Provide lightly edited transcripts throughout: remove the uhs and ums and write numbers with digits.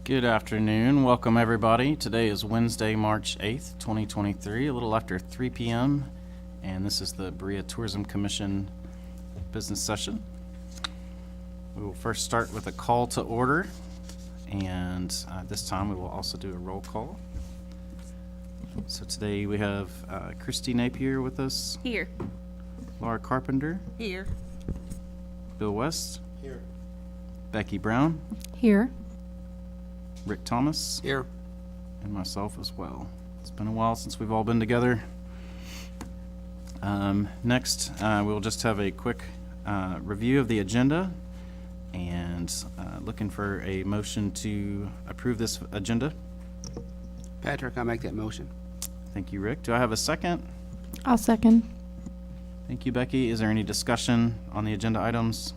Good afternoon. Welcome, everybody. Today is Wednesday, March 8th, 2023, a little after 3 p.m., and this is the Berea Tourism Commission business session. We will first start with a call to order, and this time we will also do a roll call. So today we have Christy Napier with us, Here. Laura Carpenter, Here. Bill West, Here. Becky Brown, Here. Rick Thomas, Here. and myself as well. It's been a while since we've all been together. Next, we'll just have a quick review of the agenda and looking for a motion to approve this agenda. Patrick, I'll make that motion. Thank you, Rick. Do I have a second? I'll second. Thank you, Becky. Is there any discussion on the agenda items?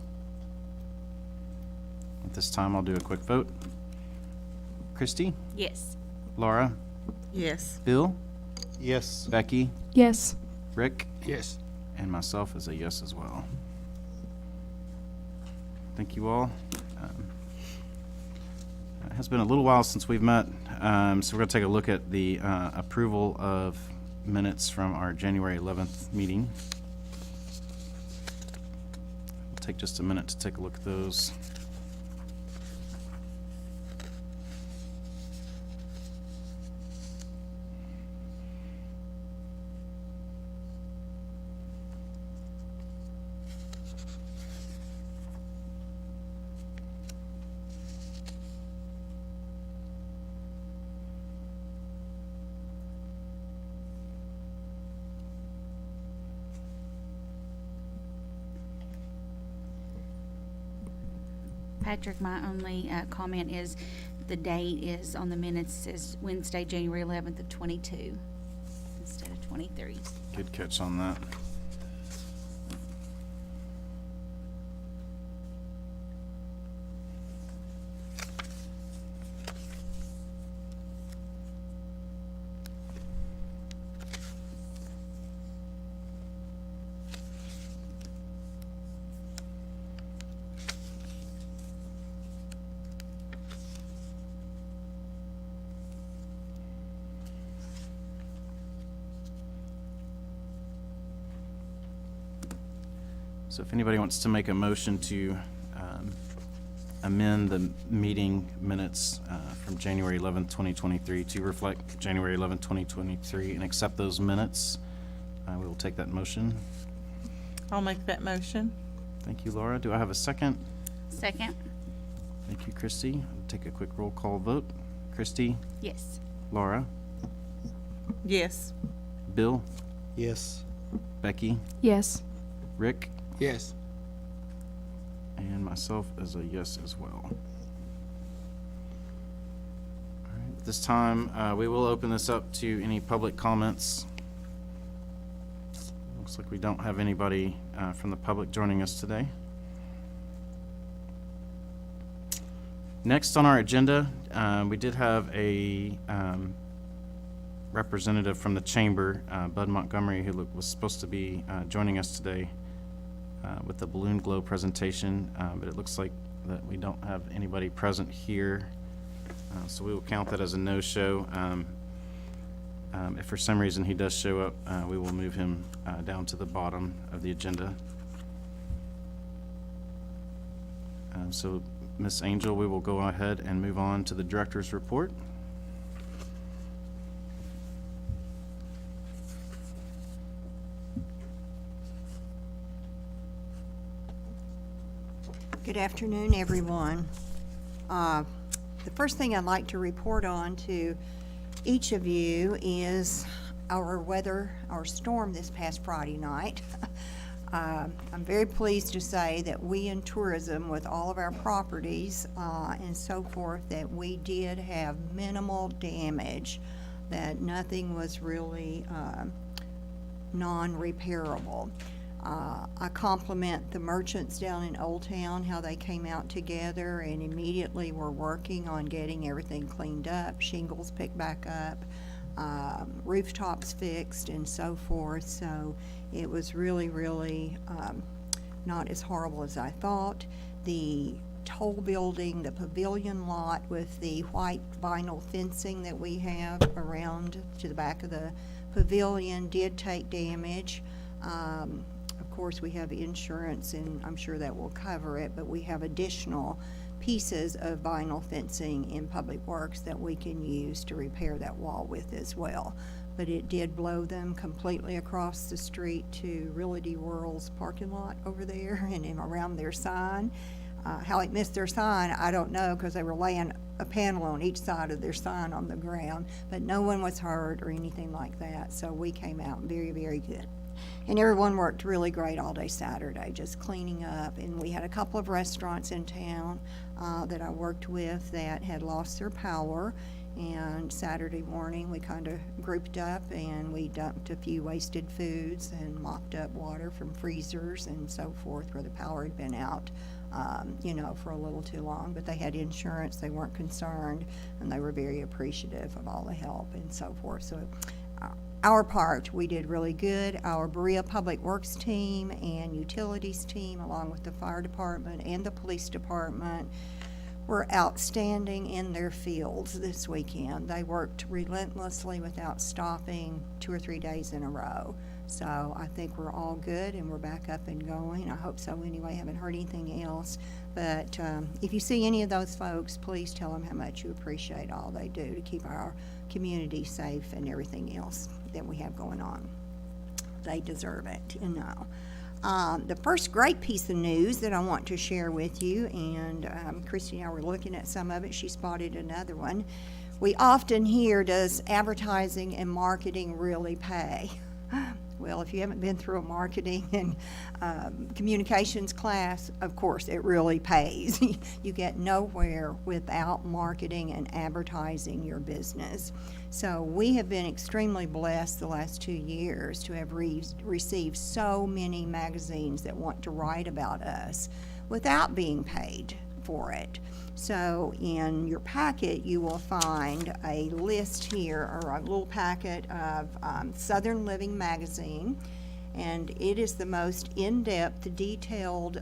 At this time, I'll do a quick vote. Christy? Yes. Laura? Yes. Bill? Yes. Becky? Yes. Rick? Yes. And myself is a yes as well. Thank you all. It has been a little while since we've met, so we're going to take a look at the approval of minutes from our January 11th meeting. We'll take just a minute to take a look at those. Patrick, my only comment is the date is on the minutes is Wednesday, January 11th of 22 instead of 23. Good catch on that. So if anybody wants to make a motion to amend the meeting minutes from January 11th, 2023 to reflect January 11th, 2023 and accept those minutes, we will take that motion. I'll make that motion. Thank you, Laura. Do I have a second? Second? Thank you, Christy. I'll take a quick roll call vote. Christy, Yes. Laura, Yes. Bill, Yes. Becky, Yes. Rick, Yes. and myself is a yes as well. All right, at this time, we will open this up to any public comments. Looks like we don't have anybody from the public joining us today. Next on our agenda, we did have a representative from the chamber, Bud Montgomery, who was supposed to be joining us today with the balloon glow presentation, but it looks like that we don't have anybody present here, so we will count that as a no-show. If for some reason he does show up, we will move him down to the bottom of the agenda. So Ms. Angel, we will go ahead and move on to the director's report. Good afternoon, everyone. The first thing I'd like to report on to each of you is our weather, our storm this past Friday night. I'm very pleased to say that we in tourism, with all of our properties and so forth, that we did have minimal damage, that nothing was really non-repairable. I compliment the merchants down in Old Town, how they came out together and immediately were working on getting everything cleaned up, shingles picked back up, rooftops fixed and so forth. So it was really, really not as horrible as I thought. The toll building, the pavilion lot with the white vinyl fencing that we have around to the back of the pavilion did take damage. Of course, we have insurance, and I'm sure that will cover it, but we have additional pieces of vinyl fencing in Public Works that we can use to repair that wall with as well. But it did blow them completely across the street to Realty World's parking lot over there and in around their sign. How it missed their sign, I don't know, because they were laying a panel on each side of their sign on the ground, but no one was hurt or anything like that, so we came out very, very good. And everyone worked really great all day Saturday, just cleaning up. And we had a couple of restaurants in town that I worked with that had lost their power. And Saturday morning, we kind of grouped up and we dumped a few wasted foods and mopped up water from freezers and so forth where the power had been out, for a little too long. But they had insurance, they weren't concerned, and they were very appreciative of all the help and so forth. So our part, we did really good. Our Berea Public Works team and utilities team, along with the fire department and the police department, were outstanding in their fields this weekend. They worked relentlessly without stopping 2 or 3 days in a row. So I think we're all good and we're back up and going. I hope so anyway. Haven't heard anything else. But if you see any of those folks, please tell them how much you appreciate all they do to keep our community safe and everything else that we have going on. They deserve it, The first great piece of news that I want to share with you, and Christy and I were looking at some of it, she spotted another one. We often hear, does advertising and marketing really pay? Well, if you haven't been through a marketing and communications class, of course, it really pays. You get nowhere without marketing and advertising your business. So we have been extremely blessed the last 2 years to have received so many magazines that want to write about us without being paid for it. So in your packet, you will find a list here, or a little packet of Southern Living magazine, and it is the most in-depth, detailed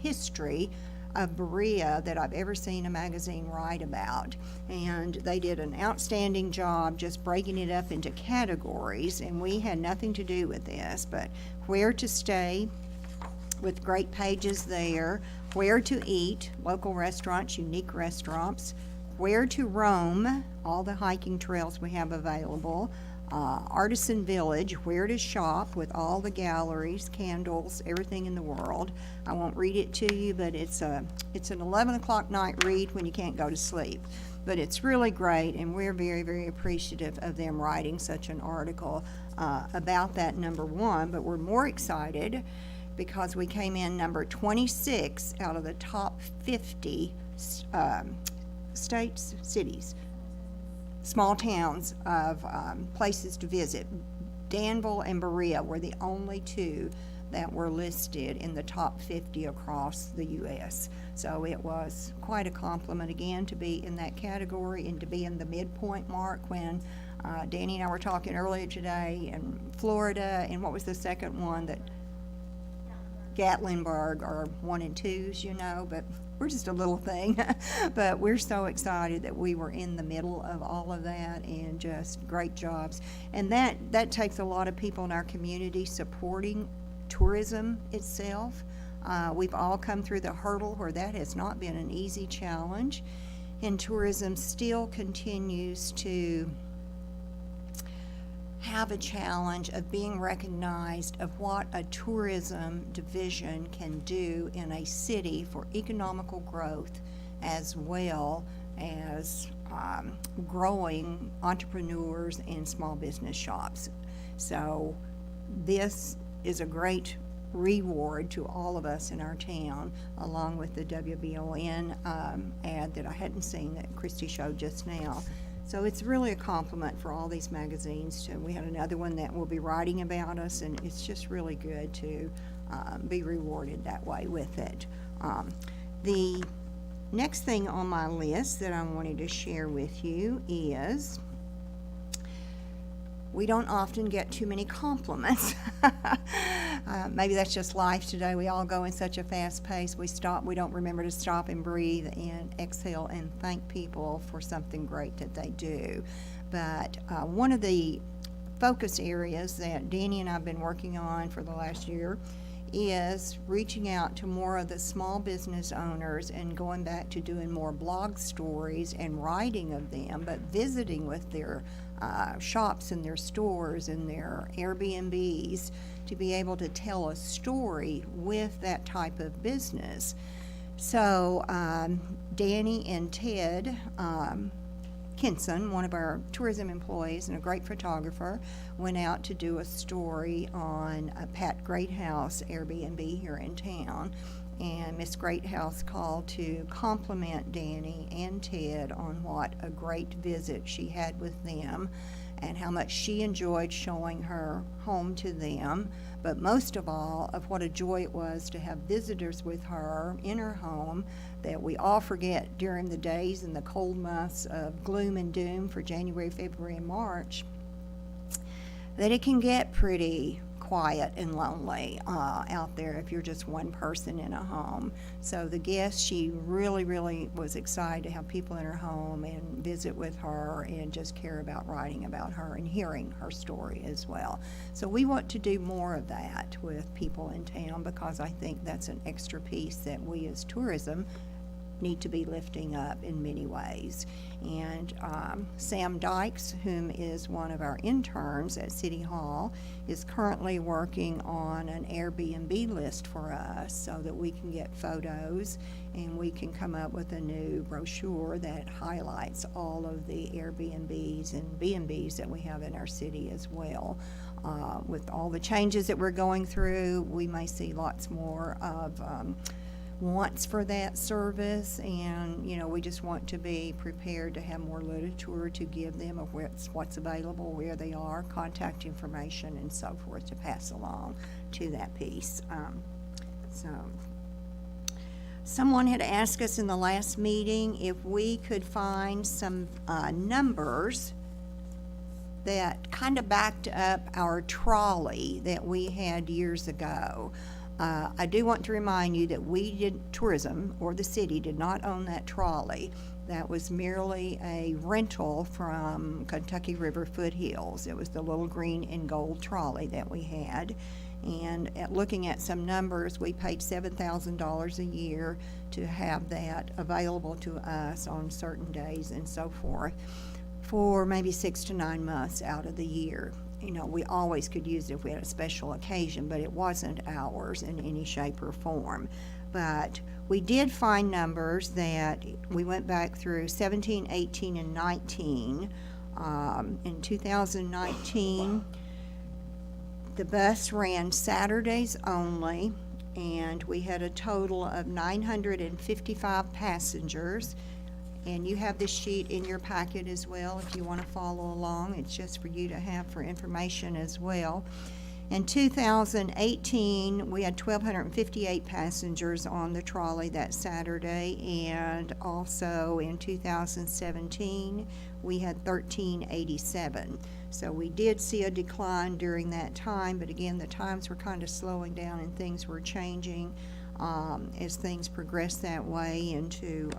history of Berea that I've ever seen a magazine write about. And they did an outstanding job just breaking it up into categories, and we had nothing to do with this, but where to stay, with great pages there, where to eat, local restaurants, unique restaurants, where to roam, all the hiking trails we have available, Artisan Village, where to shop with all the galleries, candles, everything in the world. I won't read it to you, but it's an 11 o'clock night read when you can't go to sleep. But it's really great, and we're very, very appreciative of them writing such an article about that, number one. But we're more excited because we came in number 26 out of the top 50 states, cities, small towns of places to visit. Danville and Berea were the only two that were listed in the top 50 across the U.S. So it was quite a compliment again to be in that category and to be in the midpoint mark when Danny and I were talking earlier today in Florida, and what was the second one that Gatlinburg are 1 and 2s, but we're just a little thing. But we're so excited that we were in the middle of all of that, and just great jobs. And that takes a lot of people in our community supporting tourism itself. We've all come through the hurdle where that has not been an easy challenge, and tourism still continues to have a challenge of being recognized of what a tourism division can do in a city for economical growth, as well as growing entrepreneurs and small business shops. So this is a great reward to all of us in our town, along with the WBON ad that I hadn't seen that Christy showed just now. So it's really a compliment for all these magazines. We had another one that will be writing about us, and it's just really good to be rewarded that way with it. The next thing on my list that I wanted to share with you is we don't often get too many compliments. Maybe that's just life today. We all go in such a fast pace. We don't remember to stop and breathe and exhale and thank people for something great that they do. But one of the focus areas that Danny and I have been working on for the last year is reaching out to more of the small business owners and going back to doing more blog stories and writing of them, but visiting with their shops and their stores and their Airbnbs to be able to tell a story with that type of business. So Danny and Ted Kinson, one of our tourism employees and a great photographer, went out to do a story on Pat Greathouse Airbnb here in town. And Miss Greathouse called to compliment Danny and Ted on what a great visit she had with them and how much she enjoyed showing her home to them, but most of all, of what a joy it was to have visitors with her in her home that we all forget during the days and the cold months of gloom and doom for January, February, and March, that it can get pretty quiet and lonely out there if you're just one person in a home. So the guest, she really, really was excited to have people in her home and visit with her and just care about writing about her and hearing her story as well. So we want to do more of that with people in town because I think that's an extra piece that we as tourism need to be lifting up in many ways. And Sam Dykes, whom is one of our interns at City Hall, is currently working on an Airbnb list for us so that we can get photos and we can come up with a new brochure that highlights all of the Airbnbs and B&Bs that we have in our city as well. With all the changes that we're going through, we may see lots more of wants for that service, and we just want to be prepared to have more literature to give them of what's available, where they are, contact information, and so forth to pass along to that piece. So someone had asked us in the last meeting if we could find some numbers that kind of backed up our trolley that we had years ago. I do want to remind you that tourism or the city did not own that trolley. That was merely a rental from Kentucky River Foothills. It was the little green and gold trolley that we had. And looking at some numbers, we paid $7,000 a year to have that available to us on certain days and so forth for maybe 6 to 9 months out of the year. We always could use it if we had a special occasion, but it wasn't ours in any shape or form. But we did find numbers that we went back through 17, 18, and 19. In 2019, the bus ran Saturdays only, and we had a total of 955 passengers. And you have this sheet in your packet as well if you want to follow along. It's just for you to have for information as well. In 2018, we had 1,258 passengers on the trolley that Saturday, and also in 2017, we had 1,387. So we did see a decline during that time, but again, the times were kind of slowing down and things were changing as things progressed that way into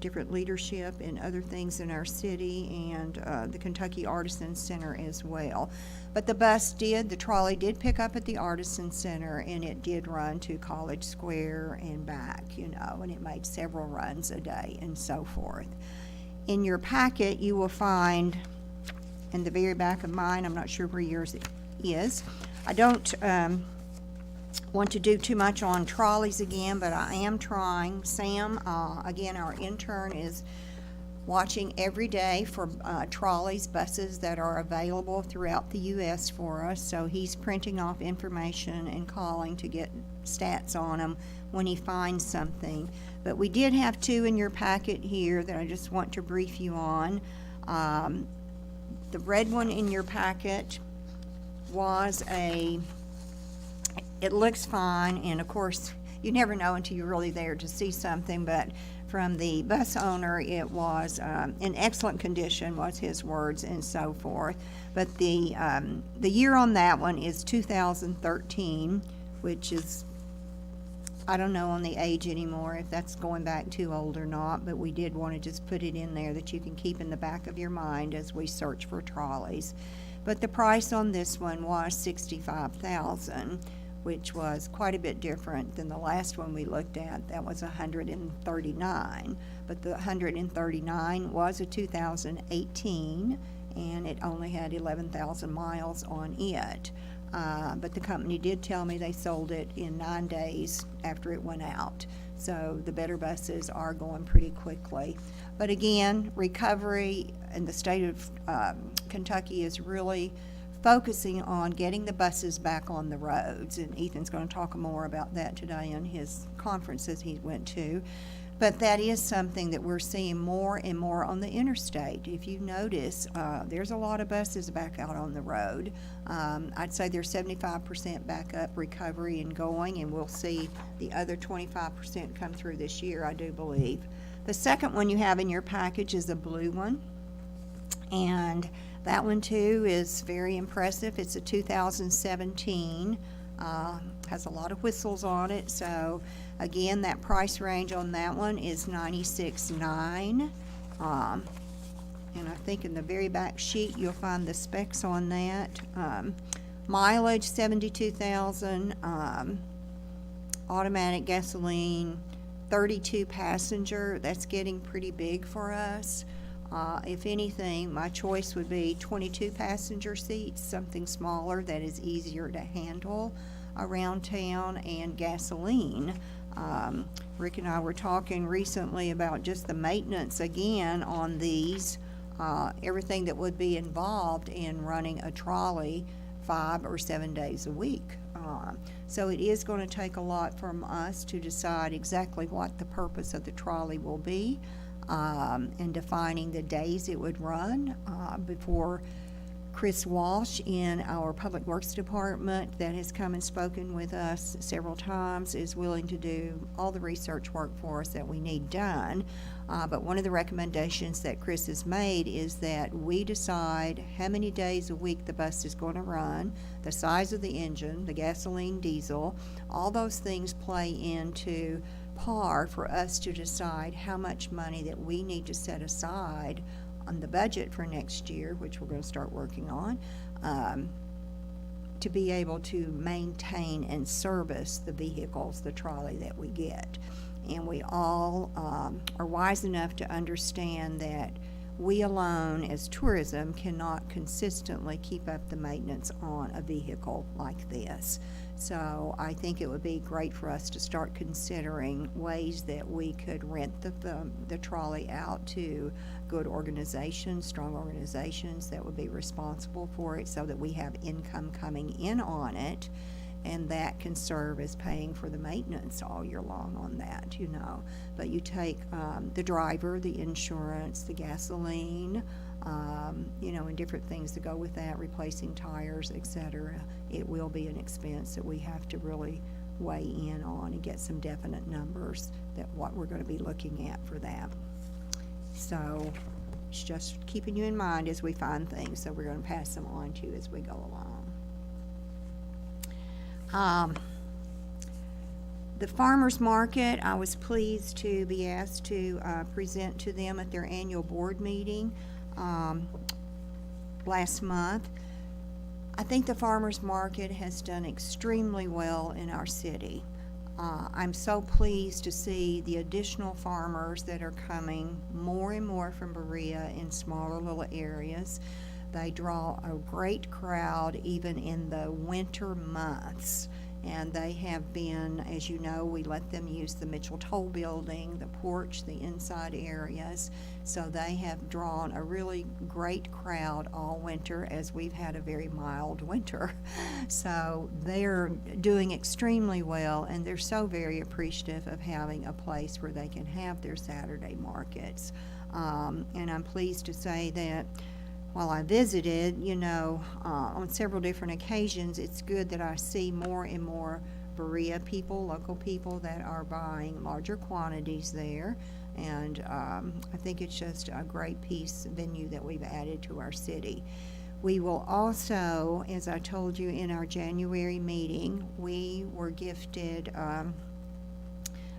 different leadership and other things in our city, and the Kentucky Artisan Center as well. But the trolley did pick up at the Artisan Center, and it did run to College Square and back, and it made several runs a day and so forth. In your packet, you will find, in the very back of mine, I'm not sure where yours is, I don't want to do too much on trolleys again, but I am trying. Sam, again, our intern, is watching every day for trolleys, buses that are available throughout the U.S. for us. So he's printing off information and calling to get stats on them when he finds something. But we did have 2 in your packet here that I just want to brief you on. The red one in your packet was it looks fine, and of course, you never know until you're really there to see something, but from the bus owner, it was in excellent condition, was his words, and so forth. But the year on that one is 2013, which is, I don't know on the age anymore if that's going back too old or not, but we did want to just put it in there that you can keep in the back of your mind as we search for trolleys. But the price on this one was $65,000, which was quite a bit different than the last one we looked at. That was $139,000, but the $139,000 was a 2018, and it only had 11,000 miles on it. But the company did tell me they sold it in 9 days after it went out. So the better buses are going pretty quickly. But again, recovery in the state of Kentucky is really focusing on getting the buses back on the roads. And Ethan's going to talk more about that today in his conferences he went to. But that is something that we're seeing more and more on the interstate. If you notice, there's a lot of buses back out on the road. I'd say they're 75% back up recovery and going, and we'll see the other 25% come through this year, I do believe. The second one you have in your package is a blue one, and that one too is very impressive. It's a 2017, has a lot of whistles on it, so again, that price range on that one is $96,900. And I think in the very back sheet, you'll find the specs on that. Mileage, 72,000, automatic gasoline, 32 passenger. That's getting pretty big for us. If anything, my choice would be 22 passenger seats, something smaller that is easier to handle around town, and gasoline. Rick and I were talking recently about just the maintenance again on these, everything that would be involved in running a trolley 5 or 7 days a week. So it is going to take a lot from us to decide exactly what the purpose of the trolley will be, and defining the days it would run, before Chris Walsh in our Public Works Department that has come and spoken with us several times is willing to do all the research work for us that we need done. But one of the recommendations that Chris has made is that we decide how many days a week the bus is going to run, the size of the engine, the gasoline, diesel, all those things play into par for us to decide how much money that we need to set aside on the budget for next year, which we're going to start working on, to be able to maintain and service the vehicles, the trolley that we get. And we all are wise enough to understand that we alone as tourism cannot consistently keep up the maintenance on a vehicle like this. So I think it would be great for us to start considering ways that we could rent the trolley out to good organizations, strong organizations that would be responsible for it, so that we have income coming in on it, and that can serve as paying for the maintenance all year long on that, you know. But you take the driver, the insurance, the gasoline, you know, and different things that go with that, replacing tires, etc. It will be an expense that we have to really weigh in on and get some definite numbers that what we're going to be looking at for that. So it's just keeping you in mind as we find things, so we're going to pass them on to you as we go along. The farmers market, I was pleased to be asked to present to them at their annual board meeting last month. I think the farmers market has done extremely well in our city. I'm so pleased to see the additional farmers that are coming more and more from Berea in smaller little areas. They draw a great crowd even in the winter months. And they have been, as you know, we let them use the Mitchell Toll building, the porch, the inside areas. So they have drawn a really great crowd all winter, as we've had a very mild winter. So they're doing extremely well, and they're so very appreciative of having a place where they can have their Saturday markets. And I'm pleased to say that while I visited, you know, on several different occasions, it's good that I see more and more Berea people, local people that are buying larger quantities there. And I think it's just a great venue that we've added to our city. We will also, as I told you in our January meeting, we were gifted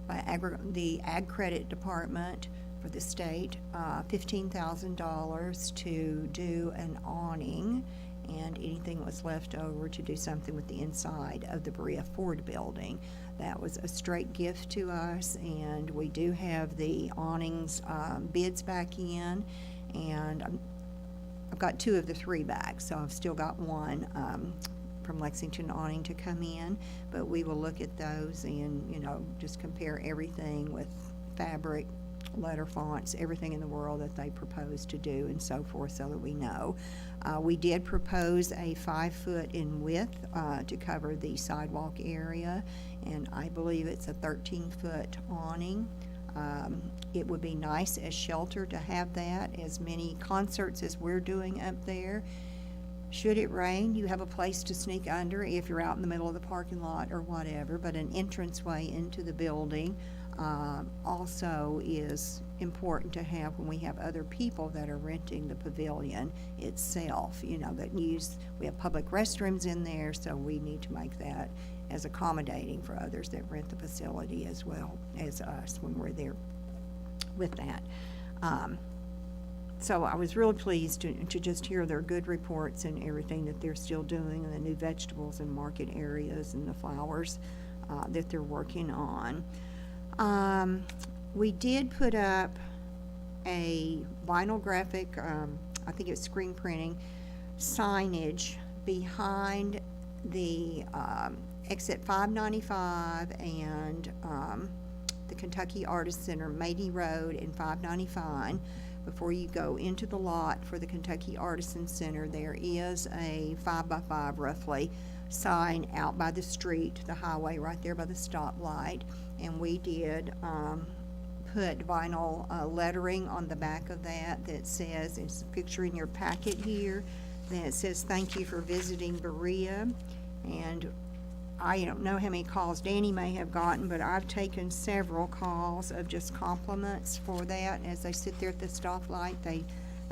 by the Ag Credit Department for the state $15,000 to do an awning, and anything that was left over to do something with the inside of the Berea Ford building. That was a straight gift to us, and we do have the awnings bids back in, and I've got 2 of the 3 back, so I've still got one from Lexington Awning to come in, but we will look at those and, you know, just compare everything with fabric, letter fonts, everything in the world that they propose to do and so forth, so that we know. We did propose a 5-foot in width to cover the sidewalk area, and I believe it's a 13-foot awning. It would be nice as shelter to have that, as many concerts as we're doing up there. Should it rain, you have a place to sneak under if you're out in the middle of the parking lot or whatever, but an entranceway into the building also is important to have when we have other people that are renting the pavilion itself, you know, we have public restrooms in there, so we need to make that as accommodating for others that rent the facility as well as us when we're there with that. So I was really pleased to just hear their good reports and everything that they're still doing, and the new vegetables and market areas and the flowers that they're working on. We did put up a vinyl graphic, I think it's screen printing, signage behind the exit 595 and the Kentucky Artists Center, Mady Road and 595. Before you go into the lot for the Kentucky Artisan Center, there is a 5x5 roughly sign out by the street, the highway right there by the stoplight, and we did put vinyl lettering on the back of that says, it's a picture in your packet here, that says thank you for visiting Berea. And I don't know how many calls Danny may have gotten, but I've taken several calls of just compliments for that. As they sit there at the stoplight, they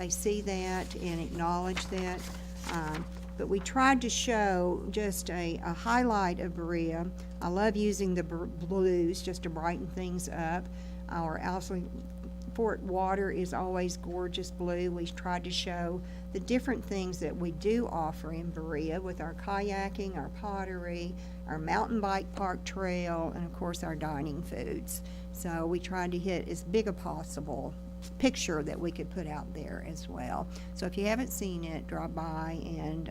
see that and acknowledge that. But we tried to show just a highlight of Berea. I love using the blues just to brighten things up. Our Owsley Fort water is always gorgeous blue. We tried to show the different things that we do offer in Berea with our kayaking, our pottery, our mountain bike park trail, and of course our dining foods. So we tried to hit as big a possible picture that we could put out there as well. So if you haven't seen it, drop by, and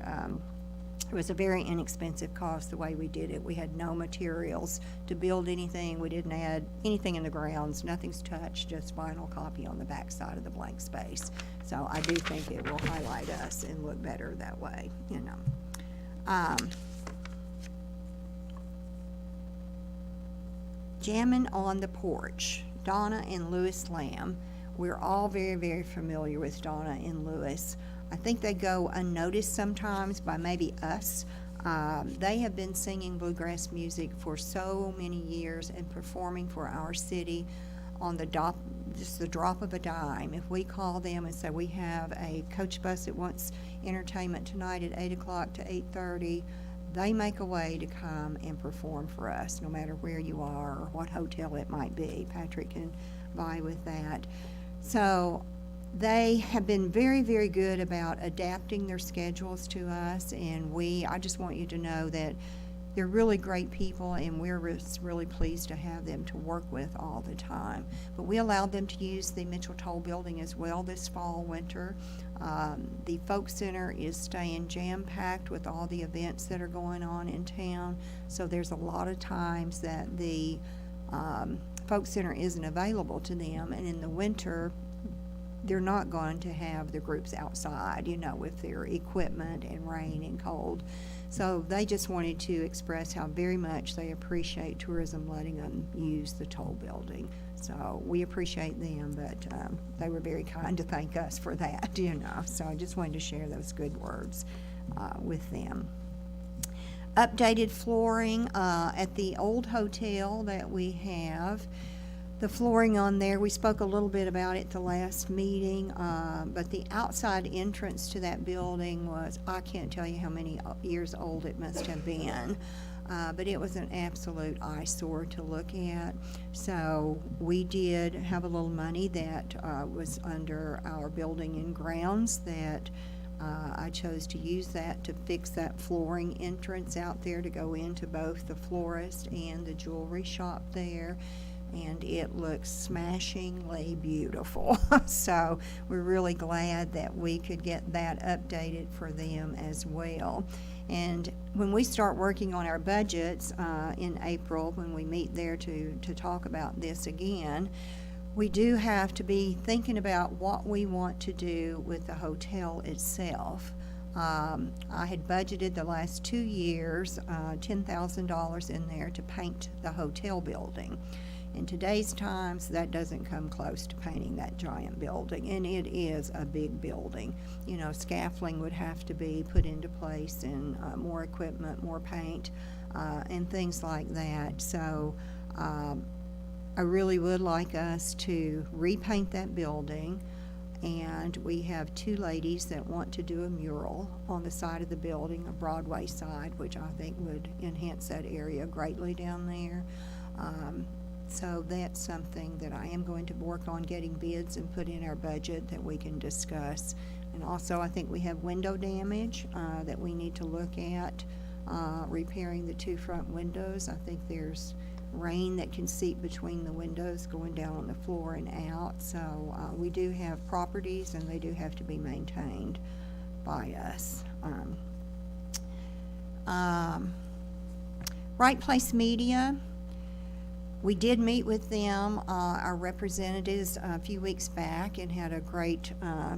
it was a very inexpensive cost the way we did it. We had no materials to build anything. We didn't add anything in the grounds. Nothing's touched, just vinyl copy on the back side of the blank space. So I do think it will highlight us and look better that way, you know. Jammin' on the Porch, Donna and Louis Lamb. We're all very, very familiar with Donna and Louis. I think they go unnoticed sometimes by maybe us. They have been singing bluegrass music for so many years and performing for our city on just the drop of a dime. If we call them and say we have a coach bus that wants entertainment tonight at 8 o'clock to 8:30, they make a way to come and perform for us, no matter where you are or what hotel it might be. Patrick can vie with that. So they have been very, very good about adapting their schedules to us, and I just want you to know that they're really great people, and we're really pleased to have them to work with all the time. But we allowed them to use the Mitchell Toll building as well this fall, winter. The Folk Center is staying jam-packed with all the events that are going on in town, so there's a lot of times that the Folk Center isn't available to them, and in the winter, they're not going to have the groups outside, you know, with their equipment and rain and cold. So they just wanted to express how very much they appreciate tourism letting them use the Toll building. So we appreciate them, but they were very kind to thank us for that, you know. So I just wanted to share those good words with them. updated flooring at the old hotel that we have. The flooring on there, we spoke a little bit about it the last meeting, but the outside entrance to that building was, I can't tell you how many years old it must have been. But it was an absolute eyesore to look at. So we did have a little money that was under our building and grounds that I chose to use that to fix that flooring entrance out there to go into both the florist and the jewelry shop there. And it looks smashingly beautiful. So we're really glad that we could get that updated for them as well. And when we start working on our budgets in April, when we meet there to talk about this again, we do have to be thinking about what we want to do with the hotel itself. I had budgeted the last 2 years $10,000 in there to paint the hotel building. In today's times, that doesn't come close to painting that giant building, and it is a big building. You know, scaffolding would have to be put into place, and more equipment, more paint, and things like that. So I really would like us to repaint that building, and we have 2 ladies that want to do a mural on the side of the building, a Broadway side, which I think would enhance that area greatly down there. So that's something that I am going to work on getting bids and put in our budget that we can discuss. And also, I think we have window damage that we need to look at, repairing the 2 front windows. I think there's rain that can seep between the windows going down on the floor and out. So we do have properties, and they do have to be maintained by us. Right Place Media. We did meet with them, our representatives, a few weeks back, and had a great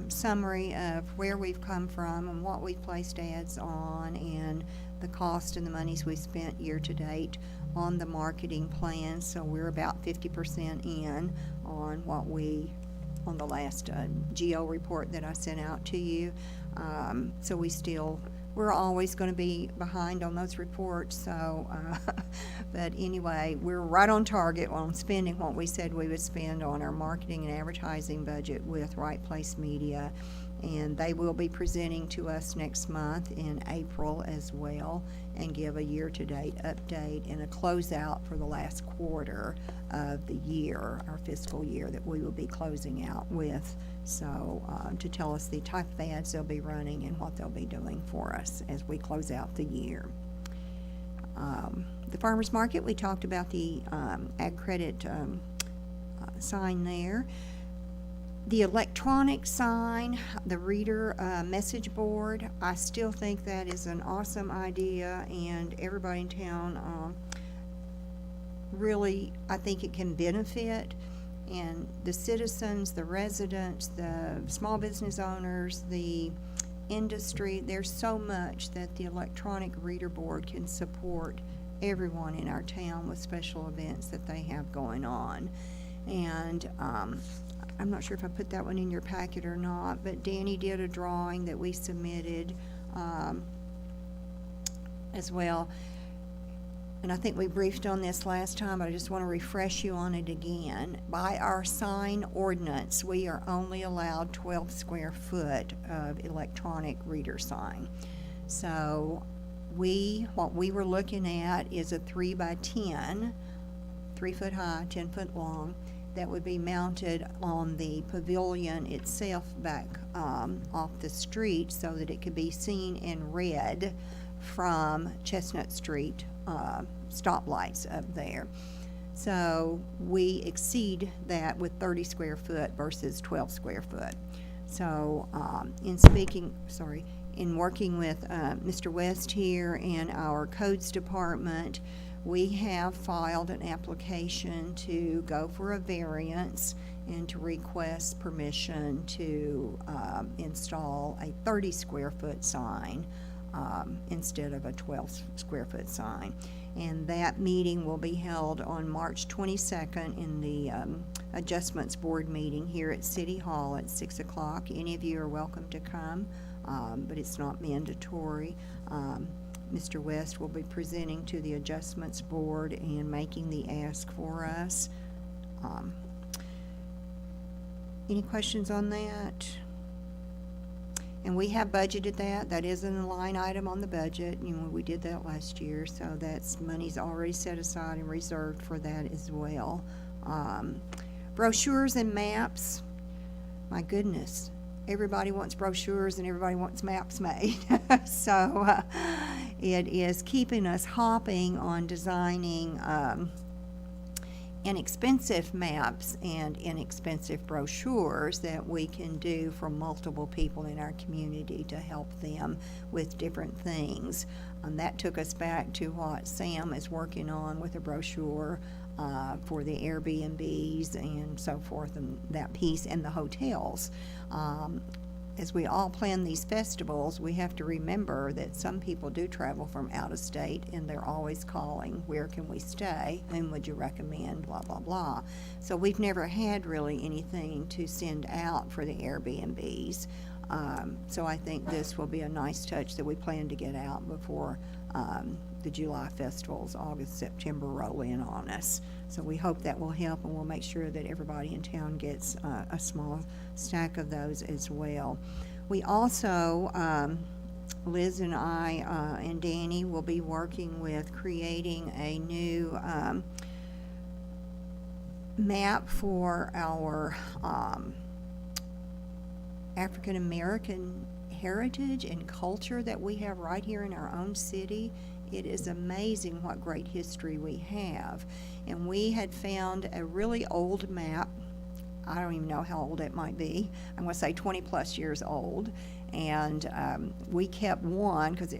summary of where we've come from and what we've placed ads on, and the cost and the monies we spent year to date on the marketing plan. So we're about 50% in on what on the last GO report that I sent out to you. So we're always going to be behind on those reports, so, but anyway, we're right on target on spending what we said we would spend on our marketing and advertising budget with Right Place Media, and they will be presenting to us next month in April as well, and give a year-to-date update and a closeout for the last quarter of the year, our fiscal year that we will be closing out with. So to tell us the type of ads they'll be running and what they'll be doing for us as we close out the year. The farmers market, we talked about the ag credit sign there. The electronic sign, the reader message board, I still think that is an awesome idea, and everybody in town really, I think it can benefit. And the citizens, the residents, the small business owners, the industry, there's so much that the electronic reader board can support everyone in our town with special events that they have going on. And I'm not sure if I put that one in your packet or not, but Danny did a drawing that we submitted as well. And I think we briefed on this last time, but I just want to refresh you on it again. By our sign ordinance, we are only allowed 12 square foot of electronic reader sign. So what we were looking at is a 3 by 10, 3 foot high, 10 foot long, that would be mounted on the pavilion itself back off the street so that it could be seen and read from Chestnut Street stoplights up there. So we exceed that with 30 square foot versus 12 square foot. So in working with Mr. West here and our codes department, we have filed an application to go for a variance and to request permission to install a 30 square foot sign instead of a 12 square foot sign. And that meeting will be held on March 22nd in the Adjustments Board meeting here at City Hall at 6 o'clock. Any of you are welcome to come, but it's not mandatory. Mr. West will be presenting to the Adjustments Board and making the ask for us. Any questions on that? And we have budgeted that. That is in a line item on the budget. You know, we did that last year, so that's money's already set aside and reserved for that as well. Brochures and maps. My goodness, everybody wants brochures and everybody wants maps made. So it is keeping us hopping on designing inexpensive maps and inexpensive brochures that we can do for multiple people in our community to help them with different things. That took us back to what Sam is working on with a brochure for the Airbnbs and so forth, and that piece, and the hotels. As we all plan these festivals, we have to remember that some people do travel from out of state, and they're always calling, where can we stay, whom would you recommend, blah, blah, blah. So we've never had really anything to send out for the Airbnbs. So I think this will be a nice touch that we plan to get out before the July festivals, August, September roll in on us. So we hope that will help, and we'll make sure that everybody in town gets a small stack of those as well. We also, Liz and I and Danny will be working with creating a new map for our African American heritage and culture that we have right here in our own city. It is amazing what great history we have. And we had found a really old map. I don't even know how old it might be. I'm going to say 20 plus years old. And we kept one because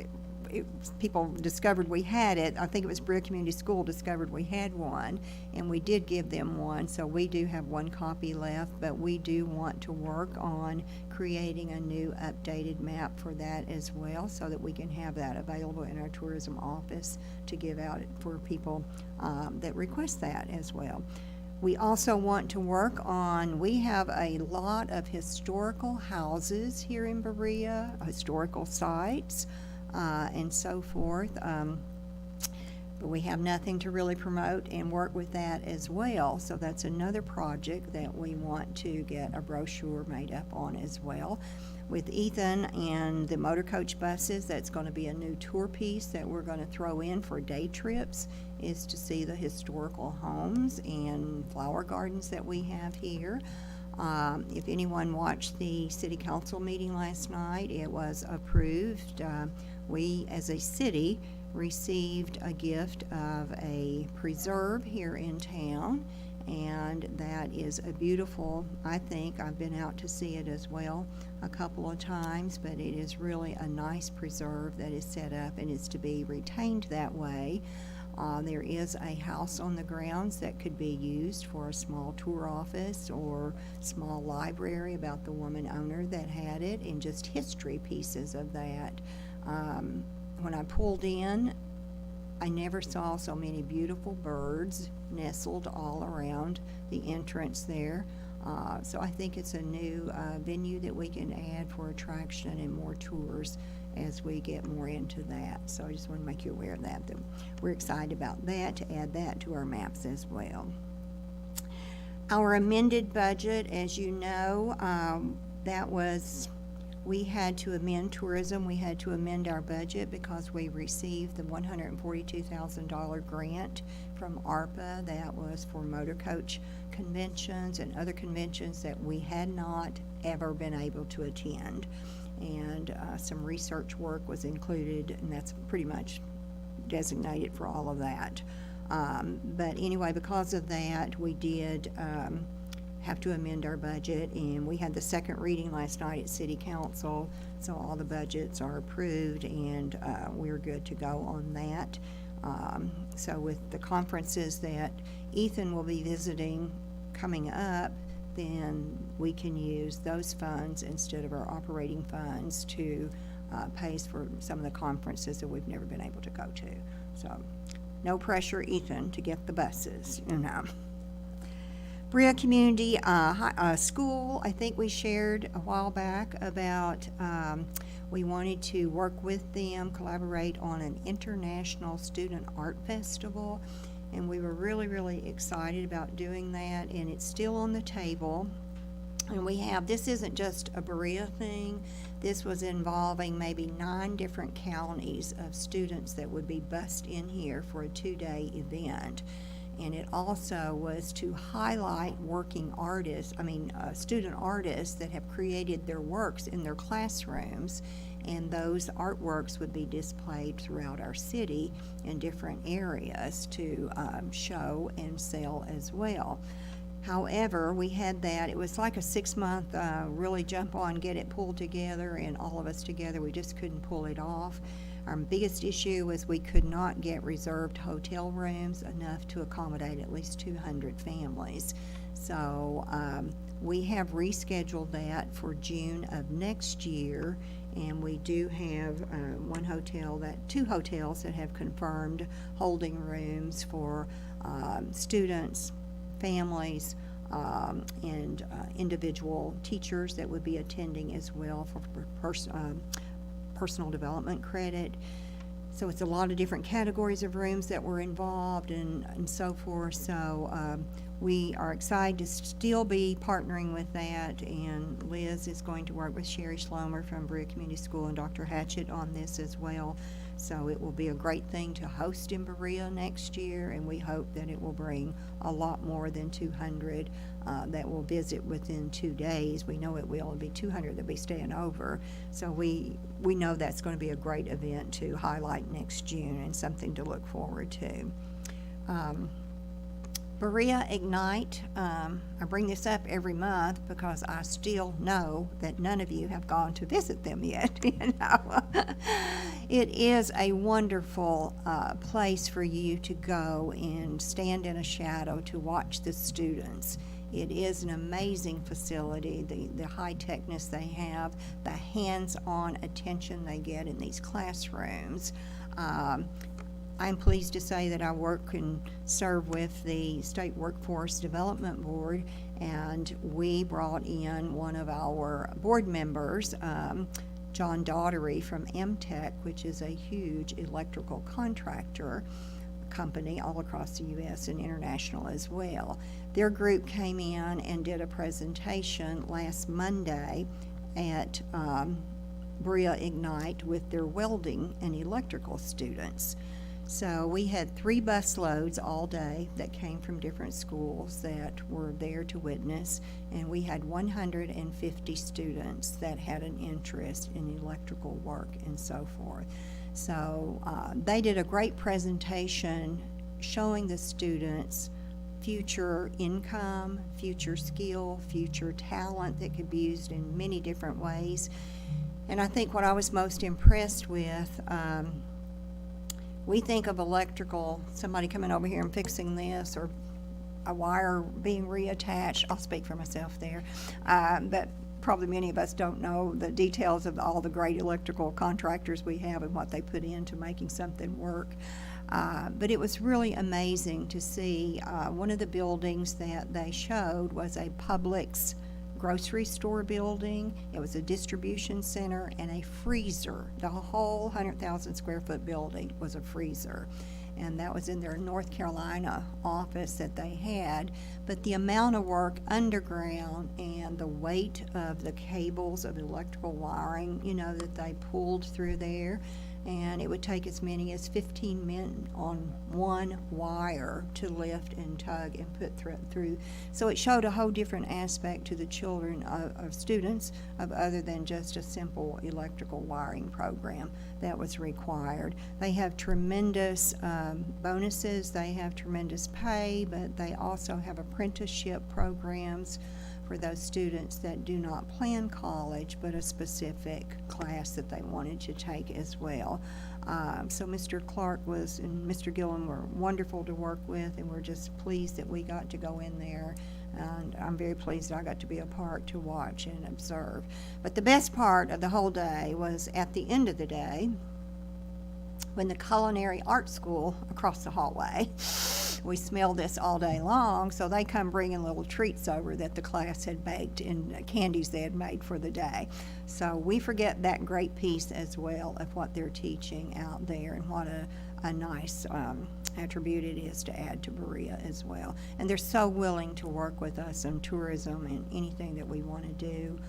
people discovered we had it. I think it was Berea Community School discovered we had one, and we did give them one, so we do have one copy left, but we do want to work on creating a new updated map for that as well, so that we can have that available in our tourism office to give out for people that request that as well. We also want to work on, we have a lot of historical houses here in Berea, historical sites, and so forth. But we have nothing to really promote and work with that as well. So that's another project that we want to get a brochure made up on as well. With Ethan and the motor coach buses, that's going to be a new tour piece that we're going to throw in for day trips, is to see the historical homes and flower gardens that we have here. If anyone watched the city council meeting last night, it was approved. We, as a city, received a gift of a preserve here in town, and that is a beautiful, I think, I've been out to see it as well a couple of times, but it is really a nice preserve that is set up and is to be retained that way. There is a house on the grounds that could be used for a small tour office or small library about the woman owner that had it, and just history pieces of that. When I pulled in, I never saw so many beautiful birds nestled all around the entrance there. So I think it's a new venue that we can add for attraction and more tours as we get more into that. So I just want to make you aware of that we're excited about that, to add that to our maps as well. Our amended budget, as you know, we had to amend tourism. We had to amend our budget because we received the $142,000 grant from ARPA that was for motor coach conventions and other conventions that we had not ever been able to attend. And some research work was included, and that's pretty much designated for all of that. But anyway, because of that, we did have to amend our budget, and we had the second reading last night at City Council, so all the budgets are approved, and we're good to go on that. So with the conferences that Ethan will be visiting coming up, then we can use those funds instead of our operating funds to pay for some of the conferences that we've never been able to go to. So no pressure, Ethan, to get the buses, you know. Berea Community School, I think we shared a while back about We wanted to work with them, collaborate on an international student art festival, and we were really, really excited about doing that, and it's still on the table. And we have, this isn't just a Berea thing, this was involving maybe 9 different counties of students that would be bussed in here for a 2-day event. And it also was to highlight working artists, student artists that have created their works in their classrooms, and those artworks would be displayed throughout our city in different areas to show and sell as well. However, we had that, it was like a 6-month really jump on, get it pulled together, and all of us together, we just couldn't pull it off. Our biggest issue was we could not get reserved hotel rooms enough to accommodate at least 200 families. So we have rescheduled that for June of next year, and we do have two hotels that have confirmed holding rooms for students, families, and individual teachers that would be attending as well for personal development credit. So it's a lot of different categories of rooms that were involved and so forth. So we are excited to still be partnering with that, and Liz is going to work with Sherry Schlomer from Berea Community School and Dr. Hatchett on this as well. So it will be a great thing to host in Berea next year, and we hope that it will bring a lot more than 200 that will visit within 2 days. We know it will. It'll be 200 that'll be staying over. So we know that's going to be a great event to highlight next June and something to look forward to. Berea Ignite, I bring this up every month because I still know that none of you have gone to visit them yet. It is a wonderful place for you to go and stand in a shadow to watch the students. It is an amazing facility, the high-techness they have, the hands-on attention they get in these classrooms. I'm pleased to say that I work and serve with the State Workforce Development Board, and we brought in one of our board members, John Daughtery from MTech, which is a huge electrical contractor company all across the U.S. and international as well. Their group came in and did a presentation last Monday at Berea Ignite with their welding and electrical students. So we had 3 bus loads all day that came from different schools that were there to witness, and we had 150 students that had an interest in electrical work and so forth. So they did a great presentation showing the students future income, future skill, future talent that could be used in many different ways. And I think what I was most impressed with, we think of electrical, somebody coming over here and fixing this, or a wire being reattached. I'll speak for myself there. But probably many of us don't know the details of all the great electrical contractors we have and what they put into making something work. But it was really amazing to see. One of the buildings that they showed was a Publix grocery store building. It was a distribution center and a freezer. The whole 100,000 square foot building was a freezer. And that was in their North Carolina office that they had. But the amount of work underground and the weight of the cables of electrical wiring, that they pulled through there, and it would take as many as 15 men on one wire to lift and tug and put through. So it showed a whole different aspect to the children of students of other than just a simple electrical wiring program that was required. They have tremendous bonuses, they have tremendous pay, but they also have apprenticeship programs for those students that do not plan college, but a specific class that they wanted to take as well. So Mr. Clark and Mr. Gillen were wonderful to work with, and we're just pleased that we got to go in there. And I'm very pleased that I got to be a part to watch and observe. But the best part of the whole day was at the end of the day, when the Culinary Art School across the hallway we smell this all day long, so they come bringing little treats over that the class had baked and candies they had made for the day. So we forget that great piece as well of what they're teaching out there, and what a nice attribute it is to add to Berea as well. And they're so willing to work with us on tourism and anything that we want to do.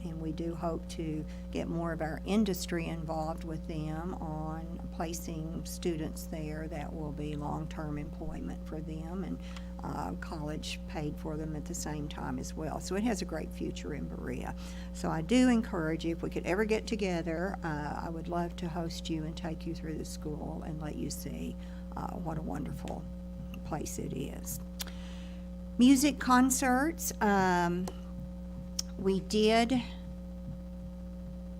And we do hope to get more of our industry involved with them on placing students there that will be long-term employment for them, and college paid for them at the same time as well. So it has a great future in Berea. So I do encourage you, if we could ever get together, I would love to host you and take you through the school and let you see what a wonderful place it is. Music concerts. We did,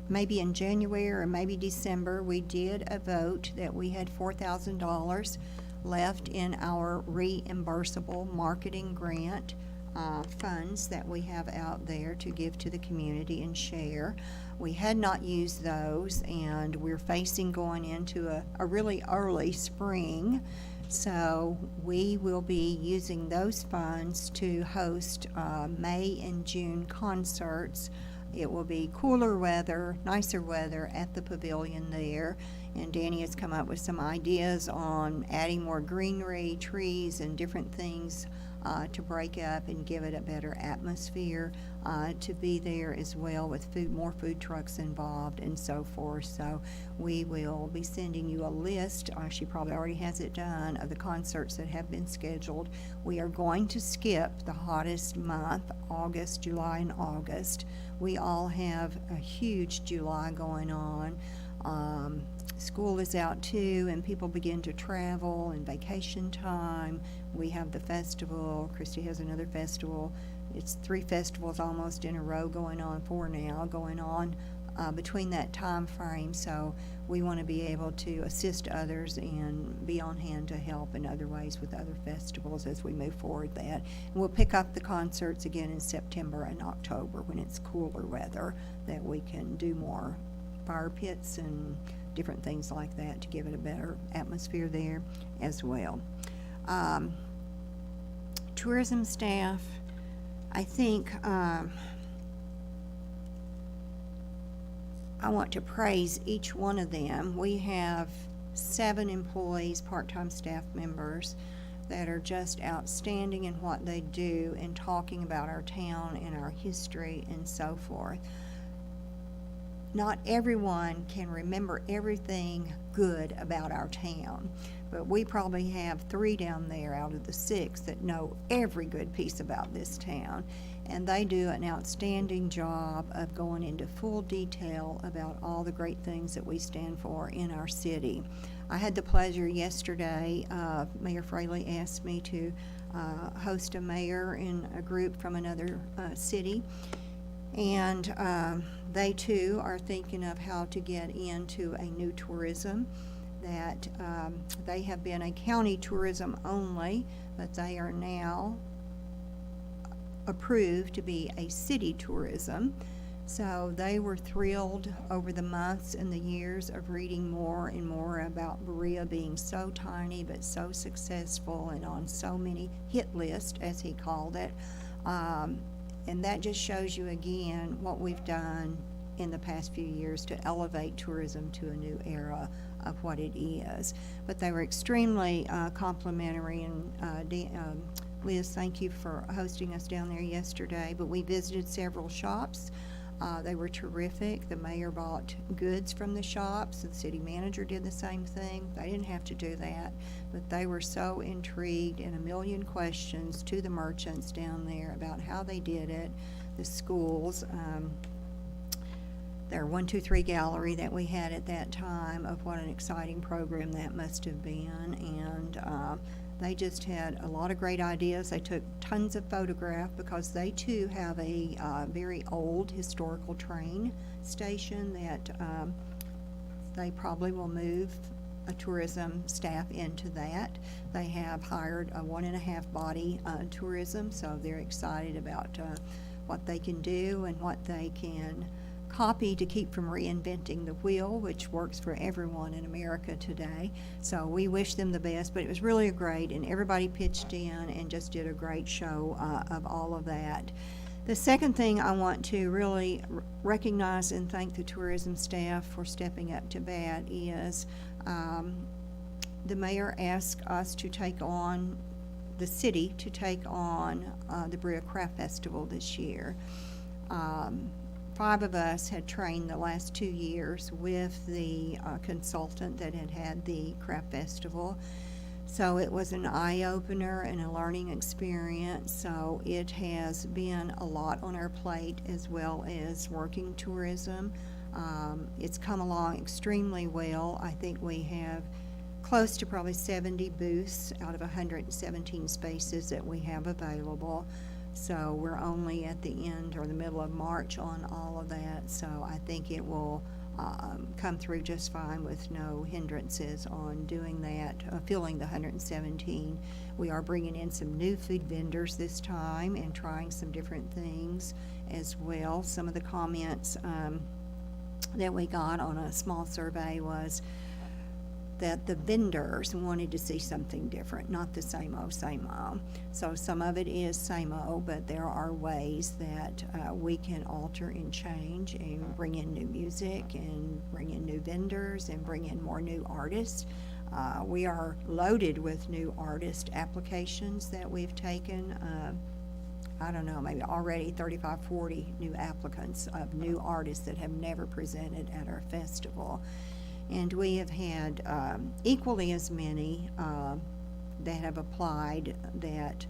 maybe in January or maybe December, we did a vote that we had $4,000 left in our reimbursable marketing grant funds that we have out there to give to the community and share. We had not used those, and we're facing going into a really early spring. So we will be using those funds to host May and June concerts. It will be cooler weather, nicer weather at the pavilion there. And Danny has come up with some ideas on adding more greenery, trees, and different things to break up and give it a better atmosphere to be there as well, with more food trucks involved and so forth. So we will be sending you a list, she probably already has it done, of the concerts that have been scheduled. We are going to skip the hottest month, August, July, and August. We all have a huge July going on. School is out too, and people begin to travel, and vacation time. We have the festival. Christy has another festival. It's 3 festivals almost in a row going on, 4 now going on between that time frame. So we want to be able to assist others and be on hand to help in other ways with other festivals as we move forward that. And we'll pick up the concerts again in September and October when it's cooler weather, that we can do more fire pits and different things like that to give it a better atmosphere there as well. Tourism staff, I think I want to praise each one of them. We have 7 employees, part-time staff members, that are just outstanding in what they do and talking about our town and our history and so forth. Not everyone can remember everything good about our town, but we probably have 3 down there out of the 6 that know every good piece about this town, and they do an outstanding job of going into full detail about all the great things that we stand for in our city. I had the pleasure yesterday, Mayor Fraley asked me to host a mayor and a group from another city, and they too are thinking of how to get into a new tourism, that they have been a county tourism only, but they are now approved to be a city tourism. So they were thrilled over the months and the years of reading more and more about Berea being so tiny but so successful and on so many hit lists, as he called it. And that just shows you again what we've done in the past few years to elevate tourism to a new era of what it is. But they were extremely complimentary, and Liz, thank you for hosting us down there yesterday. But we visited several shops. They were terrific. The mayor bought goods from the shops. The city manager did the same thing. They didn't have to do that, but they were so intrigued, and a million questions to the merchants down there about how they did it, the schools, their 1, 2, 3 gallery that we had at that time, of what an exciting program that must have been. And they just had a lot of great ideas. They took tons of photographs because they too have a very old historical train station that they probably will move a tourism staff into that. They have hired a 1.5 body tourism, so they're excited about what they can do and what they can copy to keep from reinventing the wheel, which works for everyone in America today. So we wish them the best, but it was really great, and everybody pitched in and just did a great show of all of that. The second thing I want to really recognize and thank the tourism staff for stepping up to bat is the mayor asked us to take on, the city to take on the Berea Craft Festival this year. 5 of us had trained the last 2 years with the consultant that had the craft festival. So it was an eye-opener and a learning experience. So it has been a lot on our plate as well as working tourism. It's come along extremely well. I think we have close to probably 70 booths out of 117 spaces that we have available. So we're only at the end or the middle of March on all of that. So I think it will come through just fine with no hindrances on doing that, filling the 117. We are bringing in some new food vendors this time and trying some different things as well. Some of the comments that we got on a small survey was that the vendors wanted to see something different, not the same old, same old. So some of it is same old, but there are ways that we can alter and change and bring in new music and bring in new vendors and bring in more new artists. We are loaded with new artist applications that we've taken. I don't know, maybe already 35, 40 new applicants of new artists that have never presented at our festival. And we have had equally as many that have applied that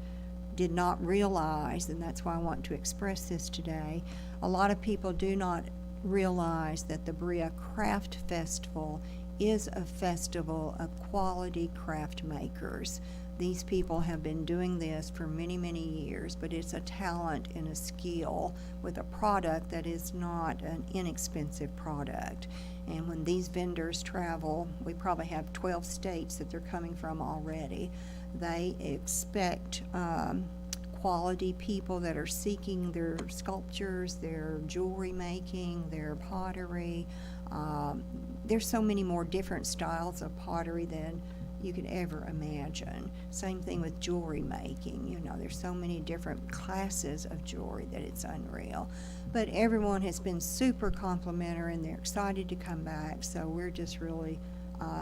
did not realize, and that's why I want to express this today, a lot of people do not realize that the Berea Craft Festival is a festival of quality craft makers. These people have been doing this for many, many years, but it's a talent and a skill with a product that is not an inexpensive product. And when these vendors travel, we probably have 12 states that they're coming from already. They expect quality people that are seeking their sculptures, their jewelry making, their pottery. There's so many more different styles of pottery than you could ever imagine. Same thing with jewelry making. You know, there's so many different classes of jewelry that it's unreal. But everyone has been super complimentary and they're excited to come back. So we're just really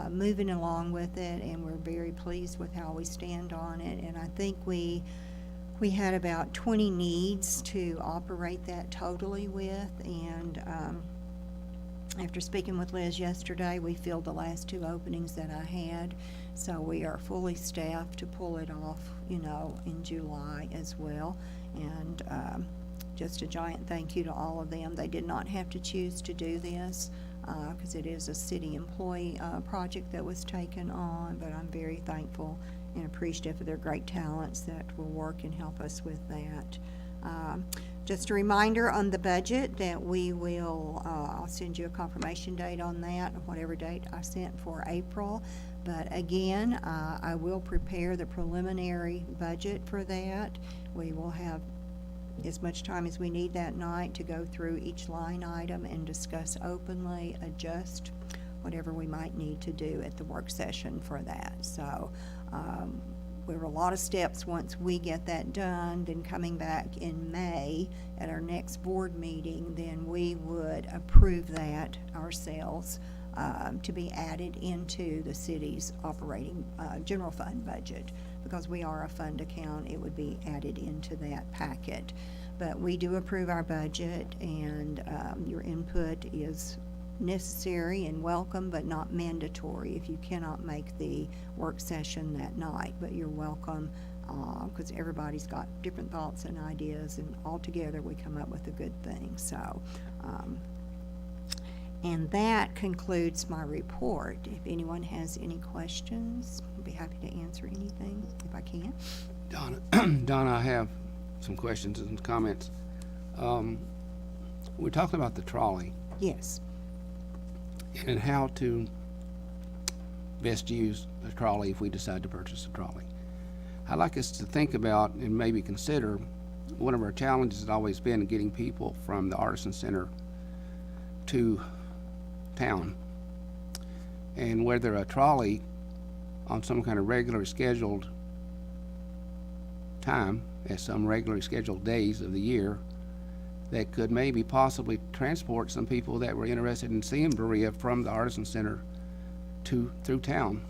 moving along with it, and we're very pleased with how we stand on it. And I think we had about 20 needs to operate that totally with, and after speaking with Liz yesterday, we filled the last 2 openings that I had. So we are fully staffed to pull it off, you know, in July as well. And just a giant thank you to all of them. They did not have to choose to do this because it is a city employee project that was taken on, but I'm very thankful and appreciative of their great talents that will work and help us with that. Just a reminder on the budget that we will, I'll send you a confirmation date on that, whatever date I sent for April. But again, I will prepare the preliminary budget for that. We will have as much time as we need that night to go through each line item and discuss openly, adjust whatever we might need to do at the work session for that. So there were a lot of steps once we get that done. Then coming back in May at our next board meeting, then we would approve that ourselves to be added into the city's operating general fund budget. Because we are a fund account, it would be added into that packet. But we do approve our budget, and your input is necessary and welcome, but not mandatory if you cannot make the work session that night. But you're welcome, because everybody's got different thoughts and ideas, and all together we come up with a good thing. So, and that concludes my report. If anyone has any questions, I'll be happy to answer anything if I can. Donna, I have some questions and comments. We're talking about the trolley Yes. and how to best use the trolley if we decide to purchase a trolley. I'd like us to think about and maybe consider one of our challenges has always been getting people from the Artisan Center to town. And whether a trolley on some kind of regularly scheduled time, at some regularly scheduled days of the year, that could maybe possibly transport some people that were interested in seeing Berea from the Artisan Center through town.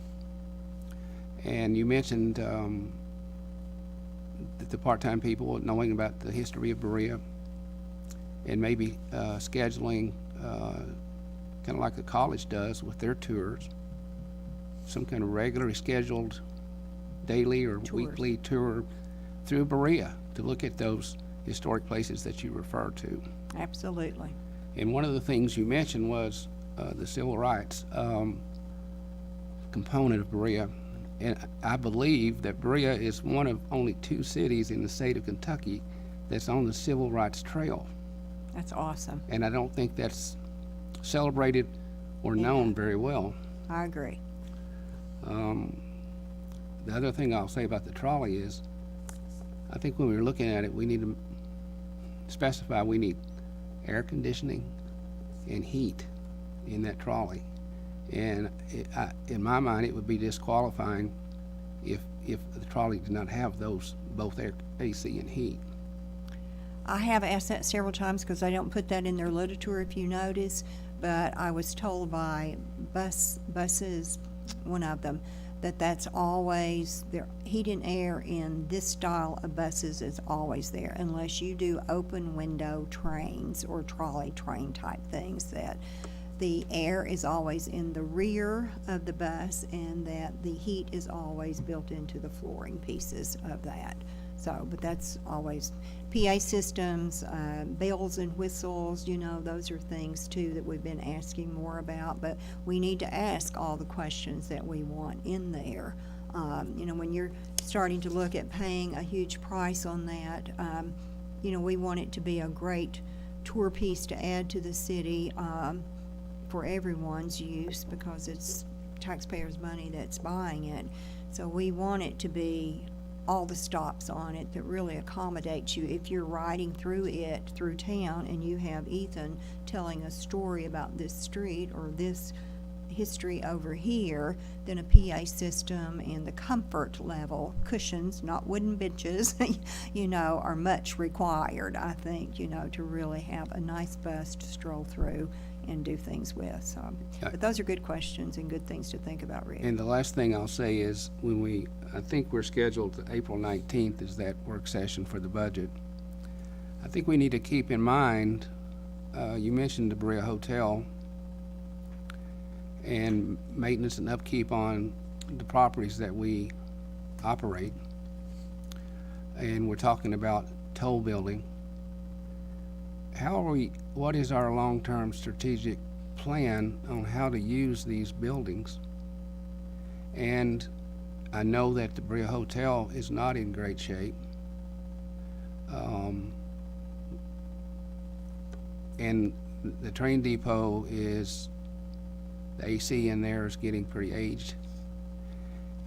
And you mentioned the part-time people knowing about the history of Berea, and maybe scheduling, kind of like the college does with their tours, some kind of regularly scheduled daily or weekly tour through Berea to look at those historic places that you refer to. Absolutely. And one of the things you mentioned was the civil rights component of Berea. And I believe that Berea is one of only 2 cities in the state of Kentucky that's on the Civil Rights Trail. That's awesome. And I don't think that's celebrated or known very well. I agree. The other thing I'll say about the trolley is, I think when we're looking at it, we need to specify we need air conditioning and heat in that trolley. And in my mind, it would be disqualifying if the trolley did not have those, both air, AC and heat. I have asked that several times because I don't put that in their literature, if you notice, but I was told by buses, one of them, that that's always there. Heat and air in this style of buses is always there, unless you do open window trains or trolley train type things, that the air is always in the rear of the bus and that the heat is always built into the flooring pieces of that. So, but that's always, PA systems, bells and whistles, you know, those are things too that we've been asking more about, but we need to ask all the questions that we want in there. You know, when you're starting to look at paying a huge price on that, you know, we want it to be a great tour piece to add to the city, for everyone's use, because it's taxpayers' money that's buying it. So we want it to be all the stops on it that really accommodates you. If you're riding through it, through town, and you have Ethan telling a story about this street or this history over here, then a PA system and the comfort level, cushions, not wooden benches, you know, are much required, I think, you know, to really have a nice bus to stroll through and do things with. So, but those are good questions and good things to think about, Rick. And the last thing I'll say is, I think we're scheduled to April 19th is that work session for the budget. I think we need to keep in mind, you mentioned the Berea Hotel and maintenance and upkeep on the properties that we operate. And we're talking about toll building. What is our long-term strategic plan on how to use these buildings? And I know that the Berea Hotel is not in great shape. And the train depot is, the AC in there is getting pretty aged.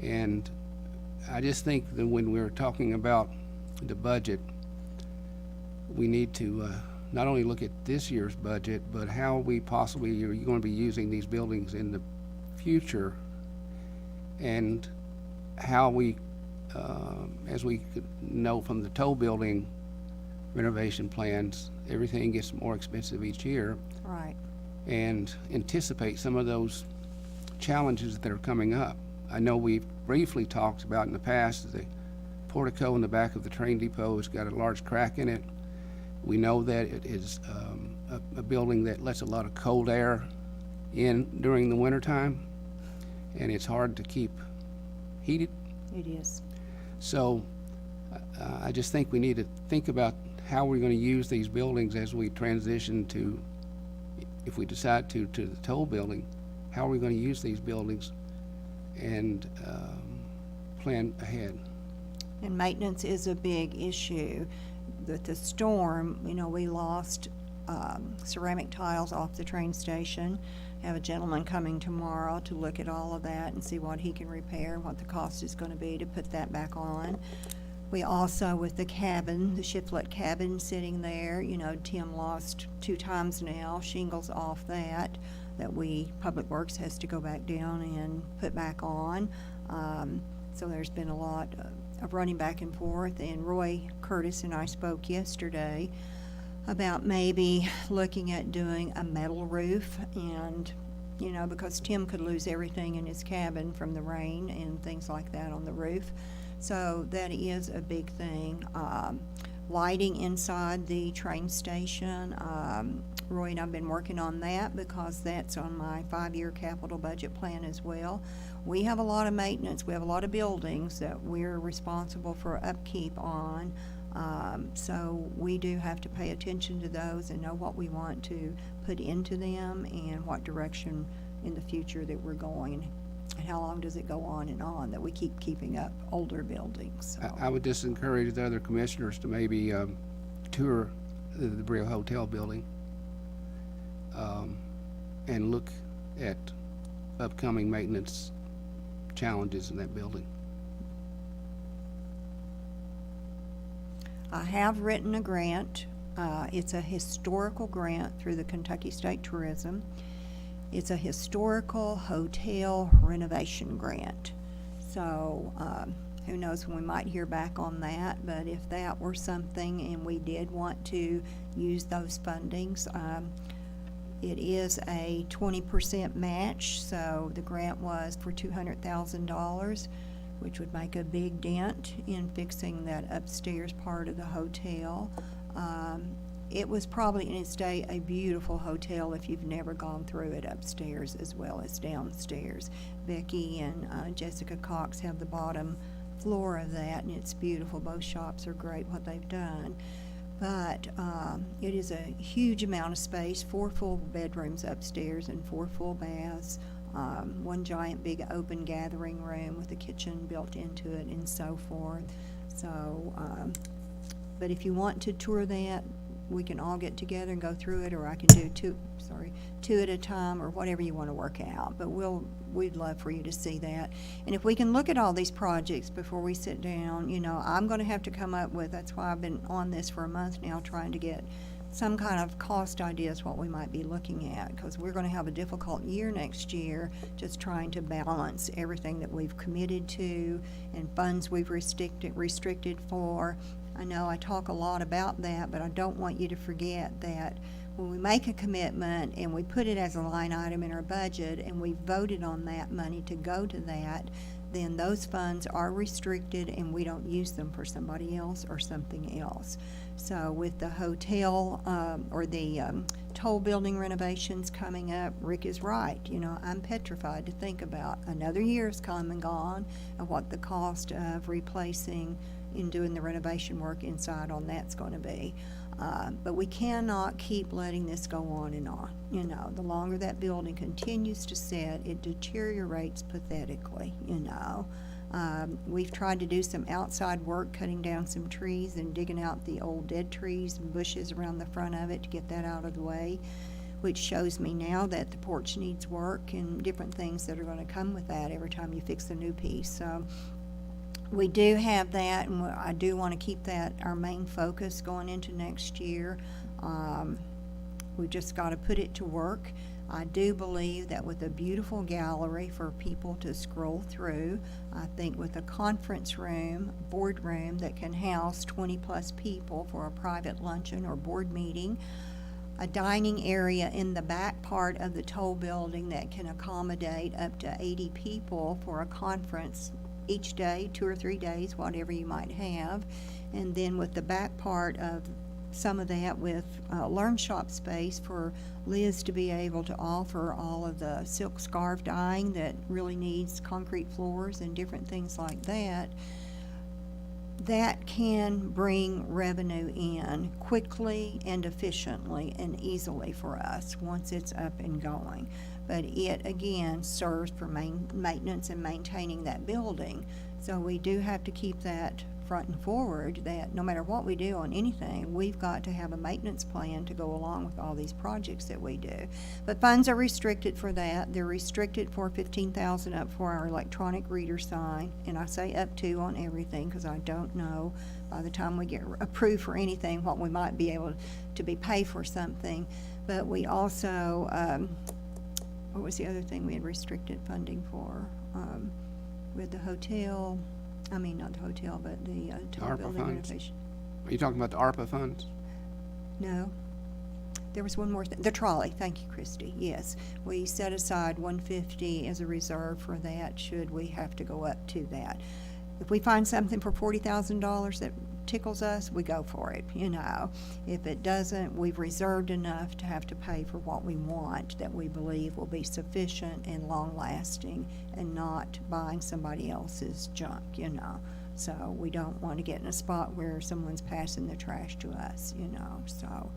And I just think that when we're talking about the budget, we need to not only look at this year's budget, but how we possibly are going to be using these buildings in the future, and how we, as we know from the toll building renovation plans, everything gets more expensive each year. Right. And anticipate some of those challenges that are coming up. I know we've briefly talked about in the past, the portico in the back of the train depot has got a large crack in it. We know that it is a building that lets a lot of cold air in during the wintertime, and it's hard to keep heated. It is. So I just think we need to think about how we're going to use these buildings as we transition to, if we decide to the toll building, how are we going to use these buildings and plan ahead. And maintenance is a big issue. With the storm, you know, we lost ceramic tiles off the train station. Have a gentleman coming tomorrow to look at all of that and see what he can repair and what the cost is going to be to put that back on. We also, with the cabin, the shiplet cabin sitting there, you know, Tim lost 2 times now, shingles off that Public Works has to go back down and put back on. So there's been a lot of running back and forth, and Roy Curtis and I spoke yesterday about maybe looking at doing a metal roof, and, you know, because Tim could lose everything in his cabin from the rain and things like that on the roof. So that is a big thing. Lighting inside the train station, Roy and I have been working on that because that's on my 5-year capital budget plan as well. We have a lot of maintenance, we have a lot of buildings that we're responsible for upkeep on. So we do have to pay attention to those and know what we want to put into them and what direction in the future that we're going. And how long does it go on and on, that we keep keeping up older buildings, so. I would just encourage the other commissioners to maybe tour the Brea Hotel building and look at upcoming maintenance challenges in that building. I have written a grant. It's a historical grant through the Kentucky State Tourism. It's a historical hotel renovation grant. So who knows when we might hear back on that, but if that were something and we did want to use those fundings, it is a 20% match, so the grant was for $200,000, which would make a big dent in fixing that upstairs part of the hotel. It was probably in its day a beautiful hotel if you've never gone through it upstairs as well as downstairs. Becky and Jessica Cox have the bottom floor of that, and it's beautiful. Both shops are great what they've done. But it is a huge amount of space, 4 full bedrooms upstairs and 4 full baths, 1 giant big open gathering room with a kitchen built into it and so forth. So, but if you want to tour that, we can all get together and go through it, or I can do two at a time, or whatever you want to work out. But we'd love for you to see that. And if we can look at all these projects before we sit down, you know, I'm going to have to come up with, that's why I've been on this for a month now, trying to get some kind of cost ideas what we might be looking at, because we're going to have a difficult year next year, just trying to balance everything that we've committed to and funds we've restricted for. I know I talk a lot about that, but I don't want you to forget that when we make a commitment and we put it as a line item in our budget and we voted on that money to go to that, then those funds are restricted and we don't use them for somebody else or something else. So with the hotel or the toll building renovations coming up, Rick is right. You know, I'm petrified to think about another year's come and gone and what the cost of replacing in doing the renovation work inside on that's going to be. But we cannot keep letting this go on and on. You know, the longer that building continues to sit, it deteriorates pathetically, you know. We've tried to do some outside work, cutting down some trees and digging out the old dead trees and bushes around the front of it to get that out of the way, which shows me now that the porch needs work and different things that are going to come with that every time you fix a new piece. So we do have that, and I do want to keep that our main focus going into next year. We've just got to put it to work. I do believe that with a beautiful gallery for people to scroll through, I think with a conference room, boardroom that can house 20+ people for a private luncheon or board meeting, a dining area in the back part of the toll building that can accommodate up to 80 people for a conference each day, 2 or 3 days, whatever you might have. And then with the back part of some of that with learn shop space for Liz to be able to offer all of the silk scarf dyeing that really needs concrete floors and different things like that. That can bring revenue in quickly and efficiently and easily for us once it's up and going. But it, again, serves for maintenance and maintaining that building. So we do have to keep that front and forward that no matter what we do on anything, we've got to have a maintenance plan to go along with all these projects that we do. But funds are restricted for that. They're restricted for 15,000 up for our electronic reader sign, and I say up to on everything because I don't know by the time we get approved for anything what we might be able to be paid for something. But we also, what was the other thing we had restricted funding for? With the hotel, I mean, not the hotel, but the tall ARPA building funds? renovation. Are you talking about the ARPA funds? No. There was one more thing, the trolley, thank you, Christie, yes. We set aside 150 as a reserve for that, should we have to go up to that. If we find something for $40,000 that tickles us, we go for it, you know. If it doesn't, we've reserved enough to have to pay for what we want that we believe will be sufficient and long-lasting and not buying somebody else's junk, you know. So we don't want to get in a spot where someone's passing the trash to us, you know, so,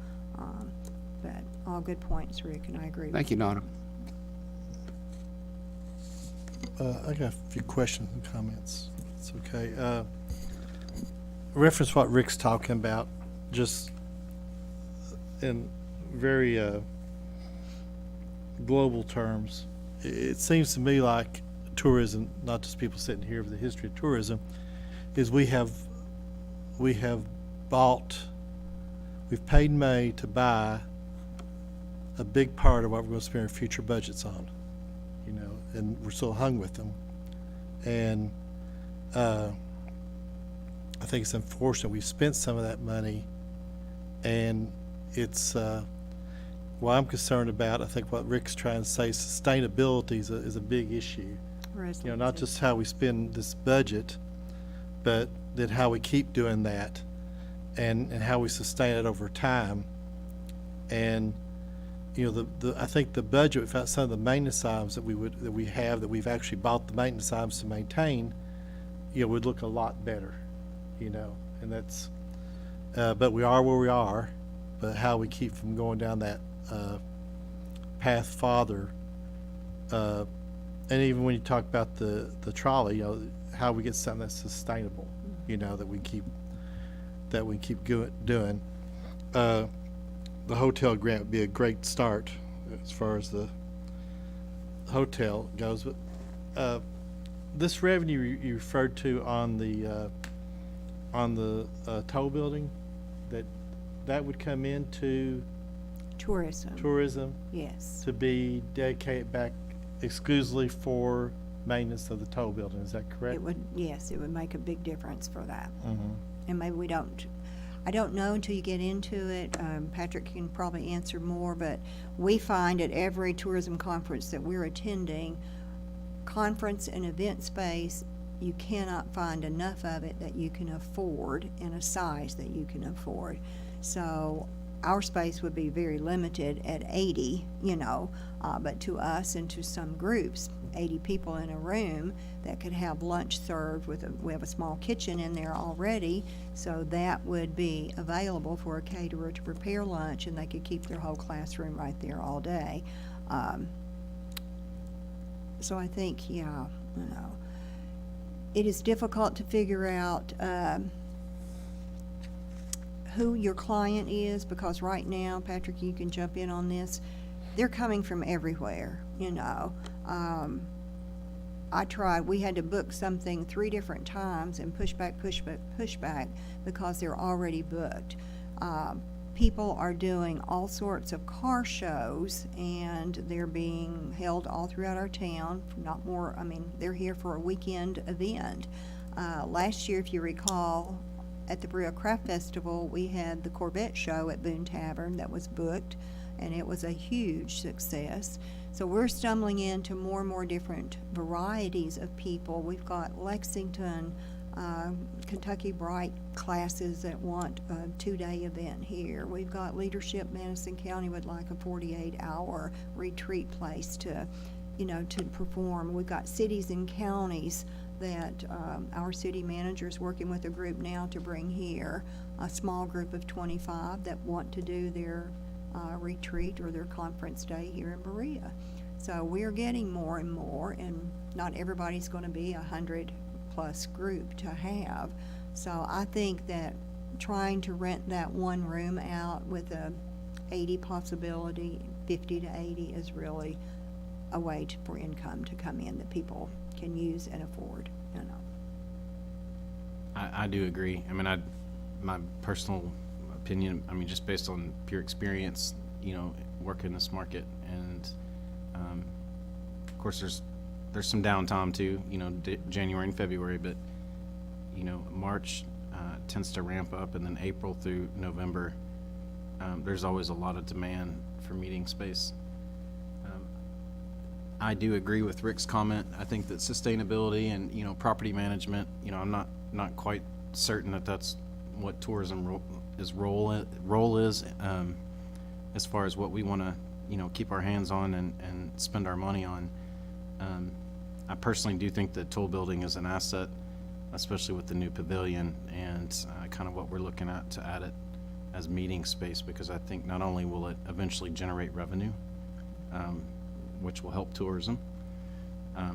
but all good points, Rick, and I agree with Thank you, Donna. I got a few questions and comments. It's okay. Reference what Rick's talking about, just in very global terms. It seems to me like tourism, not just people sitting here, but the history of tourism, is we have bought, we've paid May to buy a big part of what we're going to spend our future budgets on, you know, and we're still hung with them. And I think it's unfortunate we've spent some of that money, and it's what I'm concerned about. I think what Rick's trying to say, sustainability is a big issue. You know, not just how we spend this budget, but then how we keep doing that, and how we sustain it over time. And you know, I think the budget, without some of the maintenance items that we've actually bought the maintenance items to maintain, you know, would look a lot better, you know. And that's, but we are where we are. But how we keep from going down that path farther, and even when you talk about the trolley, you know, how we get something that's sustainable, you know, that we keep doing. The hotel grant would be a great start as far as the hotel goes. But this revenue you referred to on the toll building, that would come into tourism Yes. to be dedicated back exclusively for maintenance of the toll building. Is that correct? It would, yes, it would make a big difference for that. Mm-hmm. And maybe we don't, I don't know until you get into it. Patrick can probably answer more, but we find at every tourism conference that we're attending, conference and event space, you cannot find enough of it that you can afford in a size that you can afford. So our space would be very limited at 80, you know, but to us and to some groups, 80 people in a room that could have lunch served we have a small kitchen in there already, so that would be available for a caterer to prepare lunch, and they could keep their whole classroom right there all day. So I think, yeah, you know, it is difficult to figure out who your client is, because right now, Patrick, you can jump in on this, they're coming from everywhere, you know. We had to book something 3 different times and push back because they're already booked. People are doing all sorts of car shows, and they're being held all throughout our town. They're here for a weekend event. Last year, if you recall, at the Berea Craft Festival, we had the Corvette show at Boone Tavern that was booked, and it was a huge success. So we're stumbling into more and more different varieties of people. We've got Lexington, Kentucky Bright classes that want a 2-day event here. We've got Leadership Madison County would like a 48-hour retreat place to perform. We've got cities and counties that our city manager's working with a group now to bring here, a small group of 25 that want to do their retreat or their conference day here in Berea. So we're getting more and more, and not everybody's going to be 100+ group to have, So I think that trying to rent that one room out with a 80 possibility, 50 to 80 is really a way for income to come in that people can use and afford, you know. I do agree. I mean, my personal opinion, I mean, just based on pure experience, you know, working this market, and of course, there's some downtime too, you know, January and February, but you know, March tends to ramp up, and then April through November, there's always a lot of demand for meeting space. I do agree with Rick's comment. I think that sustainability and, you know, property management, you know, I'm not quite certain that that's what tourism role is, as far as what we want to, you know, keep our hands on and spend our money on. I personally do think that toll building is an asset, especially with the new pavilion and kind of what we're looking at to add it as meeting space, because I think not only will it eventually generate revenue, which will help tourism,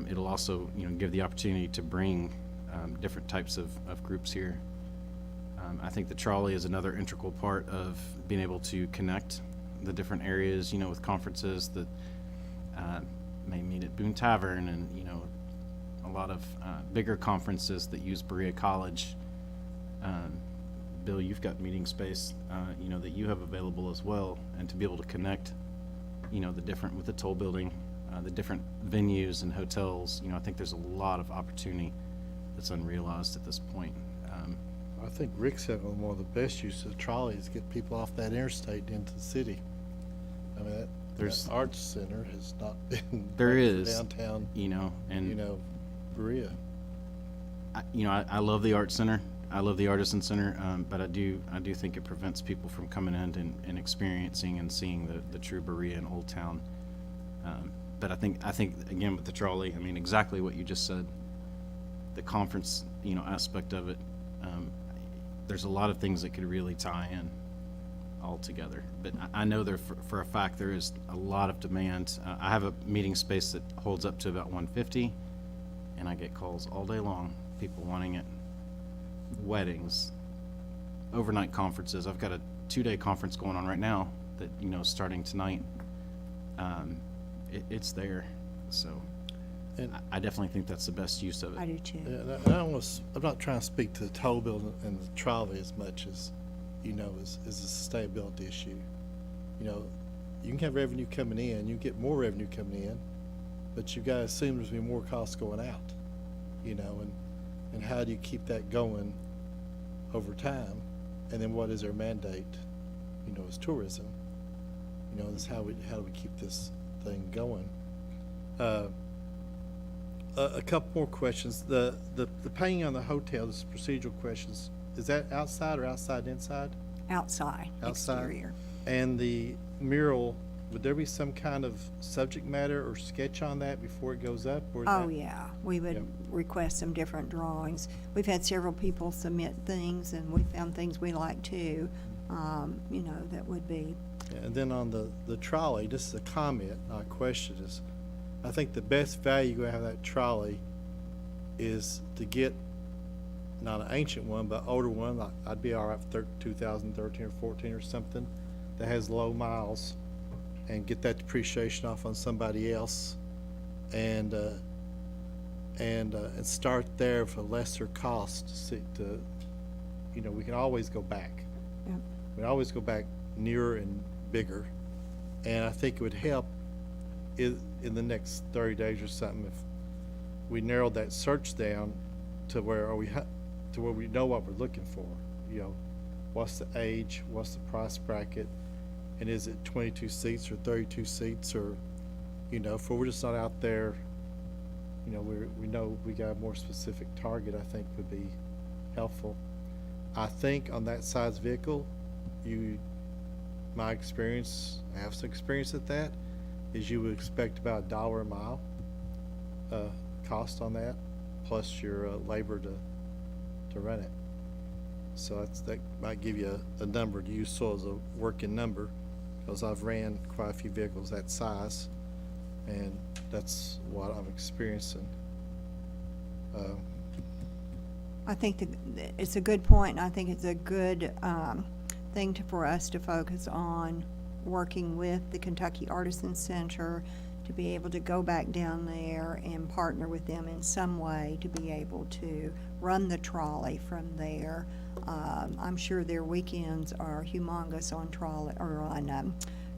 it'll also, you know, give the opportunity to bring different types of groups here. I think the trolley is another integral part of being able to connect the different areas, you know, with conferences that may meet at Boone Tavern, and, you know, a lot of bigger conferences that use Berea College. Bill, you've got meeting space, you know, that you have available as well, and to be able to connect, you know, with the toll building, the different venues and hotels, you know, I think there's a lot of opportunity that's unrealized at this point. I think Rick's having one of the best uses of trolleys, get people off that interstate into the city. I mean, There's- that arts center has not been. There back to is, Downtown, you know, and you know, Berea. I love the art center. I love the artisan center, but I do think it prevents people from coming in and experiencing and seeing the true Berea and Old Town. But I think again with the trolley, I mean, exactly what you just said. The conference, you know, aspect of it. There's a lot of things that could really tie in all together. But I know there for a fact there is a lot of demand. I have a meeting space that holds up to about 150, and I get calls all day long, people wanting it. Weddings, overnight conferences. I've got a 2-day conference going on right now that, you know, starting tonight. It's there, so And- I definitely think that's the best use of I it. do too. Yeah, and I'm not trying to speak to the toll building and the trolley as much as, you know, as a sustainability issue. You know, you can have revenue coming in, you get more revenue coming in, but you gotta assume there's gonna be more costs going out, you know, and how do you keep that going over time? And then what is our mandate, you know, as tourism? You know, is how do we keep this thing going? A couple more questions. The paying on the hotel, this is procedural questions, is that outside or outside inside? Outside, Outside. exterior. And the mural, would there be some kind of subject matter or sketch on that before it goes up? Or is Oh, that- yeah, we Yep. would request some different drawings. We've had several people submit things, and we found things we like too, you know, that would be, And then on the trolley, this is a comment, not a question, is I think the best value you're gonna have that trolley is to get, not an ancient one, but older one, like, I'd be all right with 2013 or 14 or something, that has low miles, and get that depreciation off on somebody else, and start there for lesser cost to, you know, we can always go back. Yep. We can always go back nearer and bigger, and I think it would help in the next 30 days or something if we narrowed that search down to where we know what we're looking for. You know, what's the age, what's the price bracket, and is it 22 seats or 32 seats, or, you know, if we're just not out there, you know, we know we got a more specific target, I think would be helpful. I think on that size vehicle, my experience, I have some experience at that, is you would expect about $1 a mile cost on that, plus your labor to run it. So that might give you a number to use so as a working number, because I've ran quite a few vehicles that size, and that's what I'm experiencing. I think that it's a good point, and I think it's a good thing for us to focus on working with the Kentucky Artisan Center to be able to go back down there and partner with them in some way to be able to run the trolley from there. I'm sure their weekends are humongous on trolley or on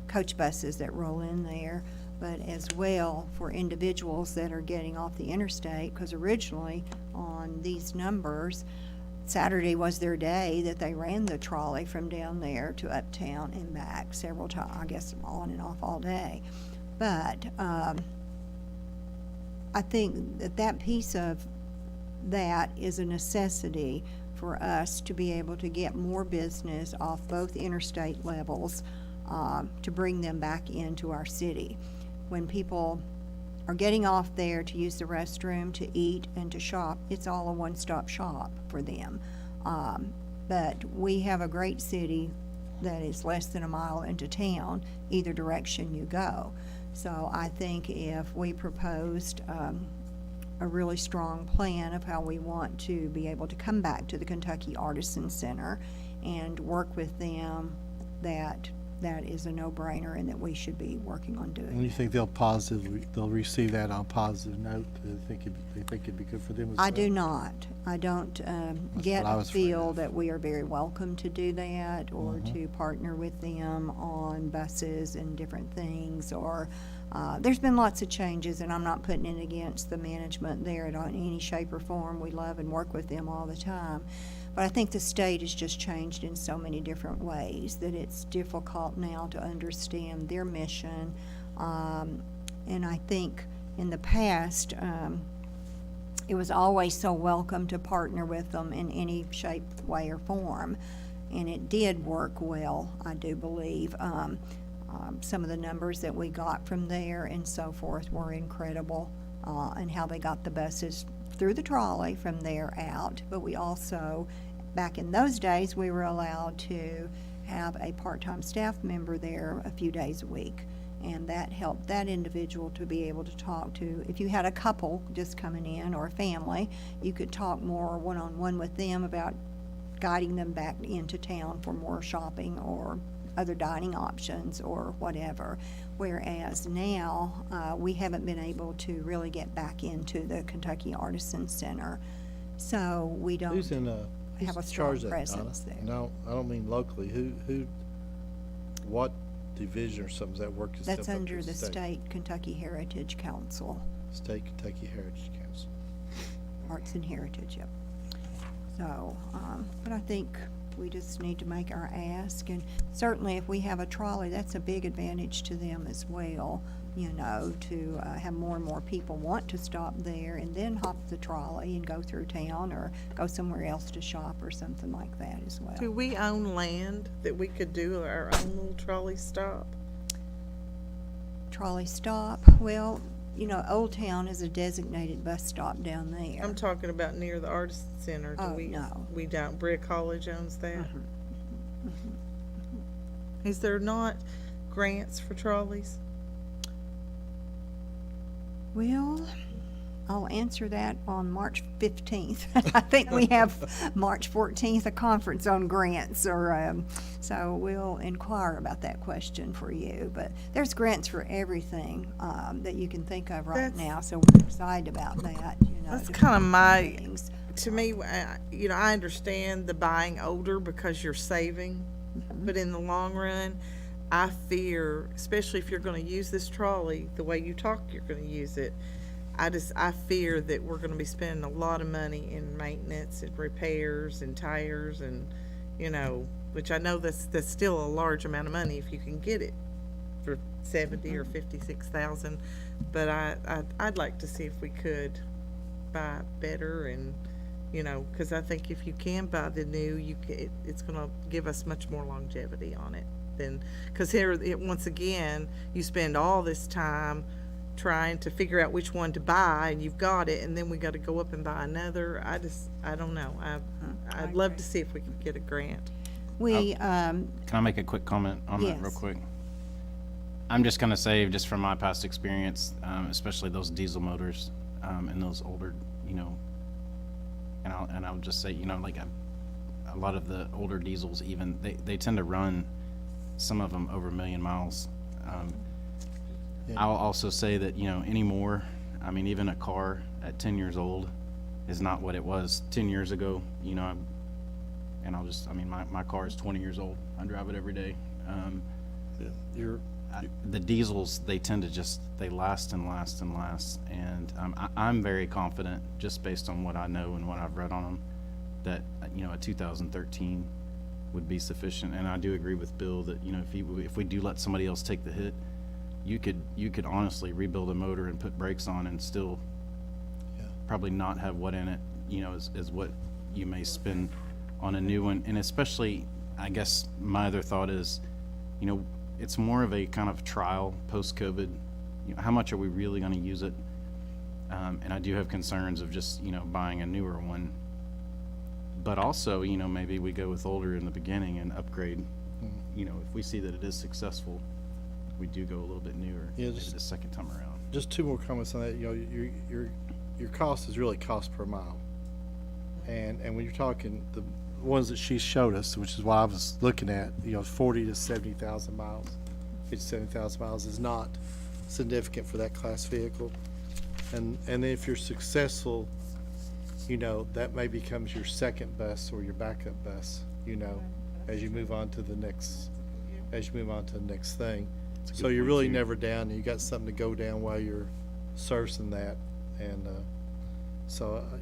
coach buses that roll in there, but as well for individuals that are getting off the interstate, because originally on these numbers, Saturday was their day that they ran the trolley from down there to uptown and back several times, I guess on and off all day. But I think that that piece of that is a necessity for us to be able to get more business off both interstate levels to bring them back into our city. When people are getting off there to use the restroom, to eat, and to shop, it's all a one-stop shop for them. But we have a great city that is less than a mile into town, either direction you go. So I think if we proposed a really strong plan of how we want to be able to come back to the Kentucky Artisan Center and work with them, that is a no-brainer and that we should be working on doing. And you think they'll receive that on a positive note? They think it'd be good for them as well? I do not. I don't get what I a was afraid feel of. that we are very welcome to do that or Mm-hmm. to partner with them on buses and different things, or there's been lots of changes, and I'm not putting it against the management there in any shape or form. We love and work with them all the time. But I think the state has just changed in so many different ways that it's difficult now to understand their mission. And I think in the past, it was always so welcome to partner with them in any shape, way, or form. And it did work well, I do believe. Some of the numbers that we got from there and so forth were incredible, and how they got the buses through the trolley from there out. But we also, back in those days, we were allowed to have a part-time staff member there a few days a week. And that helped that individual to be able to talk to, if you had a couple just coming in or a family, you could talk more one-on-one with them about guiding them back into town for more shopping or other dining options or whatever. Whereas now, we haven't been able to really get back into the Kentucky Artisan Center. So we don't Who's in, have who's a in strong charge of that, presence Donna? there. No, I don't mean locally. What division or something, does that work itself That's up to under the state Kentucky Heritage Council, State Kentucky Heritage Council. Arts and Heritage, yep. So, but I think we just need to make our ask, and certainly if we have a trolley, that's a big advantage to them as well, you know, to have more and more people want to stop there and then hop the trolley and go through town or go somewhere else to shop or something like that as well. Do we own land that we could do our own little trolley stop? Trolley stop, well, you know, Old Town is a designated bus stop down there. I'm talking about near the Artisan Center. Do Oh, we? no. We don't. Brea College owns that. Mm-hmm. Is there not grants for trolleys? Well, I'll answer that on March 15th. I think we have March 14th, a conference on grants, or, so we'll inquire about that question for you. But there's grants for everything that you can think of right That's- now, so we're excited about that, you know. That's to kind of my, things. to me, you know, I understand the buying older because you're saving, but in the long run, I fear, especially if you're going to use this trolley the way you talk you're going to use it, I fear that we're going to be spending a lot of money in maintenance and repairs and tires and, you know, which I know that's still a large amount of money if you can get it for 70 or 56,000. But I'd like to see if we could buy better, and you know, because I think if you can buy the new, it's going to give us much more longevity on it than, because here once again you spend all this time trying to figure out which one to buy, and you've got it, and then we got to go up and buy another. I don't know. I'd love to see if we could get a grant. We, Can I make a quick comment on that real Yes. quick? I'm just gonna say, just from my past experience, especially those diesel motors, and those older, you know, and I'll just say, you know, like a lot of the older diesels, even they tend to run, some of them over 1 million miles. I'll also say that, you know, anymore, I mean, even a car at 10 years old is not what it was 10 years ago, you know. And I mean, my car is 20 years old. I drive it every day. The diesels, they tend to they last and last and last. And I'm very confident, just based on what I know and what I've read on them, that, you know, a 2013 would be sufficient. And I do agree with Bill that, you know, if we do let somebody else take the hit, you could honestly rebuild a motor and put brakes on and still probably not have what in it, you know, is what you may spend on a new one. And especially, I guess my other thought is, you know, it's more of a kind of trial post-COVID. You know, how much are we really going to use it? And I do have concerns of just, you know, buying a newer one. But also, you know, maybe we go with older in the beginning and upgrade. You know, if we see that it is successful, we do go a little bit newer, Yeah, maybe just- the second time around. Just two more comments on that. You know, your cost is really cost per mile. And when you're talking the ones that she showed us, which is what I was looking at, you know, 40 to 70,000 miles, 50 to 70,000 miles is not significant for that class vehicle. And then if you're successful, you know, that may becomes your second bus or your backup bus, you know, as you move on to the next thing. So you're really never down, and you got something to go down while you're servicing that. And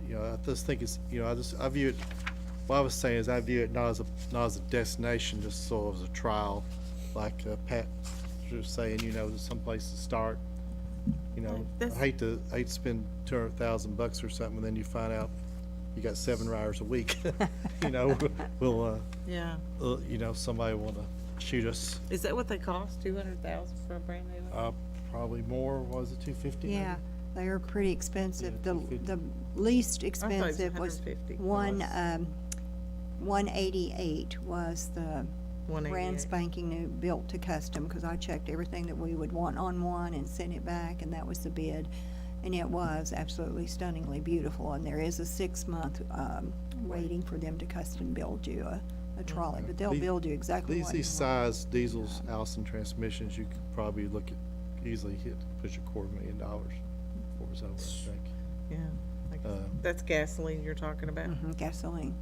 you know, I just think it's, you know, I view it, what I was saying is I view it not as a destination, just sort of as a trial, like Pat was saying, you know, some place to start. You know, That's- I hate to spend $200,000 or something, and then you find out you got 7 riders a week. You know, we'll Yeah. you know, somebody want to shoot us. Is that what they cost? 200,000 for a brand new one? Probably more. Was it 250? maybe? Yeah, they are pretty expensive. Yeah, The least thought it was expensive was 150. 188 was the 188. brand spanking new, built to custom, because I checked everything that we would want on one and sent it back, and that was the bid. And it was absolutely stunningly beautiful, and there is a 6-month waiting for them to custom build you a trolley, but they'll The- build you exactly what you These want. size diesels, Allison transmissions, you could probably look at, easily push $250,000 before it's over, I think. Yeah. Like, Uh, that's gasoline you're talking about? Gasoline.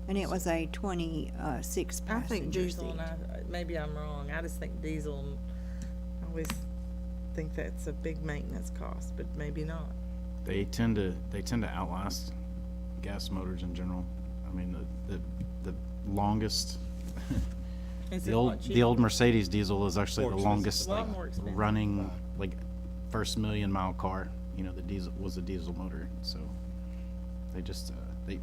And it was a 26 I think passenger diesel, seat. and maybe I'm wrong, I just think diesel, and I always think that's a big maintenance cost, but maybe not. They tend to outlast gas motors in general. I mean, the longest, Is the it a lot old cheaper? Mercedes diesel is actually More the expensive. longest, A lot like, more expensive. running, like, first 1 million mile car. You know, the diesel was a diesel motor, so they just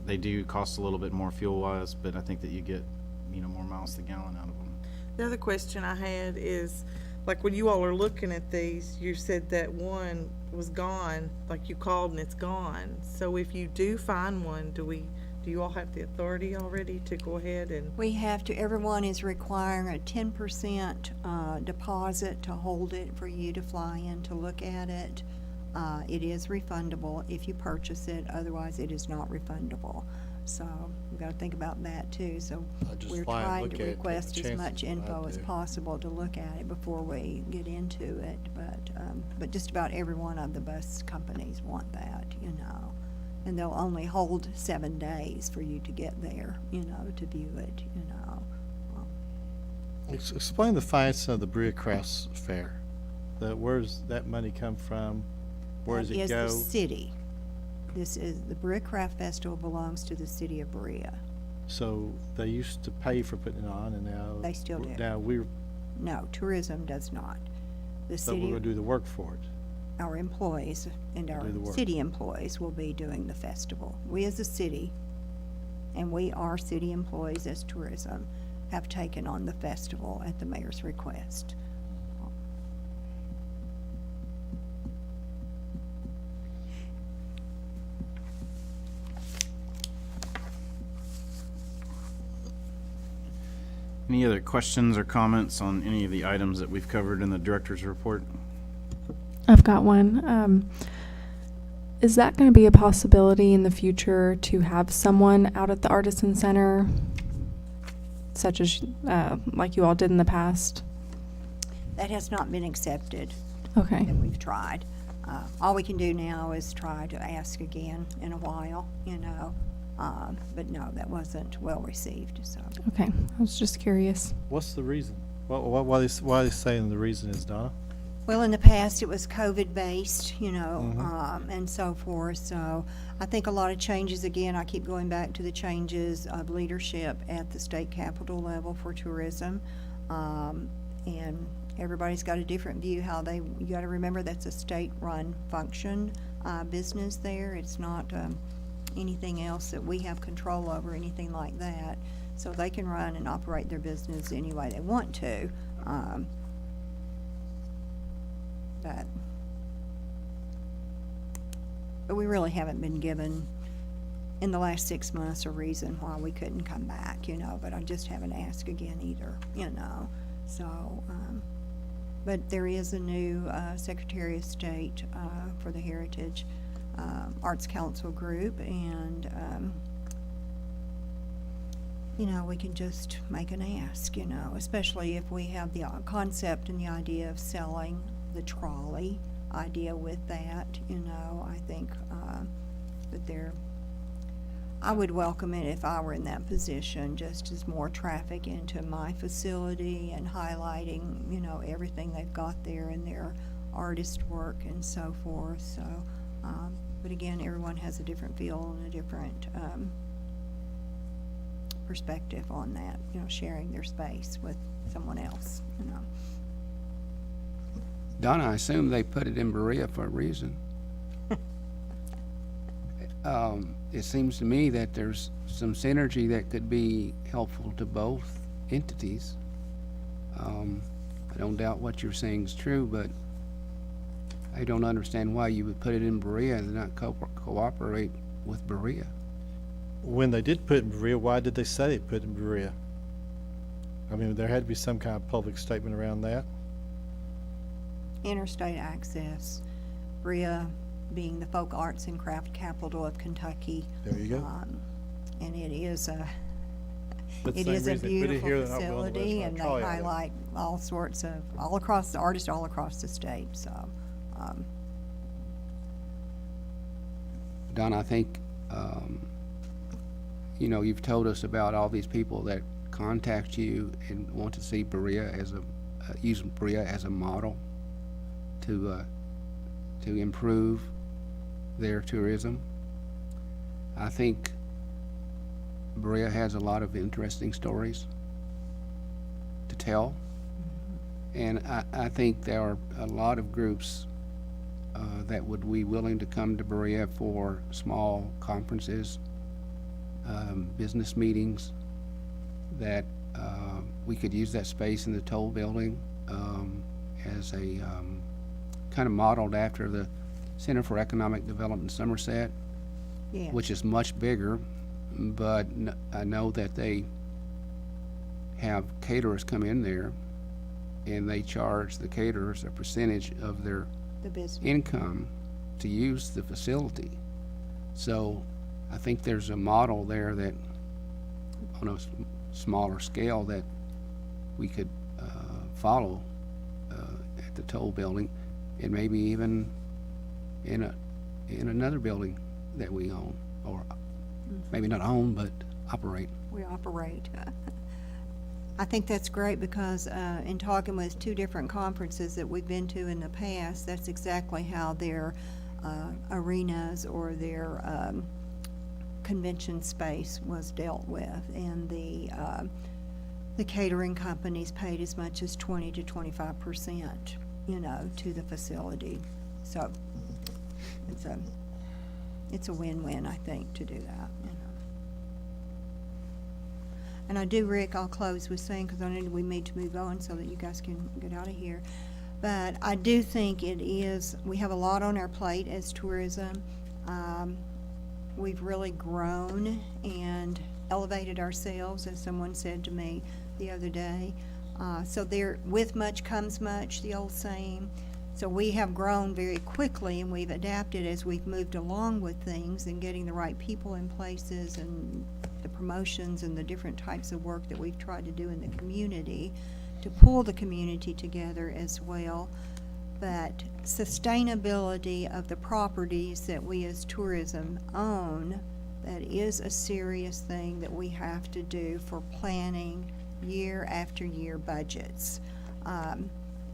they do cost a little bit more fuel wise, but I think that you get, you know, more miles to the gallon out of them. The other question I had is, like, when you all are looking at these, you said that one was gone, like you called and it's gone. So if you do find one, do you all have the authority already to go ahead and? We have to, everyone is requiring a 10% deposit to hold it, for you to fly in to look at it. It is refundable if you purchase it, otherwise it is not refundable. So we've got to think about that too. So just we're fly and trying look to at it, take a request as chance much is what info I as do. possible to look at it before we get into it. But just about every one of the bus companies want that, you know. And they'll only hold 7 days for you to get there, you know, to view it, you know. Explain the financing of the Berea Crafts Fair. Where's that money come from? Where does That it is go? the city. This is, the Berea Craft Festival belongs to the city of Berea. So they used to pay for putting it on, and now They still do. Now No, tourism does not. The but we're city, gonna do the work for it. our employees and our do the work. city employees will be doing the festival. We as a city, and we are city employees as tourism, have taken on the festival at the mayor's request. Any other questions or comments on any of the items that we've covered in the director's report? I've got one. Is that going to be a possibility in the future to have someone out at the Artisan Center, such as like you all did in the past? That has not been accepted, Okay. that we've tried. All we can do now is try to ask again in a while, you know. But no, that wasn't well received, so. Okay. I was just curious. What's the reason? Why are they saying the reason is, Donna? Well, in the past, it was COVID-based, you know, and so forth. So I think a lot of changes, again, I keep going back to the changes of leadership at the state capitol level for tourism. And everybody's got a different view how they, you got to remember that's a state-run function, business there. It's not anything else that we have control over, anything like that. So they can run and operate their business any way they want to. But we really haven't been given, in the last 6 months, a reason why we couldn't come back, you know, but I just haven't asked again either, you know. So, but there is a new Secretary of State for the Heritage Arts Council group, and, you know, we can just make an ask, you know, especially if we have the concept and the idea of selling the trolley idea with that, you know. I think that I would welcome it if I were in that position, just as more traffic into my facility and highlighting, you know, everything they've got there in their artist work and so forth. So, but again, everyone has a different feel and a different perspective on that, you know, sharing their space with someone else, you know. Donna, I assume they put it in Berea for a reason. It seems to me that there's some synergy that could be helpful to both entities. I don't doubt what you're saying is true, but I don't understand why you would put it in Berea and not cooperate with Berea. When they did put it in Berea, why did they say they put it in Berea? I mean, there had to be some kind of public statement around that. Interstate access, Berea being the folk arts and craft capital of Kentucky. There you go. And it is a, But the it same is a reason they put it beautiful here, they're not willing to facility, run a and they trolley out of it. highlight all sorts of, all across, the artists all across the state, so. Don, I think, you know, you've told us about all these people that contact you and want to see Berea as a, use Berea as a model to improve their tourism. I think Berea has a lot of interesting stories to tell. And I think there are a lot of groups that would be willing to come to Berea for small conferences, business meetings, that we could use that space in the toll building as a kind of modeled after the Center for Economic Development in Somerset, Yes. which is much bigger, but I know that they have caterers come in there and they charge the caterers a percentage of their The business. income to use the facility. So I think there's a model there that, on a smaller scale, that we could follow at the toll building, and maybe even in another building that we own, or maybe not own, but operate. We operate. I think that's great because in talking with 2 different conferences that we've been to in the past, that's exactly how their arenas or their convention space was dealt with. And the catering companies paid as much as 20 to 25%, you know, to the facility. So it's a win-win, I think, to do that, you know. And I do, Rick, I'll close with saying, because I know we need to move on so that you guys can get out of here. But I do think it is, we have a lot on our plate as tourism. We've really grown and elevated ourselves, as someone said to me the other day. So there, with much comes much, the old saying. So we have grown very quickly, and we've adapted as we've moved along with things and getting the right people in places and the promotions and the different types of work that we've tried to do in the community to pull the community together as well. But sustainability of the properties that we as tourism own, that is a serious thing that we have to do for planning year after year budgets.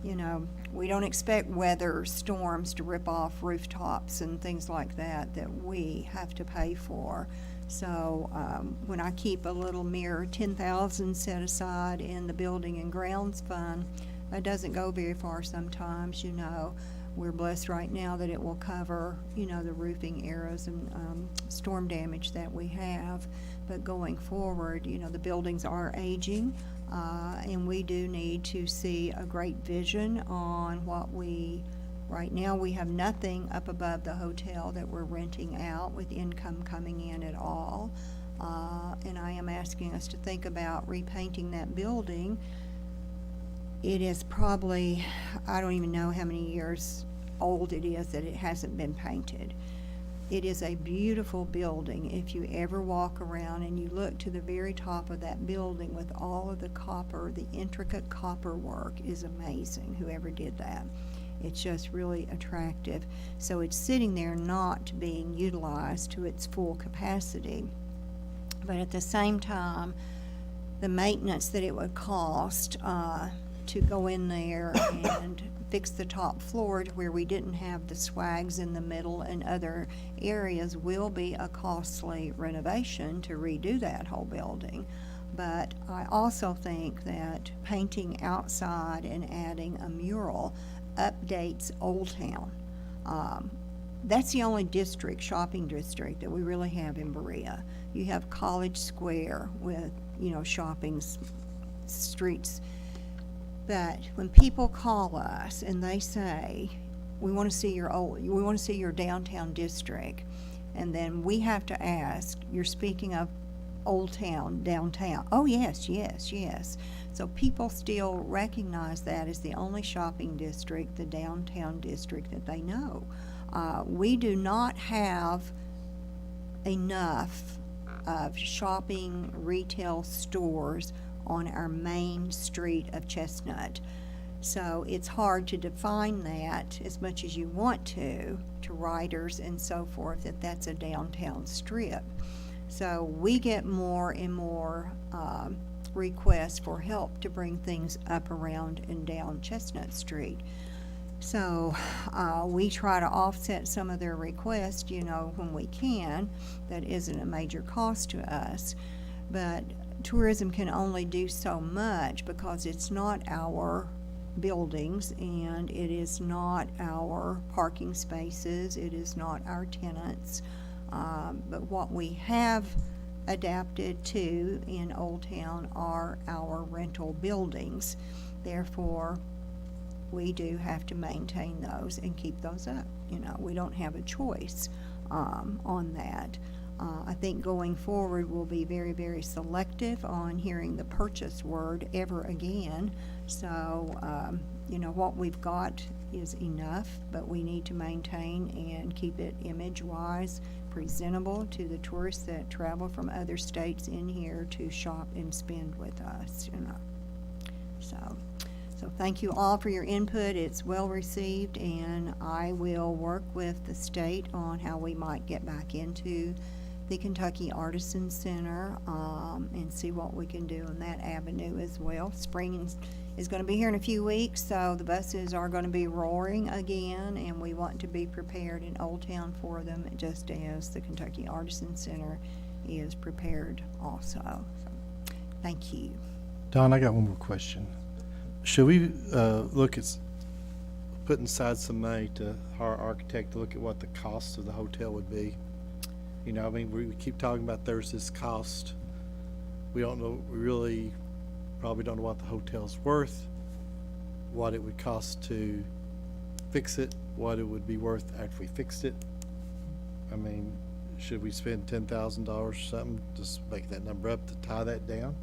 You know, we don't expect weather storms to rip off rooftops and things like that we have to pay for. So when I keep a little mere $10,000 set aside in the building and grounds fund, that doesn't go very far sometimes, you know. We're blessed right now that it will cover, you know, the roofing errors and storm damage that we have. But going forward, you know, the buildings are aging, and we do need to see a great vision on what right now we have nothing up above the hotel that we're renting out with income coming in at all. And I am asking us to think about repainting that building. It is probably, I don't even know how many years old it is that it hasn't been painted. It is a beautiful building. If you ever walk around and you look to the very top of that building with all of the copper, the intricate copper work is amazing, whoever did that. It's just really attractive. So it's sitting there not being utilized to its full capacity. But at the same time, the maintenance that it would cost to go in there and fix the top floor to where we didn't have the swags in the middle and other areas will be a costly renovation to redo that whole building. But I also think that painting outside and adding a mural updates Old Town. That's the only shopping district that we really have in Berea. You have College Square with, you know, shopping streets. But when people call us and they say, we want to see your downtown district, and then we have to ask, you're speaking of Old Town, downtown. Oh, yes, yes, yes. So people still recognize that as the only shopping district, the downtown district that they know. We do not have enough of shopping retail stores on our main street of Chestnut. So it's hard to define that as much as you want to riders and so forth, that that's a downtown strip. So we get more and more requests for help to bring things up around and down Chestnut Street. So we try to offset some of their requests, you know, when we can. That isn't a major cost to us. But tourism can only do so much because it's not our buildings and it is not our parking spaces, it is not our tenants. But what we have adapted to in Old Town are our rental buildings. Therefore, we do have to maintain those and keep those up. You know, we don't have a choice on that. I think going forward we'll be very, very selective on hearing the purchase word ever again. So, you know, what we've got is enough, but we need to maintain and keep it image-wise presentable to the tourists that travel from other states in here to shop and spend with us, you know. So thank you all for your input. It's well received, and I will work with the state on how we might get back into the Kentucky Artisan Center and see what we can do in that avenue as well. Spring is going to be here in a few weeks, so the buses are going to be roaring again, and we want to be prepared in Old Town for them, just as the Kentucky Artisan Center is prepared also. So, thank you. Don, I got one more question. Should we look at putting aside some money to hire an architect to look at what the cost of the hotel would be? You know, I mean, we keep talking about there's this cost. We don't know, we really probably don't know what the hotel's worth, what it would cost to fix it, what it would be worth after we fixed it. I mean, should we spend $10,000 or something, just make that number up to tie that down?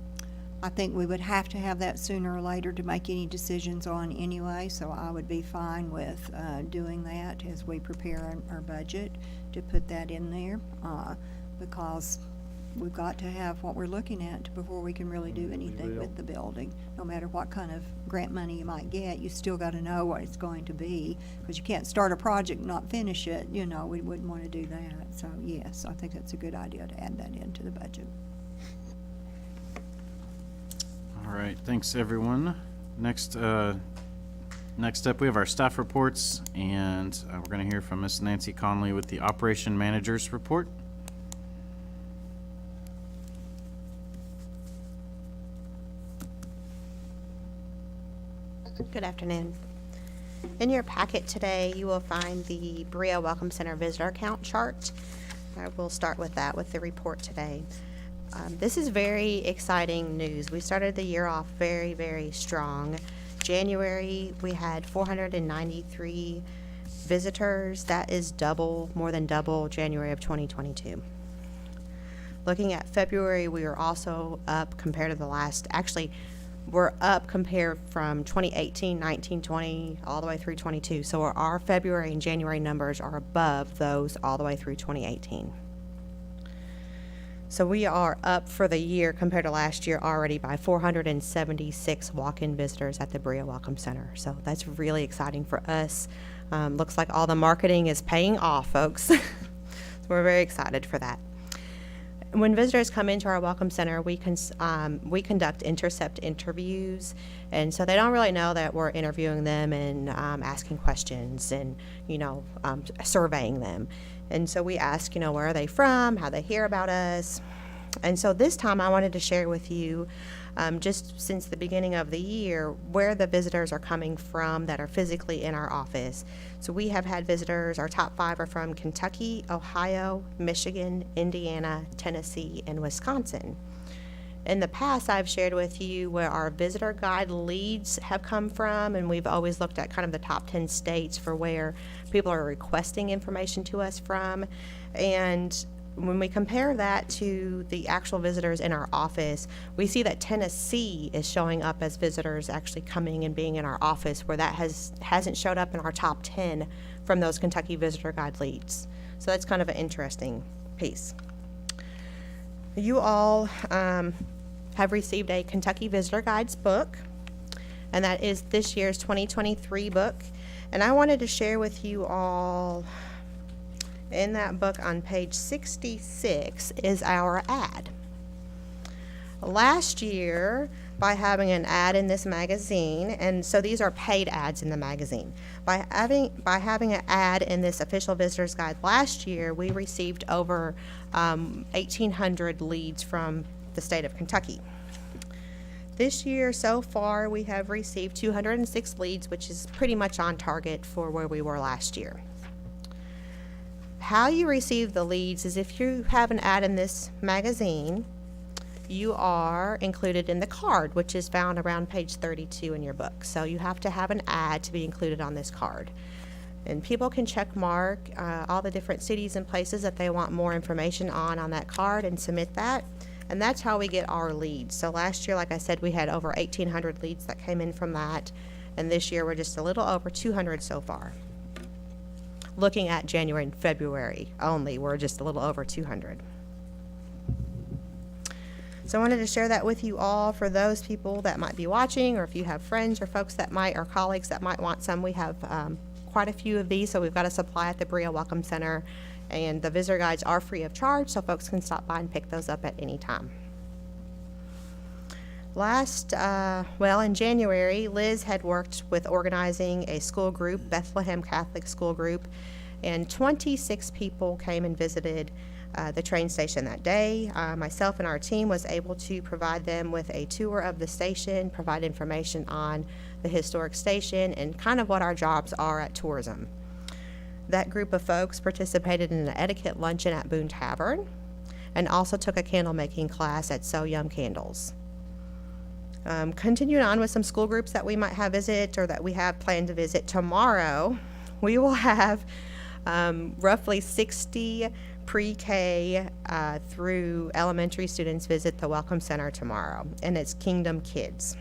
I think we would have to have that sooner or later to make any decisions on anyway, so I would be fine with doing that as we prepare our budget, to put that in there, because we've got to have what we're looking at before we can really do anything with the building. No matter what kind of grant money you might get, you still got to know what it's going to be, because you can't start a project and not finish it. You know, we wouldn't want to do that. So yes, I think that's a good idea to add that into the budget. All right, thanks, everyone. Next up, we have our staff reports, and we're going to hear from Miss Nancy Conley with the Operation Managers Report. Good afternoon. In your packet today, you will find the Berea Welcome Center visitor count chart. I will start with that, with the report today. This is very exciting news. We started the year off very, very strong. January, we had 493 visitors. That is more than double January of 2022. Looking at February, we are also up compared to the last, actually, we're up compared from 2018, 19, 20, all the way through 22. So our February and January numbers are above those all the way through 2018. So we are up for the year compared to last year already by 476 walk-in visitors at the Berea Welcome Center. So that's really exciting for us. Looks like all the marketing is paying off, folks. So we're very excited for that. When visitors come into our Welcome Center, we conduct intercept interviews, and so they don't really know that we're interviewing them and asking questions and, surveying them. And so we ask, where are they from, how they hear about us. And so this time I wanted to share with you, just since the beginning of the year, where the visitors are coming from that are physically in our office. So we have had visitors, our top 5 are from Kentucky, Ohio, Michigan, Indiana, Tennessee, and Wisconsin. In the past, I've shared with you where our visitor guide leads have come from, and we've always looked at kind of the top 10 states for where people are requesting information to us from. And when we compare that to the actual visitors in our office, we see that Tennessee is showing up as visitors actually coming and being in our office, where that hasn't showed up in our top 10 from those Kentucky visitor guide leads. So that's kind of an interesting piece. You all have received a Kentucky Visitor Guides book, and that is this year's 2023 book. And I wanted to share with you all, in that book on page 66 is our ad. Last year, by having an ad in this magazine, and so these are paid ads in the magazine, by having an ad in this official visitor's guide last year, we received over 1,800 leads from the state of Kentucky. This year, so far, we have received 206 leads, which is pretty much on target for where we were last year. How you receive the leads is if you have an ad in this magazine, you are included in the card, which is found around page 32 in your book. So you have to have an ad to be included on this card. And people can check mark all the different cities and places that they want more information on that card and submit that. And that's how we get our leads. So last year, like I said, we had over 1,800 leads that came in from that. And this year, we're just a little over 200 so far. Looking at January and February only, we're just a little over 200. So I wanted to share that with you all for those people that might be watching, or if you have friends or folks that might, or colleagues that might want some. We have quite a few of these, so we've got a supply at the Berea Welcome Center, and the visitor guides are free of charge, so folks can stop by and pick those up at any time. In January, Liz had worked with organizing a school group, Bethlehem Catholic School Group, and 26 people came and visited the train station that day. Myself and our team was able to provide them with a tour of the station, provide information on the historic station, and kind of what our jobs are at tourism. That group of folks participated in an etiquette luncheon at Boone Tavern, and also took a candle making class at So Yum Candles. Continuing on with some school groups that we might have visit, or that we have planned to visit tomorrow, we will have roughly 60 pre-K through elementary students visit the Welcome Center tomorrow, and it's Kingdom Kids.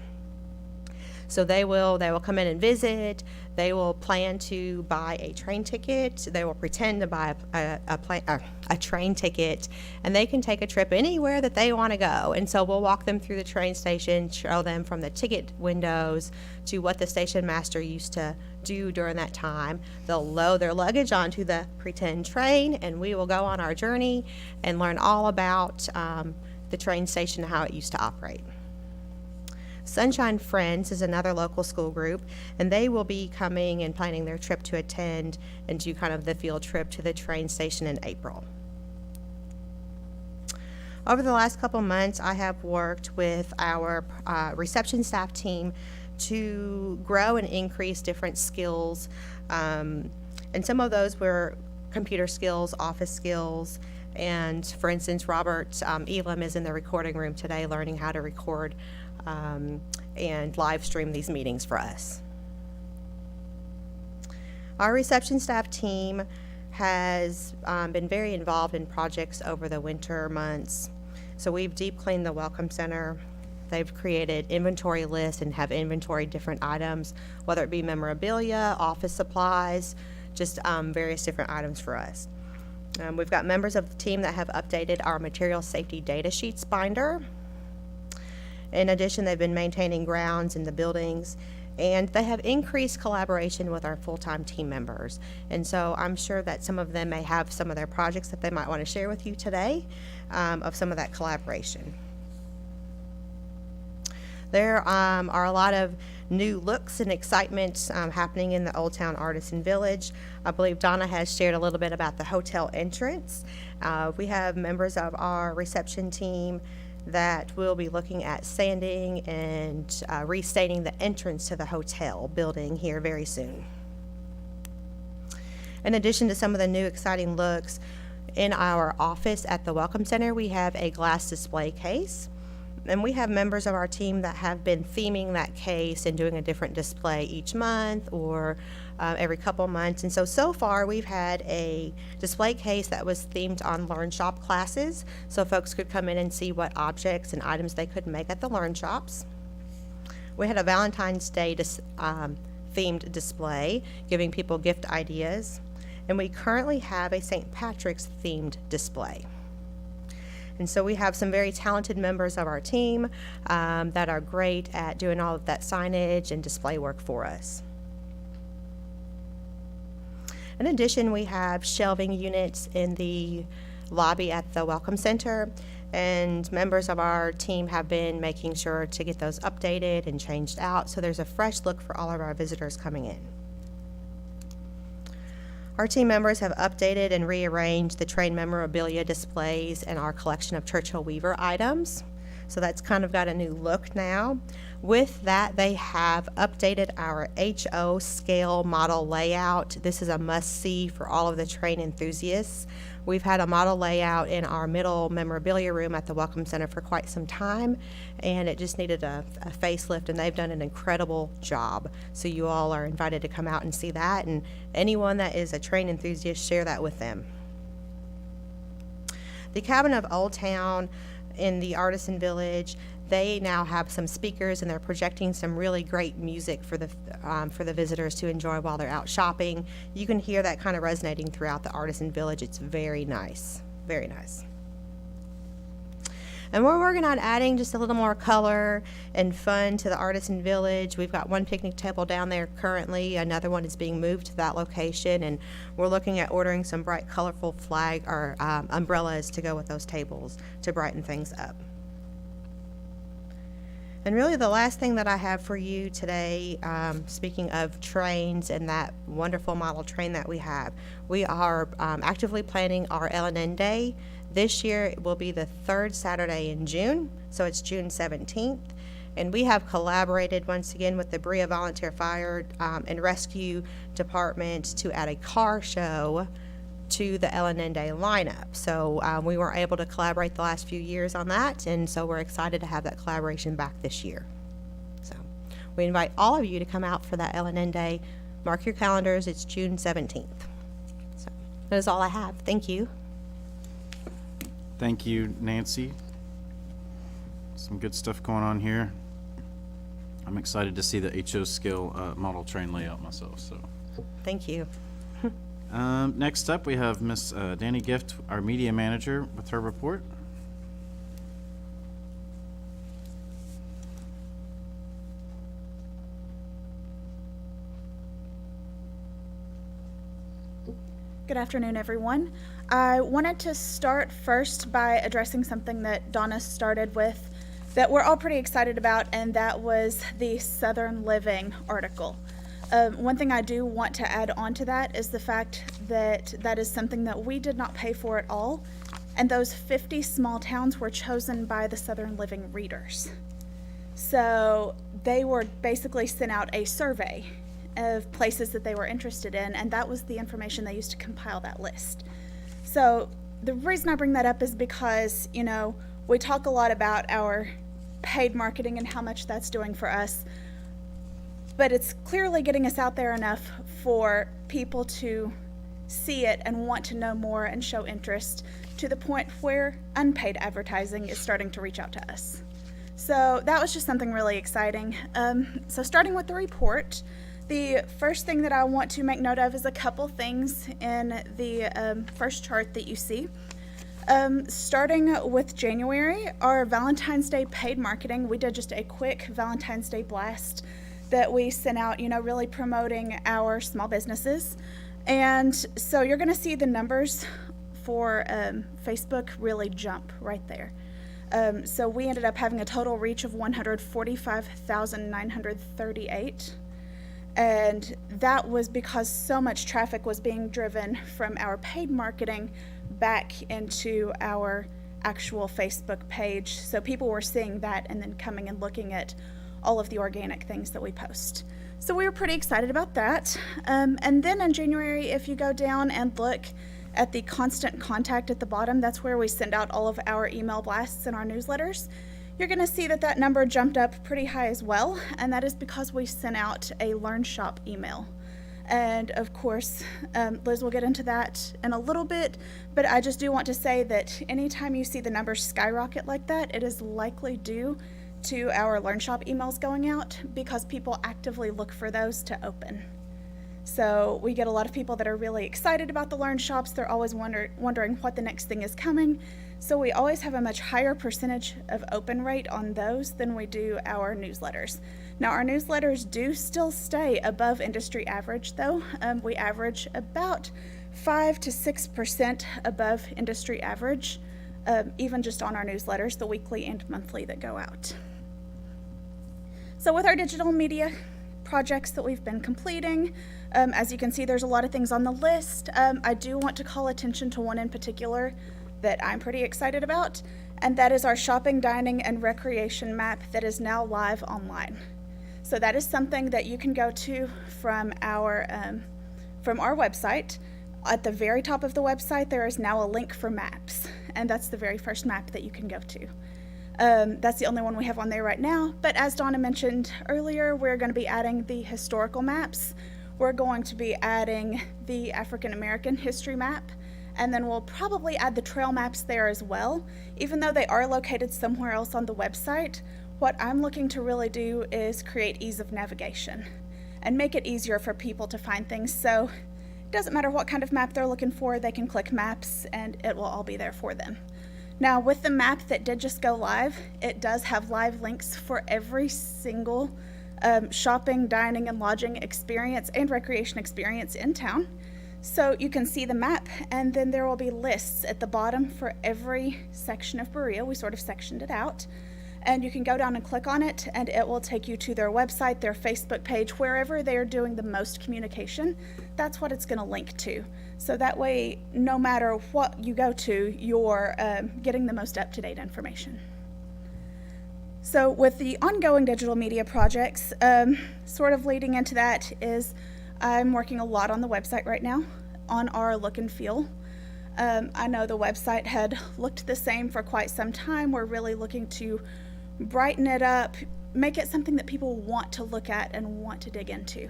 So they will come in and visit. They will plan to buy a train ticket. They will pretend to buy a train ticket, and they can take a trip anywhere that they want to go. And so we'll walk them through the train station, show them from the ticket windows to what the station master used to do during that time. They'll load their luggage onto the pretend train, and we will go on our journey and learn all about the train station and how it used to operate. Sunshine Friends is another local school group, and they will be coming and planning their trip to attend and do kind of the field trip to the train station in April. Over the last couple months, I have worked with our reception staff team to grow and increase different skills, and some of those were computer skills, office skills, and for instance, Robert Elam is in the recording room today learning how to record and live stream these meetings for us. Our reception staff team has been very involved in projects over the winter months. So we've deep cleaned the Welcome Center. They've created inventory lists and have inventoried different items, whether it be memorabilia, office supplies, just various different items for us. We've got members of the team that have updated our material safety data sheets binder. In addition, they've been maintaining grounds in the buildings, and they have increased collaboration with our full-time team members. And so I'm sure that some of them may have some of their projects that they might want to share with you today of some of that collaboration. There are a lot of new looks and excitement happening in the Old Town Artisan Village. I believe Donna has shared a little bit about the hotel entrance. We have members of our reception team that will be looking at sanding and restaining the entrance to the hotel building here very soon. In addition to some of the new exciting looks, in our office at the Welcome Center, we have a glass display case. And we have members of our team that have been theming that case and doing a different display each month or every couple months. And so far we've had a display case that was themed on Learn Shop classes, so folks could come in and see what objects and items they could make at the Learn Shops. We had a Valentine's Day themed display, giving people gift ideas. And we currently have a St. Patrick's themed display. And so we have some very talented members of our team that are great at doing all of that signage and display work for us. In addition, we have shelving units in the lobby at the Welcome Center, and members of our team have been making sure to get those updated and changed out, so there's a fresh look for all of our visitors coming in. Our team members have updated and rearranged the train memorabilia displays and our collection of Churchill Weaver items. So that's kind of got a new look now. With that, they have updated our HO scale model layout. This is a must-see for all of the train enthusiasts. We've had a model layout in our middle memorabilia room at the Welcome Center for quite some time, and it just needed a facelift, and they've done an incredible job. So you all are invited to come out and see that, and anyone that is a train enthusiast, share that with them. The Cabin of Old Town in the Artisan Village, they now have some speakers, and they're projecting some really great music for the visitors to enjoy while they're out shopping. You can hear that kind of resonating throughout the Artisan Village. It's very nice, very nice. And we're working on adding just a little more color and fun to the Artisan Village. We've got one picnic table down there currently. Another one is being moved to that location, and we're looking at ordering some bright, colorful flag or umbrellas to go with those tables to brighten things up. And really the last thing that I have for you today, speaking of trains and that wonderful model train that we have, we are actively planning our L&N Day. This year it will be the third Saturday in June, so it's June 17th. And we have collaborated once again with the Berea Volunteer Fire and Rescue Department to add a car show to the L&N Day lineup. So we weren't able to collaborate the last few years on that, and so we're excited to have that collaboration back this year. So we invite all of you to come out for that L&N Day. Mark your calendars, it's June 17th. So that is all I have. Thank you. Thank you, Nancy. Some good stuff going on here. I'm excited to see the HO skill model train layout myself, so. Thank you. Next up, we have Miss Danny Gift, our media manager, with her report. Good afternoon, everyone. I wanted to start first by addressing something that Donna started with that we're all pretty excited about, and that was the Southern Living article. One thing I do want to add on to that is the fact that that is something that we did not pay for at all, and those 50 small towns were chosen by the Southern Living readers. So they were basically sent out a survey of places that they were interested in, and that was the information they used to compile that list. So the reason I bring that up is because, you know, we talk a lot about our paid marketing and how much that's doing for us, but it's clearly getting us out there enough for people to see it and want to know more and show interest, to the point where unpaid advertising is starting to reach out to us. So that was just something really exciting. So starting with the report, the first thing that I want to make note of is a couple things in the first chart that you see. Starting with January, our Valentine's Day paid marketing, we did just a quick Valentine's Day blast that we sent out, you know, really promoting our small businesses. And so you're going to see the numbers for Facebook really jump right there. So we ended up having a total reach of 145,938. And that was because so much traffic was being driven from our paid marketing back into our actual Facebook page. So people were seeing that and then coming and looking at all of the organic things that we post. So we were pretty excited about that. And then in January, if you go down and look at the constant contact at the bottom, that's where we send out all of our email blasts and our newsletters. You're going to see that that number jumped up pretty high as well, and that is because we sent out a Learn Shop email. And of course, Liz will get into that in a little bit, but I just do want to say that anytime you see the numbers skyrocket like that, it is likely due to our Learn Shop emails going out, because people actively look for those to open. So we get a lot of people that are really excited about the Learn Shops. They're always wondering what the next thing is coming. So we always have a much higher percentage of open rate on those than we do our newsletters. Now, our newsletters do still stay above industry average, though. We average about 5 to 6% above industry average, even just on our newsletters, the weekly and monthly that go out. So with our digital media projects that we've been completing, as you can see, there's a lot of things on the list. I do want to call attention to one in particular that I'm pretty excited about, and that is our shopping, dining, and recreation map that is now live online. So that is something that you can go to from our website. At the very top of the website, there is now a link for maps, and that's the very first map that you can go to. That's the only one we have on there right now, but as Donna mentioned earlier, we're going to be adding the historical maps. We're going to be adding the African American history map, and then we'll probably add the trail maps there as well. Even though they are located somewhere else on the website, what I'm looking to really do is create ease of navigation and make it easier for people to find things. So it doesn't matter what kind of map they're looking for, they can click maps and it will all be there for them. Now, with the map that did just go live, it does have live links for every single shopping, dining, and lodging experience and recreation experience in town. So you can see the map, and then there will be lists at the bottom for every section of Berea. We sort of sectioned it out. And you can go down and click on it, and it will take you to their website, their Facebook page, wherever they are doing the most communication. That's what it's going to link to. So that way, no matter what you go to, you're getting the most up-to-date information. So with the ongoing digital media projects, sort of leading into that is I'm working a lot on the website right now on our look and feel. I know the website had looked the same for quite some time. We're really looking to brighten it up, make it something that people want to look at and want to dig into.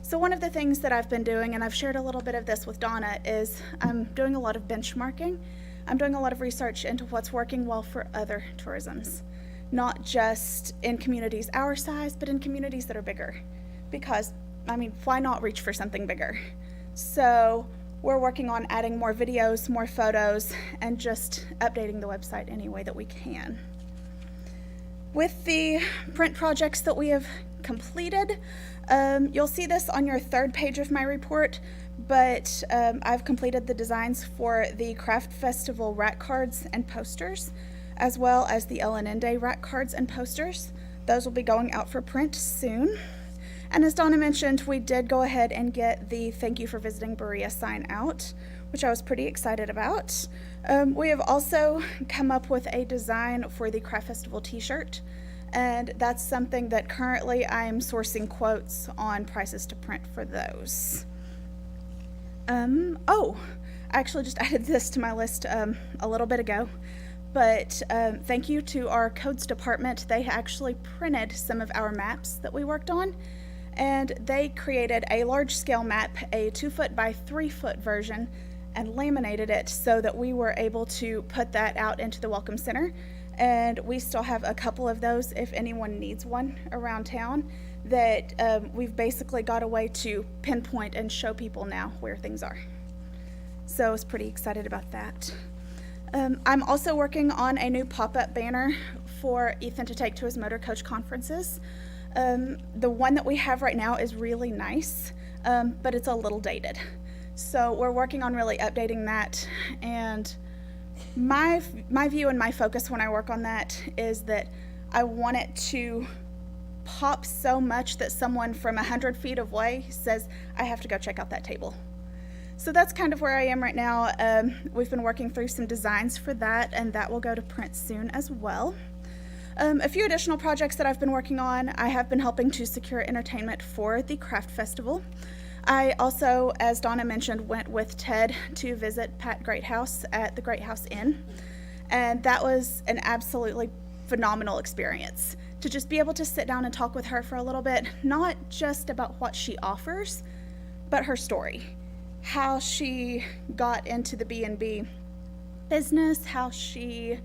So one of the things that I've been doing, and I've shared a little bit of this with Donna, is I'm doing a lot of benchmarking. I'm doing a lot of research into what's working well for other tourisms, not just in communities our size, but in communities that are bigger. Because, I mean, why not reach for something bigger? So we're working on adding more videos, more photos, and just updating the website any way that we can. With the print projects that we have completed, you'll see this on your third page of my report, but I've completed the designs for the Craft Festival rack cards and posters, as well as the LNN Day rack cards and posters. Those will be going out for print soon. And as Donna mentioned, we did go ahead and get the Thank You for Visiting Berea sign out, which I was pretty excited about. We have also come up with a design for the Craft Festival t-shirt, and that's something that currently I am sourcing quotes on prices to print for those. I actually just added this to my list a little bit ago, but thank you to our codes department. They actually printed some of our maps that we worked on, and they created a large scale map, a 2-foot by 3-foot version, and laminated it so that we were able to put that out into the Welcome Center. And we still have a couple of those if anyone needs one around town, that we've basically got a way to pinpoint and show people now where things are. So I was pretty excited about that. I'm also working on a new pop-up banner for Ethan to take to his motor coach conferences. The one that we have right now is really nice, but it's a little dated. So we're working on really updating that, and my view and my focus when I work on that is that I want it to pop so much that someone from 100 feet away says, I have to go check out that table. So that's kind of where I am right now. We've been working through some designs for that, and that will go to print soon as well. A few additional projects that I've been working on. I have been helping to secure entertainment for the Craft Festival. I also, as Donna mentioned, went with Ted to visit Pat Greathouse at the Greathouse Inn, and that was an absolutely phenomenal experience to just be able to sit down and talk with her for a little bit, not just about what she offers, but her story, how she got into the B&B business, how she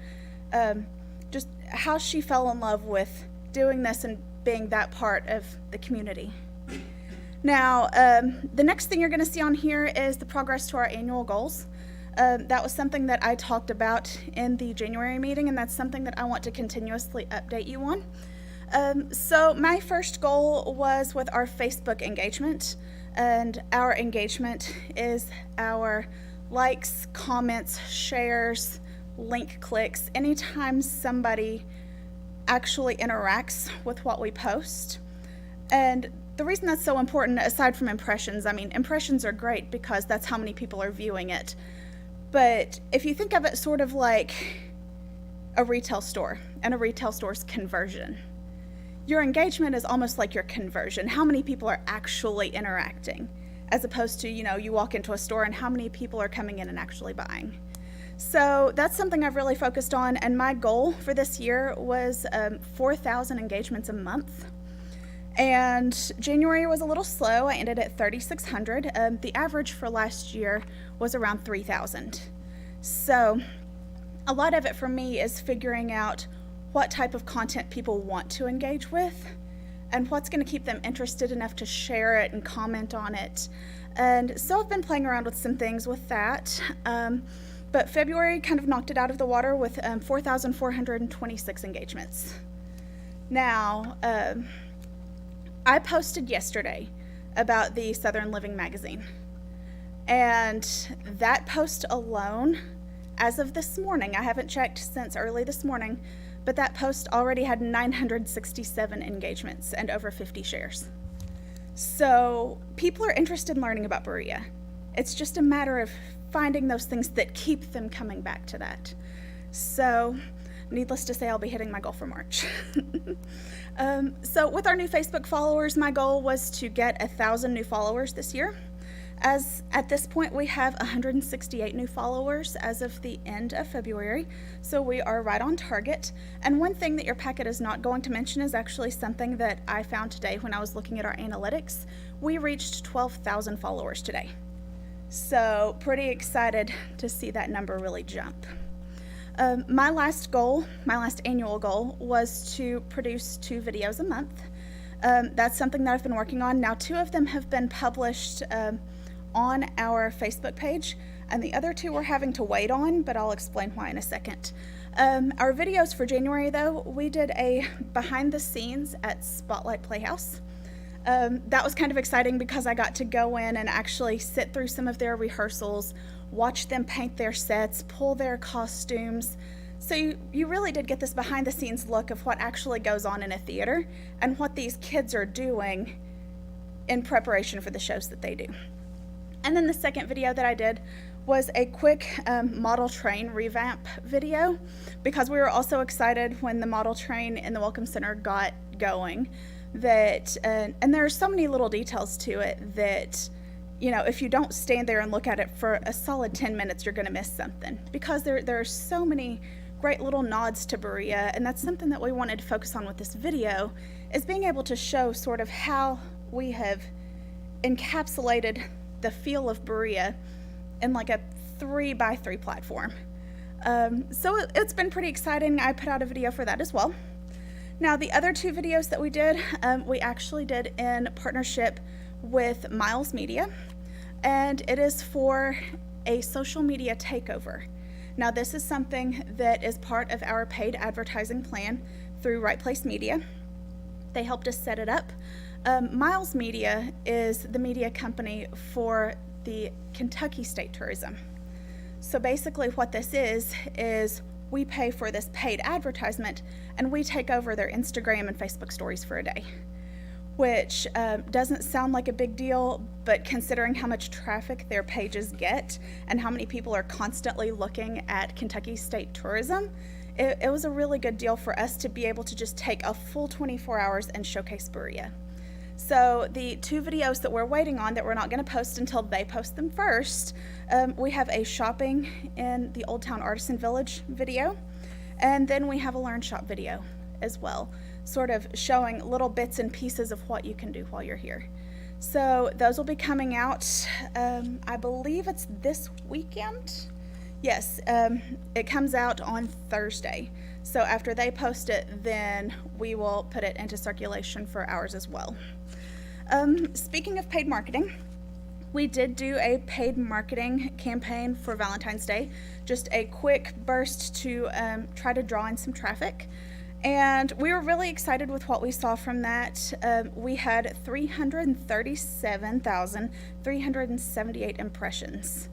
how she fell in love with doing this and being that part of the community. Now, the next thing you're going to see on here is the progress to our annual goals. That was something that I talked about in the January meeting, and that's something that I want to continuously update you on. So my first goal was with our Facebook engagement, and our engagement is our likes, comments, shares, link clicks, anytime somebody actually interacts with what we post. And the reason that's so important, aside from impressions, I mean, impressions are great because that's how many people are viewing it. But if you think of it sort of like a retail store and a retail store's conversion, your engagement is almost like your conversion. How many people are actually interacting, as opposed to, you walk into a store and how many people are coming in and actually buying. So that's something I've really focused on, and my goal for this year was 4,000 engagements a month. And January was a little slow. I ended at 3,600. The average for last year was around 3,000. So a lot of it for me is figuring out what type of content people want to engage with and what's going to keep them interested enough to share it and comment on it. And so I've been playing around with some things with that. But February kind of knocked it out of the water with 4,426 engagements. Now, I posted yesterday about the Southern Living magazine, and that post alone, as of this morning, I haven't checked since early this morning, but that post already had 967 engagements and over 50 shares. So people are interested in learning about Berea. It's just a matter of finding those things that keep them coming back to that. So needless to say, I'll be hitting my goal for March. So with our new Facebook followers, my goal was to get 1,000 new followers this year. As at this point, we have 168 new followers as of the end of February, so we are right on target. And one thing that your packet is not going to mention is actually something that I found today when I was looking at our analytics. We reached 12,000 followers today. So pretty excited to see that number really jump. My last annual goal, was to produce 2 videos a month. That's something that I've been working on. Now 2 of them have been published on our Facebook page, and the other 2 we're having to wait on, but I'll explain why in a second. Our videos for January, though, we did a behind the scenes at Spotlight Playhouse. That was kind of exciting because I got to go in and actually sit through some of their rehearsals, watch them paint their sets, pull their costumes. So you really did get this behind the scenes look of what actually goes on in a theater and what these kids are doing in preparation for the shows that they do. And then the second video that I did was a quick model train revamp video, because we were also excited when the model train in the Welcome Center got going. And there are so many little details to it that, you know, if you don't stand there and look at it for a solid 10 minutes, you're going to miss something, because there are so many great little nods to Berea, and that's something that we wanted to focus on with this video, is being able to show sort of how we have encapsulated the feel of Berea in like a 3x3 platform. So it's been pretty exciting. I put out a video for that as well. Now, the other 2 videos that we did, we actually did in partnership with Miles Media, and it is for a social media takeover. Now, this is something that is part of our paid advertising plan through Right Place Media. They helped us set it up. Miles Media is the media company for the Kentucky State Tourism. So basically what this is we pay for this paid advertisement, and we take over their Instagram and Facebook stories for a day, which doesn't sound like a big deal, but considering how much traffic their pages get and how many people are constantly looking at Kentucky State Tourism, it was a really good deal for us to be able to just take a full 24 hours and showcase Berea. So the 2 videos that we're waiting on, that we're not going to post until they post them first, we have a shopping in the Old Town Artisan Village video, and then we have a Learn Shop video as well, sort of showing little bits and pieces of what you can do while you're here. So those will be coming out, I believe it's this weekend. Yes, it comes out on Thursday. So after they post it, then we will put it into circulation for ours as well. Speaking of paid marketing, we did do a paid marketing campaign for Valentine's Day, just a quick burst to try to draw in some traffic. And we were really excited with what we saw from that. We had 337,378 impressions.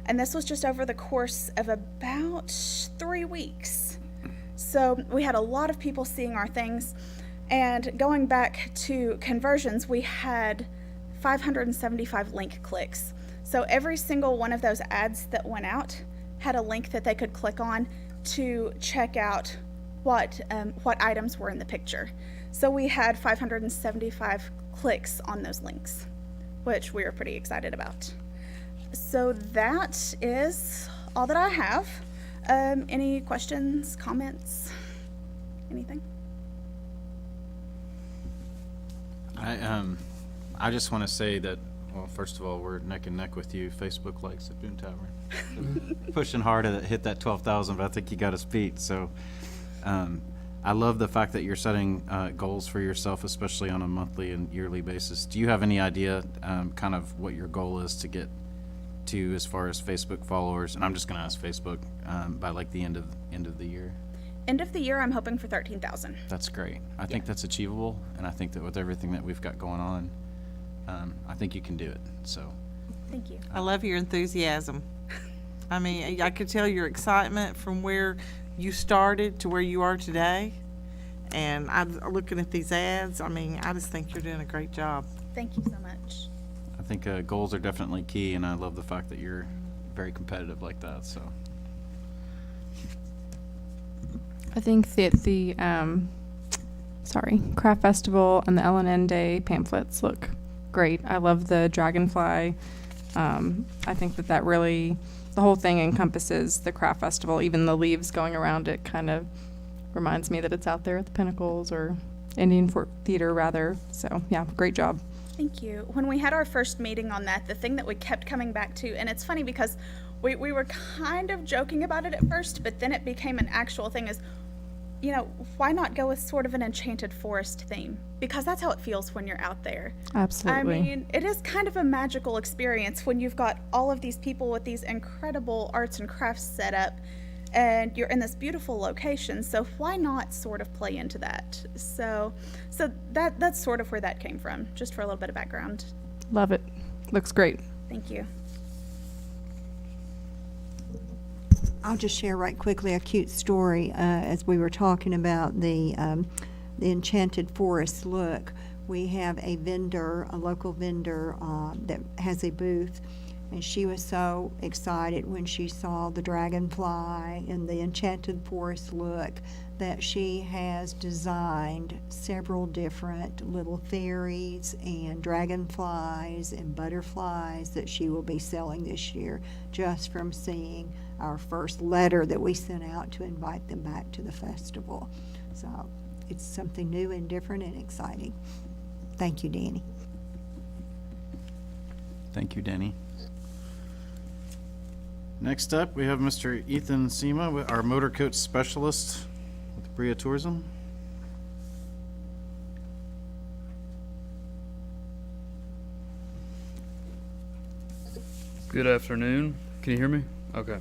And this was just over the course of about 3 weeks. So we had a lot of people seeing our things. And going back to conversions, we had 575 link clicks. So every single one of those ads that went out had a link that they could click on to check out what items were in the picture. So we had 575 clicks on those links, which we were pretty excited about. So that is all that I have. Any questions, comments, anything? I just want to say that, well, first of all, we're neck and neck with you. Facebook likes at Boone Tavern. Pushing hard to hit that 12,000, but I think you got us beat. So I love the fact that you're setting goals for yourself, especially on a monthly and yearly basis. Do you have any idea kind of what your goal is to get to as far as Facebook followers? And I'm just going to ask Facebook by like the end of the year. End of the year, I'm hoping for 13,000. That's great. I think that's achievable, and I think that with everything that we've got going on, I think you can do it. So Thank you. I love your enthusiasm. I mean, I could tell your excitement from where you started to where you are today. And I'm looking at these ads. I mean, I just think you're doing a great job. Thank you so much. I think goals are definitely key, and I love the fact that you're very competitive like that. So I think that the Craft Festival and the LNN Day pamphlets look great. I love the dragonfly. I think that really, the whole thing encompasses the Craft Festival. Even the leaves going around it kind of reminds me that it's out there at the Pinnacles, or Indian Theater rather. So yeah, great job. Thank you. When we had our first meeting on that, the thing that we kept coming back to, and it's funny because we were kind of joking about it at first, but then it became an actual thing, is, you know, why not go with sort of an enchanted forest theme? Because that's how it feels when you're out there. Absolutely. I mean, it is kind of a magical experience when you've got all of these people with these incredible arts and crafts set up, and you're in this beautiful location. So why not sort of play into that? So that's sort of where that came from, just for a little bit of background. Love it. Looks great. Thank you. I'll just share right quickly a cute story. As we were talking about the Enchanted Forest look, we have a vendor, a local vendor that has a booth, and she was so excited when she saw the dragonfly and the Enchanted Forest look that she has designed several different little fairies and dragonflies and butterflies that she will be selling this year, just from seeing our first letter that we sent out to invite them back to the festival. So it's something new and different and exciting. Thank you, Danny. Thank you, Denny. Next up, we have Mr. Ethan Sema, our motor coach specialist with Bria Tourism. Good afternoon. Can you hear me? Okay.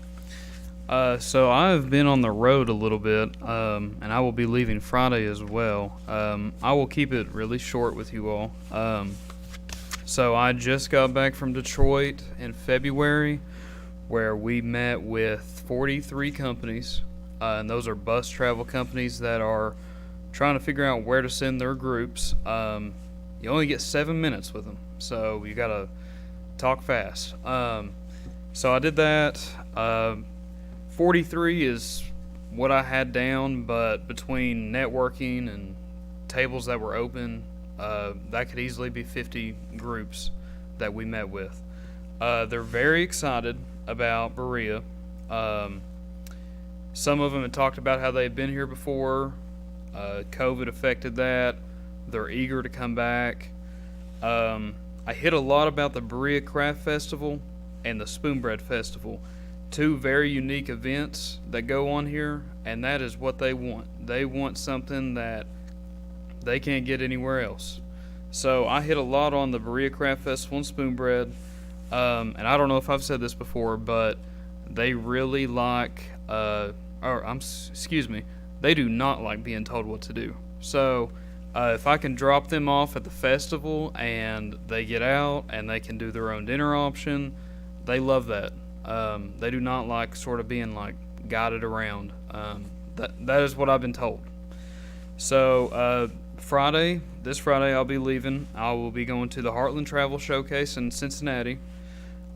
So I've been on the road a little bit, and I will be leaving Friday as well. I will keep it really short with you all. So I just got back from Detroit in February, where we met with 43 companies, and those are bus travel companies that are trying to figure out where to send their groups. You only get 7 minutes with them, so you gotta talk fast. So I did that. 43 is what I had down, but between networking and tables that were open, that could easily be 50 groups that we met with. They're very excited about Berea. Some of them had talked about how they had been here before. COVID affected that. They're eager to come back. I hit a lot about the Berea Craft Festival and the Spoonbread Festival. Two very unique events that go on here, and that is what they want. They want something that they can't get anywhere else. So I hit a lot on the Berea Craft Festival and Spoonbread, and I don't know if I've said this before, but they really like, they do not like being told what to do. So if I can drop them off at the festival and they get out and they can do their own dinner option, they love that. They do not like sort of being like guided around. That is what I've been told. So this Friday I'll be leaving. I will be going to the Heartland Travel Showcase in Cincinnati.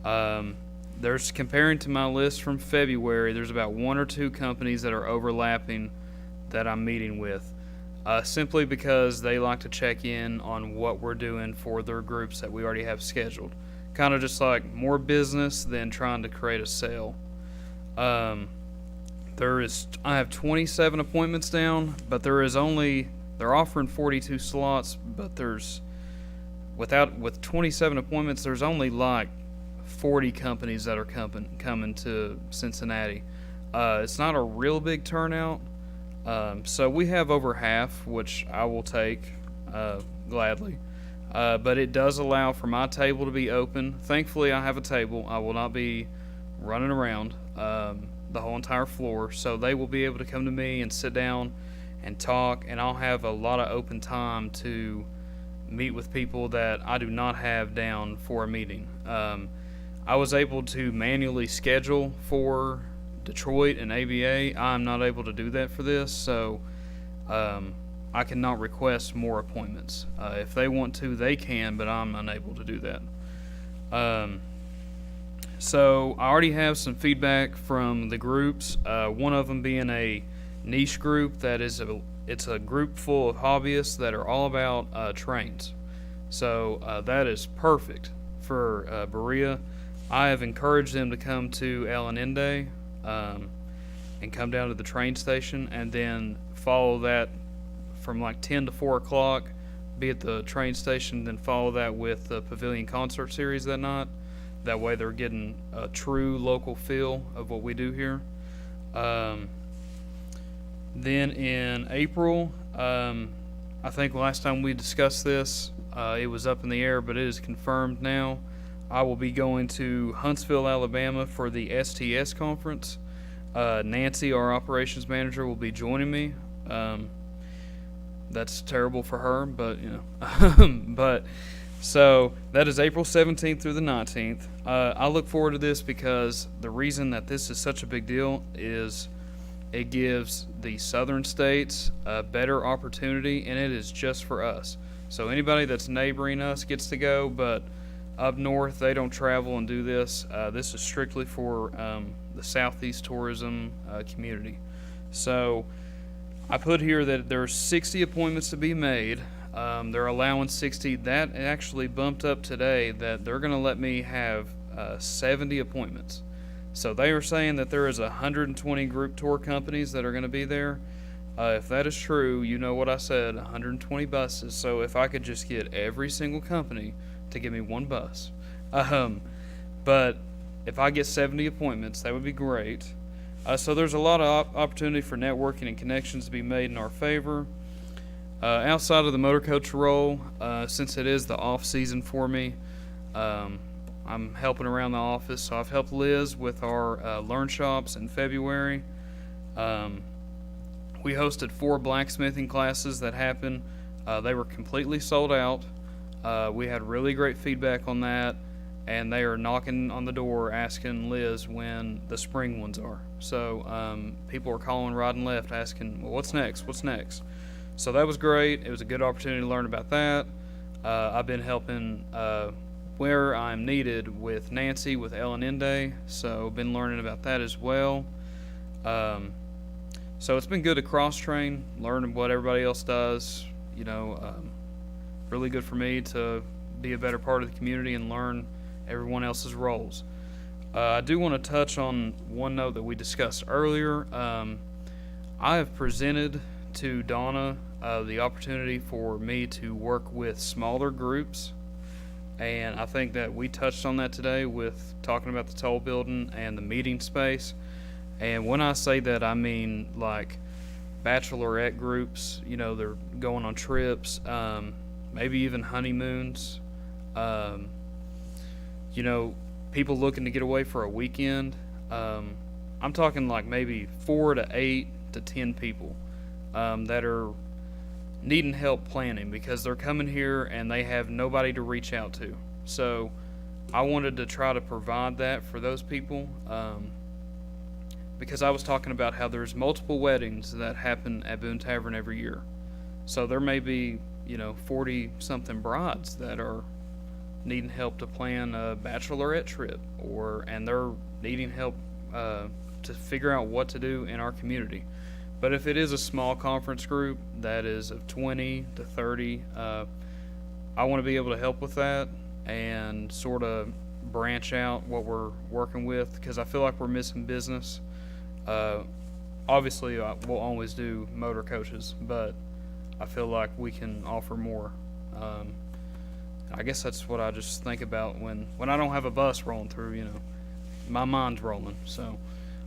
There's, comparing to my list from February, there's about 1 or 2 companies that are overlapping that I'm meeting with, simply because they like to check in on what we're doing for their groups that we already have scheduled. Kind of just like more business than trying to create a sale. I have 27 appointments down, but they're offering 42 slots, but with 27 appointments, there's only like 40 companies that are coming to Cincinnati. It's not a real big turnout, so we have over half, which I will take gladly. But it does allow for my table to be open. Thankfully, I have a table. I will not be running around the whole entire floor, so they will be able to come to me and sit down and talk, and I'll have a lot of open time to meet with people that I do not have down for a meeting. I was able to manually schedule for Detroit and ABA. I'm not able to do that for this, so I cannot request more appointments. If they want to, they can, but I'm unable to do that. So I already have some feedback from the groups. One of them being a niche group that is it's a group full of hobbyists that are all about trains. So that is perfect for Berea. I have encouraged them to come to El Allende and come down to the train station, and then follow that from like 10 to 4 o'clock be at the train station, then follow that with the Pavilion Concert Series that night. That way they're getting a true local feel of what we do here. Then in April, I think last time we discussed this, it was up in the air, but it is confirmed now. I will be going to Huntsville, Alabama for the STS conference. Nancy, our operations manager, will be joining me. That's terrible for her, but you know. But so that is April 17th through the 19th. I look forward to this because the reason that this is such a big deal is it gives the southern states a better opportunity, and it is just for us. So anybody that's neighboring us gets to go, but up north they don't travel and do this. This is strictly for the Southeast tourism community. So I put here that there's 60 appointments to be made. They're allowing 60. That actually bumped up today that they're going to let me have 70 appointments. So they are saying that there is 120 group tour companies that are going to be there. If that is true, you know what I said, 120 buses. So if I could just get every single company to give me one bus. But if I get 70 appointments, that would be great. So there's a lot of opportunity for networking and connections to be made in our favor. Outside of the motor coach role, since it is the off season for me, I'm helping around the office. So I've helped Liz with our Learn Shops in February. We hosted 4 blacksmithing classes that happened. They were completely sold out. We had really great feedback on that, and they are knocking on the door asking Liz when the spring ones are. So people are calling right and left asking, well, what's next? What's next? So that was great. It was a good opportunity to learn about that. I've been helping where I'm needed with Nancy with L&N Day, so been learning about that as well. So it's been good to cross-train, learn what everybody else does. You know, really good for me to be a better part of the community and learn everyone else's roles. I do want to touch on one note that we discussed earlier. I have presented to Donna the opportunity for me to work with smaller groups, and I think that we touched on that today with talking about the toll building and the meeting space. And when I say that, I mean like bachelorette groups, you know, they're going on trips, maybe even honeymoons, you know, people looking to get away for a weekend. I'm talking like maybe 4 to 8 to 10 people that are needing help planning because they're coming here and they have nobody to reach out to. So I wanted to try to provide that for those people because I was talking about how there's multiple weddings that happen at Boone Tavern every year. So there may be, you know, 40-something brides that are needing help to plan a bachelorette trip, and they're needing help to figure out what to do in our community. But if it is a small conference group that is of 20 to 30, I want to be able to help with that and sort of branch out what we're working with because I feel like we're missing business. Obviously, we'll always do motor coaches, but I feel like we can offer more. I guess that's what I just think about when I don't have a bus rolling through, you know, my mind's rolling, so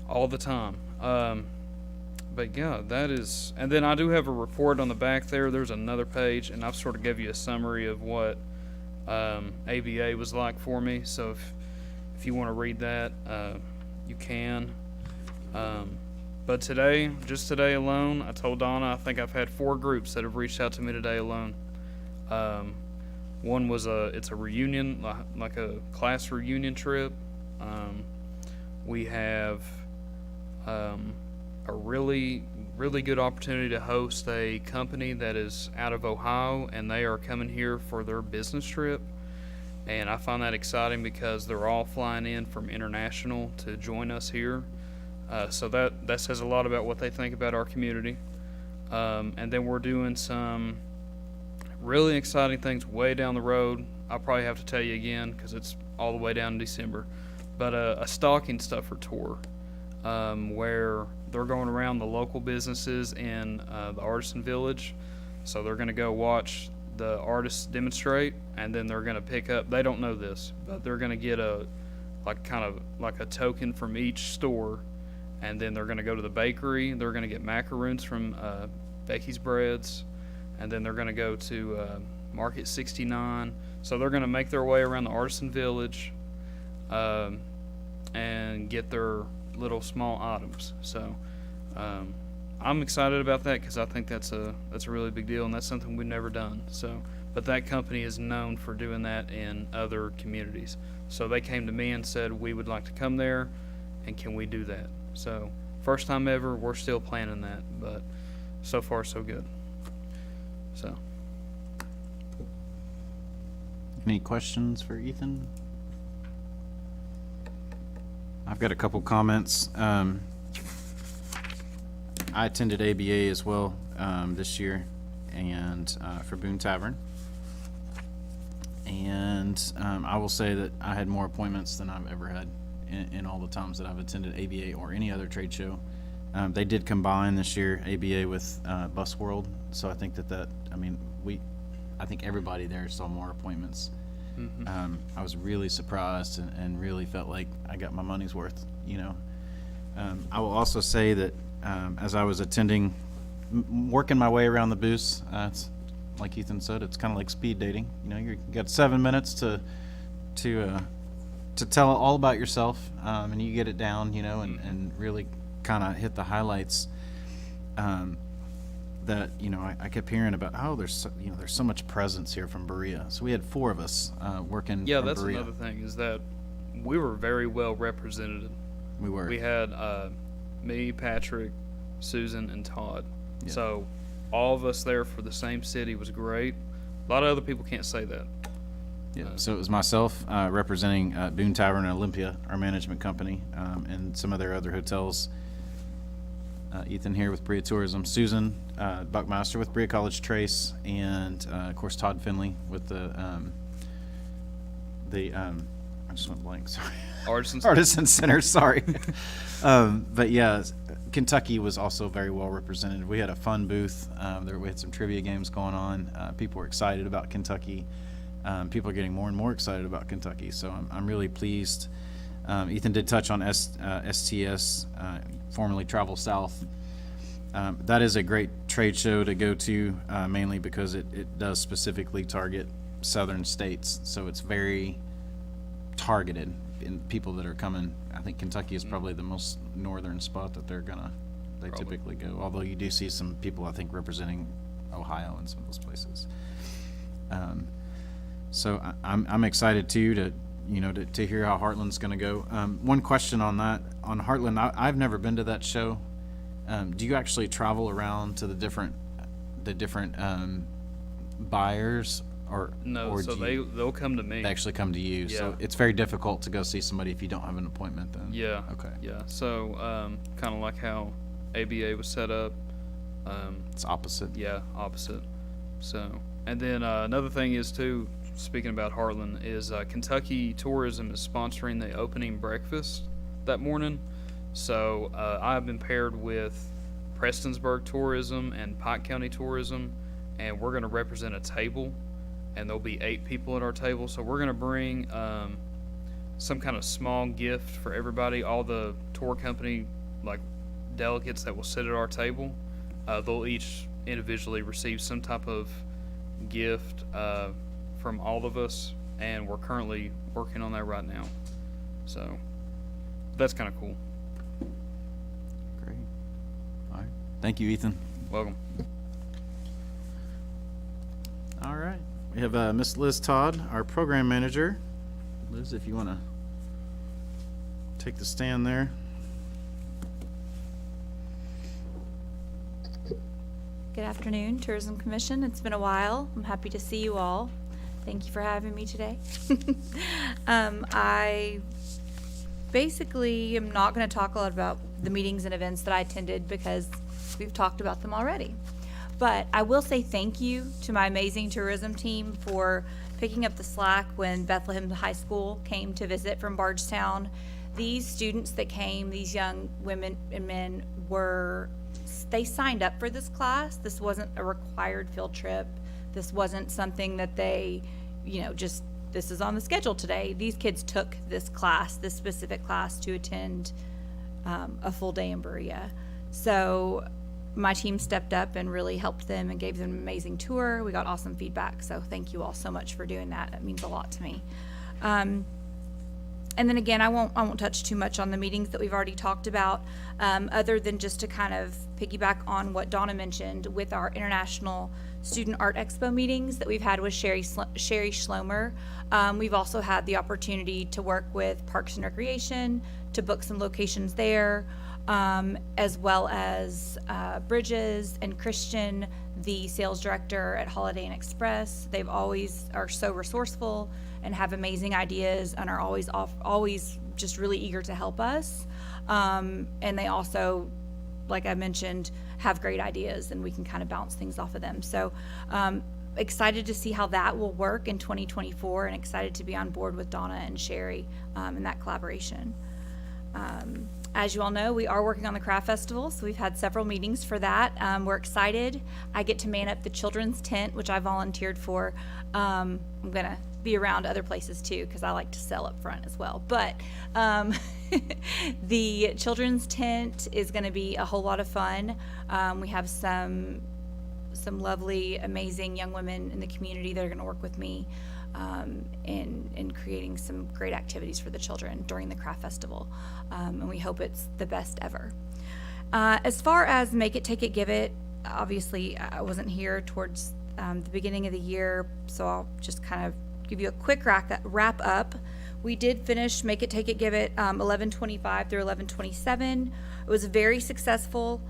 all the time. But yeah, that is, and then I do have a report on the back there. There's another page, and I've sort of gave you a summary of what ABA was like for me. So if you want to read that, you can. But today, just today alone, I told Donna I think I've had 4 groups that have reached out to me today alone. One was it's a reunion, like a class reunion trip. We have a really good opportunity to host a company that is out of Ohio, and they are coming here for their business trip. And I find that exciting because they're all flying in from international to join us here. So that says a lot about what they think about our community. And then we're doing some really exciting things way down the road. I'll probably have to tell you again because it's all the way down in December. But a stocking stuffer tour where they're going around the local businesses in the Artisan Village. So they're going to go watch the artists demonstrate, and then they're gonna pick up. They don't know this, but they're gonna get a kind of like a token from each store, and then they're gonna go to the bakery. They're gonna get macaroons from Becky's Breads, and then they're gonna go to Market 69. So they're gonna make their way around the Artisan Village, and get their little small items. So I'm excited about that because I think that's a really big deal, and that's something we've never done. So, but that company is known for doing that in other communities. So they came to me and said, we would like to come there, and can we do that? So first time ever. We're still planning that, but so far so good. So Any questions for Ethan? I've got a couple comments. I attended ABA as well this year, and for Boone Tavern. And I will say that I had more appointments than I've ever had in all the times that I've attended ABA or any other trade show. They did combine this year ABA with Bus World, so I think I think everybody there saw more appointments. I was really surprised and really felt like I got my money's worth, you know. I will also say that as I was attending, working my way around the booths, it's like Ethan said, it's kind of like speed dating. You know, you got 7 minutes to tell all about yourself, and you get it down, you know, and really kind of hit the highlights. That, you know, I kept hearing about, there's so much presence here from Berea. So we had 4 of us working. yeah, from that's Berea. another thing, is that we were very well represented. We were. We had me, Patrick, Susan, and Todd. Yeah. So all of us there for the same city was great. A lot of other people can't say that. Yeah, so it was myself representing Boone Tavern and Olympia, our management company, and some of their other hotels. Ethan here with Berea Tourism, Susan Buckmaster with Berea College Trace, and of course Todd Finley with the I just went blank. Sorry. Artisan Center. Sorry. But yeah, Kentucky was also very well represented. We had a fun booth. We had some trivia games going on. People were excited about Kentucky. People are getting more and more excited about Kentucky. So I'm really pleased. Ethan did touch on STS, formerly Travel South. That is a great trade show to go to, mainly because it does specifically target southern states. So it's very targeted in people that are coming. I think Kentucky is probably the most northern spot that they typically go. Although you do see some people, I think, representing Ohio and some of those places. So I'm excited too to hear how Heartland's going to go. One question on that, on Heartland, I've never been to that show. Do you actually travel around to the different buyers, or No, or so do they'll come to me. they actually come to you? So Yeah. it's very difficult to go see somebody if you don't have an appointment. Then Yeah. Okay. Yeah. So kind of like how ABA was set up. It's opposite. Yeah, opposite. So, and then another thing is too, speaking about Heartland, is Kentucky Tourism is sponsoring the opening breakfast that morning. So I've been paired with Prestonsburg Tourism and Pike County Tourism, and we're going to represent a table, and there'll be 8 people at our table. So we're going to bring some kind of small gift for everybody. All the tour company like delegates that will sit at our table, they'll each individually receive some type of gift from all of us, and we're currently working on that right now. So that's kind of cool. Great. All right. Thank you, Ethan. Welcome. All right. We have Miss Liz Todd, our program manager. Liz, if you want to take the stand there. Good afternoon, Tourism Commission. It's been a while. I'm happy to see you all. Thank you for having me today. I basically am not going to talk a lot about the meetings and events that I attended because we've talked about them already. But I will say thank you to my amazing tourism team for picking up the slack when Bethlehem High School came to visit from Bardstown. These students that came, these young women and men, they signed up for this class. This wasn't a required field trip This wasn't something that they, just, this is on the schedule today. These kids took this class, this specific class, to attend a full day in Berea. So my team stepped up and really helped them and gave them an amazing tour. We got awesome feedback, so thank you all so much for doing that. That means a lot to me. And then again, I won't touch too much on the meetings that we've already talked about, other than just to kind of piggyback on what Donna mentioned with our International Student Art Expo meetings that we've had with Sherry Schlomer. We've also had the opportunity to work with Parks and Recreation to book some locations there, as well as Bridges and Christian, the sales director at Holiday Inn Express. They've always are so resourceful and have amazing ideas and are always just really eager to help us. And they also, like I mentioned, have great ideas, and we can kind of bounce things off of them. So excited to see how that will work in 2024, and excited to be on board with Donna and Sherry in that collaboration. As you all know, we are working on the craft festival, so we've had several meetings for that. We're excited. I get to man up the children's tent, which I volunteered for. I'm gonna be around other places too, because I like to sell up front as well. But the children's tent is going to be a whole lot of fun. We have some lovely, amazing young women in the community that are going to work with me in creating some great activities for the children during the craft festival, and we hope it's the best ever. As far as Make It, Take It, Give It, obviously I wasn't here towards the beginning of the year, so I'll just kind of give you a quick wrap up. We did finish Make It, Take It, Give It 11/25 through 11/27. It was very successful.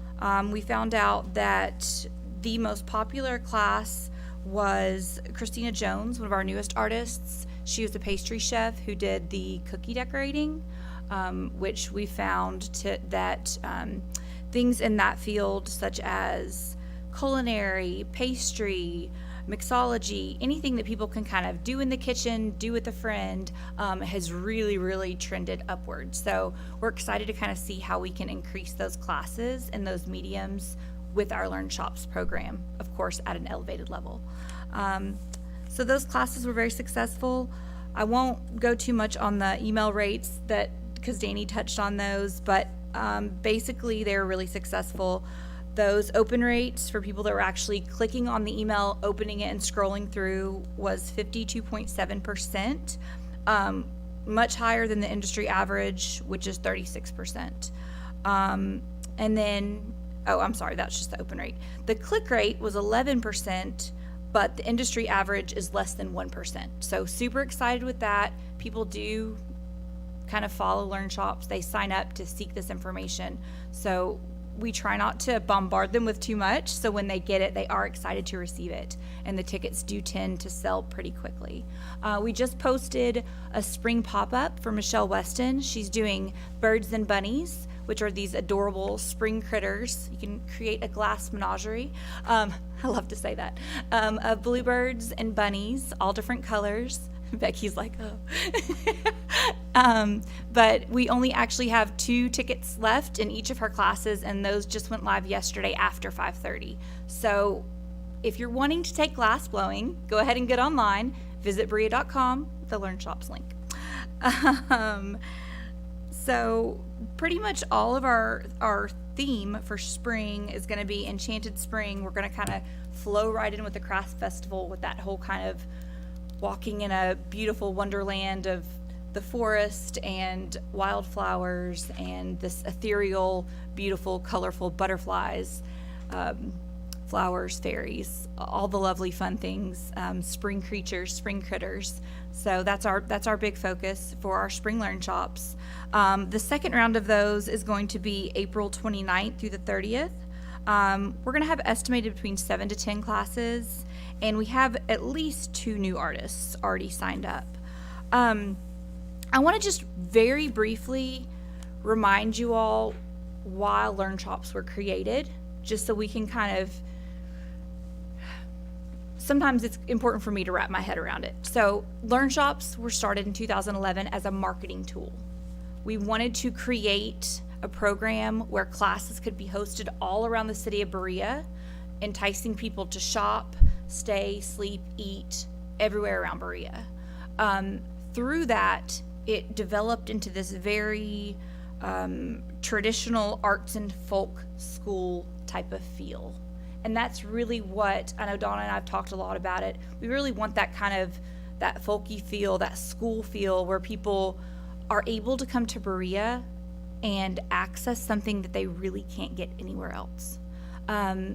We found out that the most popular class was Christina Jones, one of our newest artists. She was a pastry chef who did the cookie decorating, which we found that things in that field, such as culinary, pastry, mixology, anything that people can kind of do in the kitchen, do with a friend, has really trended upward. So we're excited to kind of see how we can increase those classes and those mediums with our Learn Shops program, of course, at an elevated level. So those classes were very successful. I won't go too much on the email rates because Danny touched on those, but basically they were really successful. Those open rates for people that were actually clicking on the email, opening it, and scrolling through was 52.7%, much higher than the industry average, which is 36%. And then, I'm sorry, that's just the open rate. The click rate was 11%, but the industry average is less than 1%. So super excited with that. People do kind of follow Learn Shops. They sign up to seek this information. So we try not to bombard them with too much, so when they get it, they are excited to receive it, and the tickets do tend to sell pretty quickly. We just posted a spring pop-up for Michelle Weston. She's doing Birds and Bunnies, which are these adorable spring critters. You can create a glass menagerie. I love to say that. Of bluebirds and bunnies, all different colors. Becky's like, oh. But we only actually have 2 tickets left in each of her classes, and those just went live yesterday after 5:30. So if you're wanting to take glass blowing, go ahead and get online, visit Berea.com, the Learn Shops link. So pretty much all of our theme for spring is going to be Enchanted Spring. We're going to kind of flow right in with the craft festival with that whole kind of walking in a beautiful wonderland of the forest and wildflowers and this ethereal, beautiful, colorful butterflies, flowers, fairies, all the lovely fun things, spring creatures, spring critters. So that's our big focus for our Spring Learn Shops. The second round of those is going to be April 29th through the 30th. We're going to have estimated between 7 to 10 classes, and we have at least 2 new artists already signed up. I want to just very briefly remind you all why Learn Shops were created, just so we can kind of, sometimes it's important for me to wrap my head around it. So Learn Shops were started in 2011 as a marketing tool. We wanted to create a program where classes could be hosted all around the city of Berea, enticing people to shop, stay, sleep, eat everywhere around Berea. Through that, it developed into this very traditional arts and folk school type of feel. And that's really what, I know Donna and I have talked a lot about it. We really want that kind of, that folky feel, that school feel where people are able to come to Berea and access something that they really can't get anywhere else.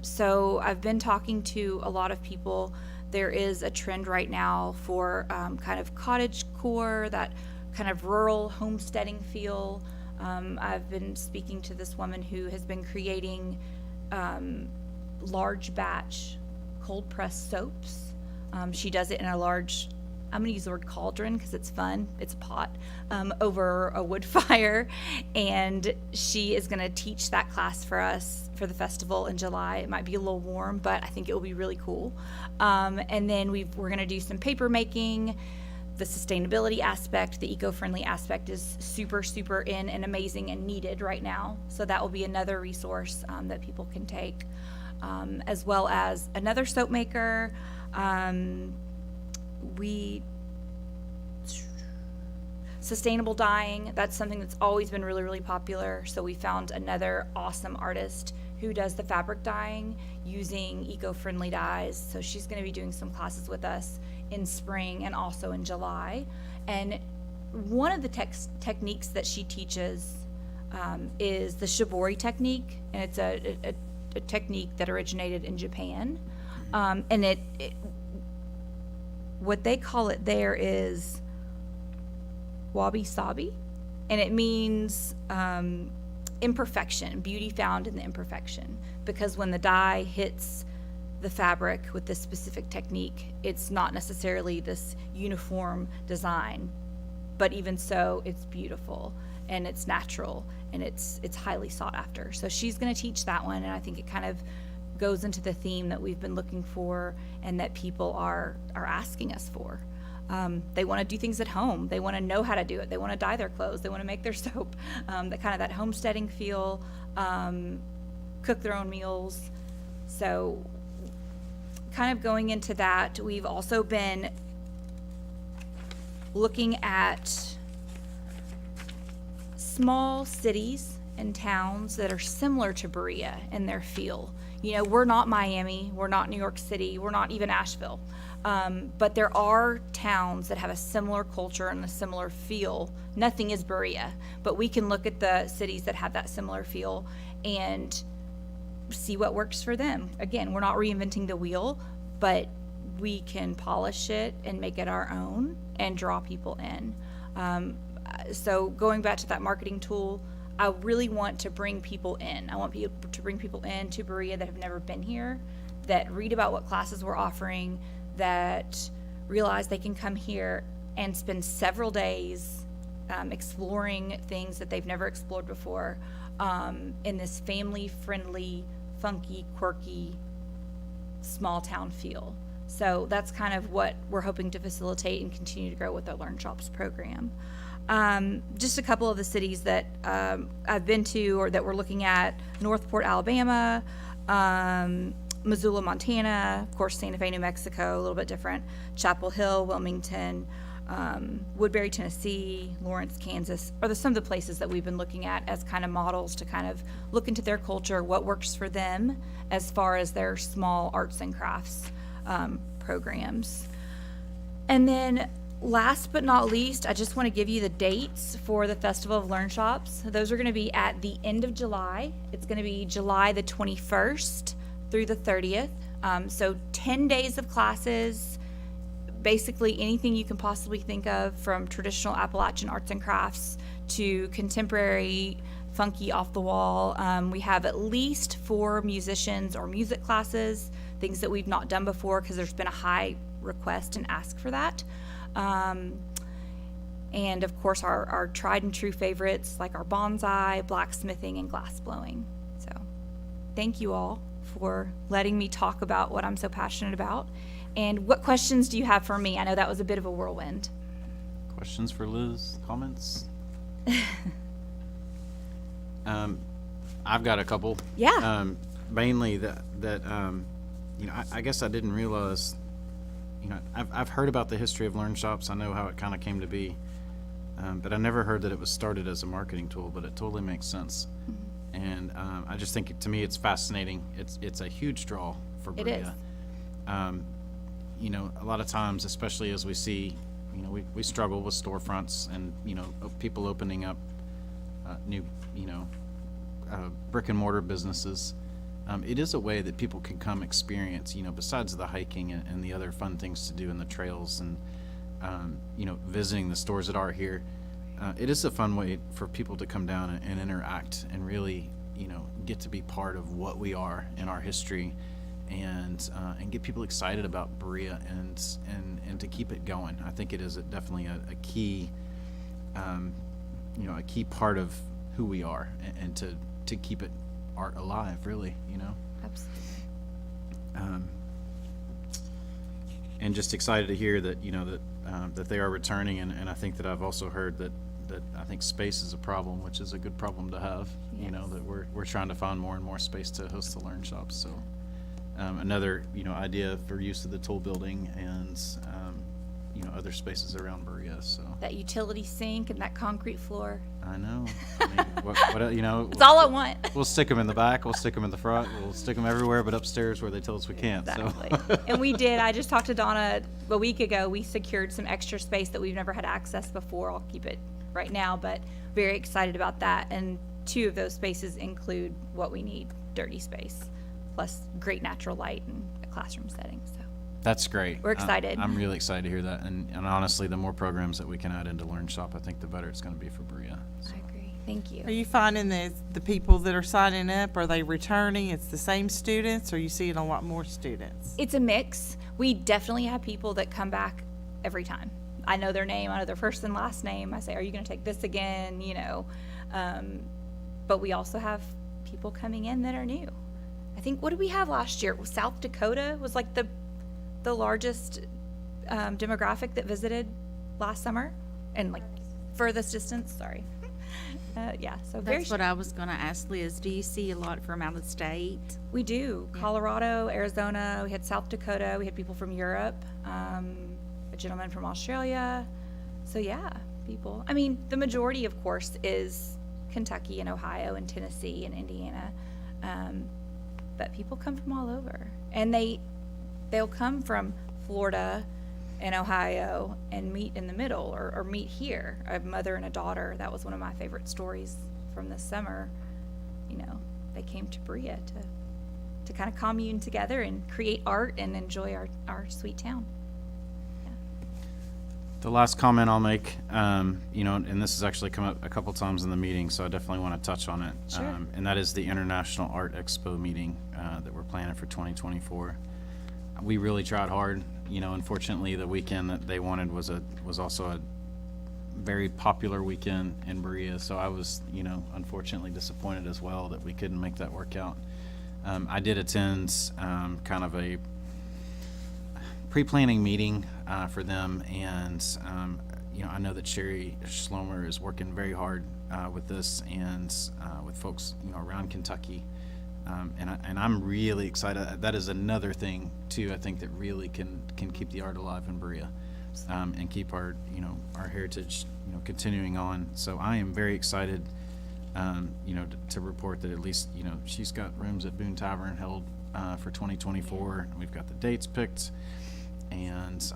So I've been talking to a lot of people. There is a trend right now for kind of cottagecore, that kind of rural homesteading feel. I've been speaking to this woman who has been creating large batch cold pressed soaps. She does it in a large, I'm gonna use the word cauldron because it's fun, it's a pot, over a wood fire. And she is gonna teach that class for us for the festival in July. It might be a little warm, but I think it will be really cool. And then we're gonna do some paper making. The sustainability aspect, the eco-friendly aspect is super, super in and amazing and needed right now. So that will be another resource that people can take, as well as another soap maker. Sustainable dyeing, that's something that's always been really, really popular. So we found another awesome artist who does the fabric dyeing using eco-friendly dyes. So she's gonna be doing some classes with us in spring and also in July. And one of the techniques that she teaches is the shibori technique, and it's a technique that originated in Japan. And it what they call it there is wabi-sabi, and it means imperfection, beauty found in the imperfection. Because when the dye hits the fabric with this specific technique, it's not necessarily this uniform design, but even so, it's beautiful and it's natural and it's highly sought after. So she's going to teach that one, and I think it kind of goes into the theme that we've been looking for and that people are asking us for. They want to do things at home. They want to know how to do it. They want to dye their clothes. They want to make their soap. That homesteading feel, cook their own meals. So kind of going into that, we've also been looking at small cities and towns that are similar to Berea in their feel. You know, we're not Miami, we're not New York City, we're not even Asheville. But there are towns that have a similar culture and a similar feel. Nothing is Berea, but we can look at the cities that have that similar feel and see what works for them. Again, we're not reinventing the wheel, but we can polish it and make it our own and draw people in. So going back to that marketing tool, I really want to bring people in. I want to bring people in to Berea that have never been here, that read about what classes we're offering, that realize they can come here and spend several days exploring things that they've never explored before, in this family-friendly, funky, quirky, small town feel. So that's kind of what we're hoping to facilitate and continue to grow with our Learn Shops program. Just a couple of the cities that I've been to or that we're looking at: Northport, Alabama, Missoula, Montana, of course Santa Fe, New Mexico, a little bit different, Chapel Hill, Wilmington, Woodbury, Tennessee, Lawrence, Kansas are some of the places that we've been looking at as kind of models to kind of look into their culture, what works for them as far as their small arts and crafts programs. And then last but not least, I just want to give you the dates for the Festival of Learn Shops. Those are going to be at the end of July. It's going to be July the 21st through the 30th. So 10 days of classes, basically anything you can possibly think of, from traditional Appalachian arts and crafts to contemporary, funky, off the wall. We have at least 4 musicians or music classes, things that we've not done before because there's been a high request and ask for that. And of course our tried and true favorites like our bonsai, blacksmithing, and glass blowing. So thank you all for letting me talk about what I'm so passionate about. And what questions do you have for me? I know that was a bit of a whirlwind. Questions for Liz? Comments? I've got a couple. Yeah. Mainly that you know, I guess I didn't realize, you know, I've heard about the history of Learn Shops. I know how it kind of came to be. But I never heard that it was started as a marketing tool, but it totally makes sense. And I just think, to me, it's fascinating. It's a huge draw for It Berea. is. You know, a lot of times, especially as we see, you know, we struggle with storefronts and, you know, people opening up new, you know, brick and mortar businesses. It is a way that people can come experience, you know, besides the hiking and the other fun things to do in the trails and, you know, visiting the stores that are here. It is a fun way for people to come down and interact and really, you know, get to be part of what we are in our history, and get people excited about Berea and to keep it going. I think it is definitely a key, you know, a key part of who we are, and to keep it art alive, really, you know. Absolutely. And just excited to hear that, you know, that they are returning, and I think that I've also heard that I think space is a problem, which is a good problem to have. You know, Yes. that we're trying to find more and more space to host the Learn Shops. So another, you know, idea for use of the tool building and you know, other spaces around Berea. So That utility sink and that concrete floor. I know. I mean, what you know? It's all I want. We'll stick them in the back. We'll stick them in the front. We'll stick them everywhere, but upstairs where they tell us we can't. Exactly. So. And we did. I just talked to Donna a week ago. We secured some extra space that we've never had access before. I'll keep it right now, but very excited about that. And 2 of those spaces include what we need, dirty space, plus great natural light and a classroom setting. So That's great. We're excited. I'm really excited to hear that. And honestly, the more programs that we can add into Learn Shop, I think the better it's going to be for Berea. So. I agree. Thank you. Are you finding that the people that are signing up, are they returning? It's the same students, or are you seeing a lot more students? It's a mix. We definitely have people that come back every time. I know their name, I know their first and last name. I say, are you going to take this again? You know, but we also have people coming in that are new. I think, what did we have last year? South Dakota was like the largest demographic that visited last summer, and like furthest distance. Sorry. Yeah, so very. That's what I was gonna ask Liz. Do you see a lot from out of state? We do. Colorado, Arizona, we had South Dakota, we had people from Europe, a gentleman from Australia. So yeah, people. I mean, the majority, of course, is Kentucky and Ohio and Tennessee and Indiana. But people come from all over. And they'll come from Florida and Ohio and meet in the middle, or meet here. A mother and a daughter. That was one of my favorite stories from this summer. You know, they came to Berea to kind of commune together and create art and enjoy our sweet town. The last comment I'll make, you know, and this has actually come up a couple times in the meeting, so I definitely want to touch on it. Sure. And that is the International Art Expo meeting that we're planning for 2024. We really tried hard. You know, unfortunately, the weekend that they wanted was also a very popular weekend in Berea, so I was, you know, unfortunately disappointed as well that we couldn't make that work out. I did attend kind of a pre-planning meeting for them, and you know, I know that Sherry Schlomer is working very hard with this and with folks, you know, around Kentucky, and I'm really excited. That is another thing too, I think, that really can keep the art alive in Berea, and keep our, you know, our heritage, you know, continuing on. So I am very excited, you know, to report that at least, you know, she's got rooms at Boone Tavern held for 2024. We've got the dates picked. And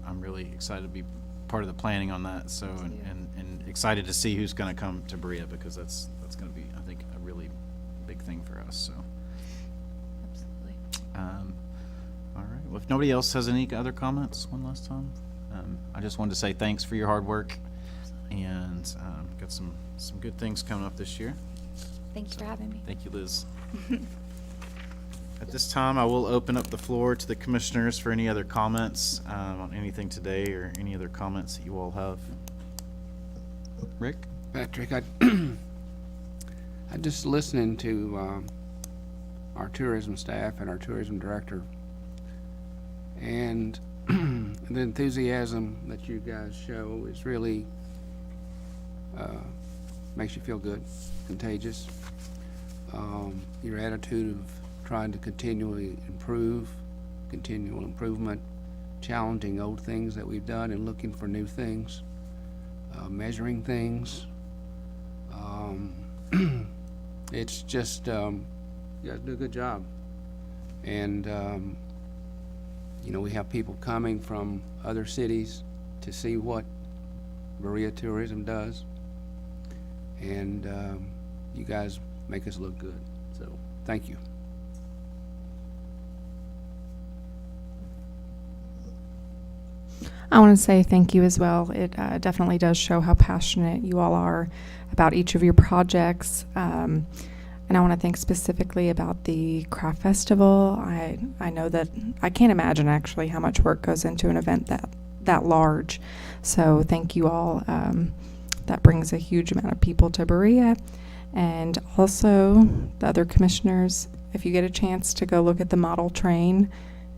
I'm really excited to be part of the planning on that. So and excited to see who's going to come to Berea, because that's going to be, I think, a really big thing for us. So Absolutely. all right. Well, if nobody else has any other comments, one last time, I just wanted to say thanks for your hard work, and got some good things coming up this year. Thanks for having me. Thank you, Liz. At this time, I will open up the floor to the commissioners for any other comments on anything today, or any other comments that you all have. Rick? Patrick, I just listening to our tourism staff and our tourism director, and the enthusiasm that you guys show is really makes you feel good, contagious. Your attitude of trying to continual improvement, challenging old things that we've done and looking for new things, measuring things. It's just, you guys do a good job. And, you know, we have people coming from other cities to see what Berea Tourism does. And you guys make us look good. So, thank you. I want to say thank you as well. It definitely does show how passionate you all are about each of your projects. And I want to think specifically about the craft festival. I know that I can't imagine actually how much work goes into an event that large. So thank you all. That brings a huge amount of people to Berea. And also the other commissioners, if you get a chance to go look at the model train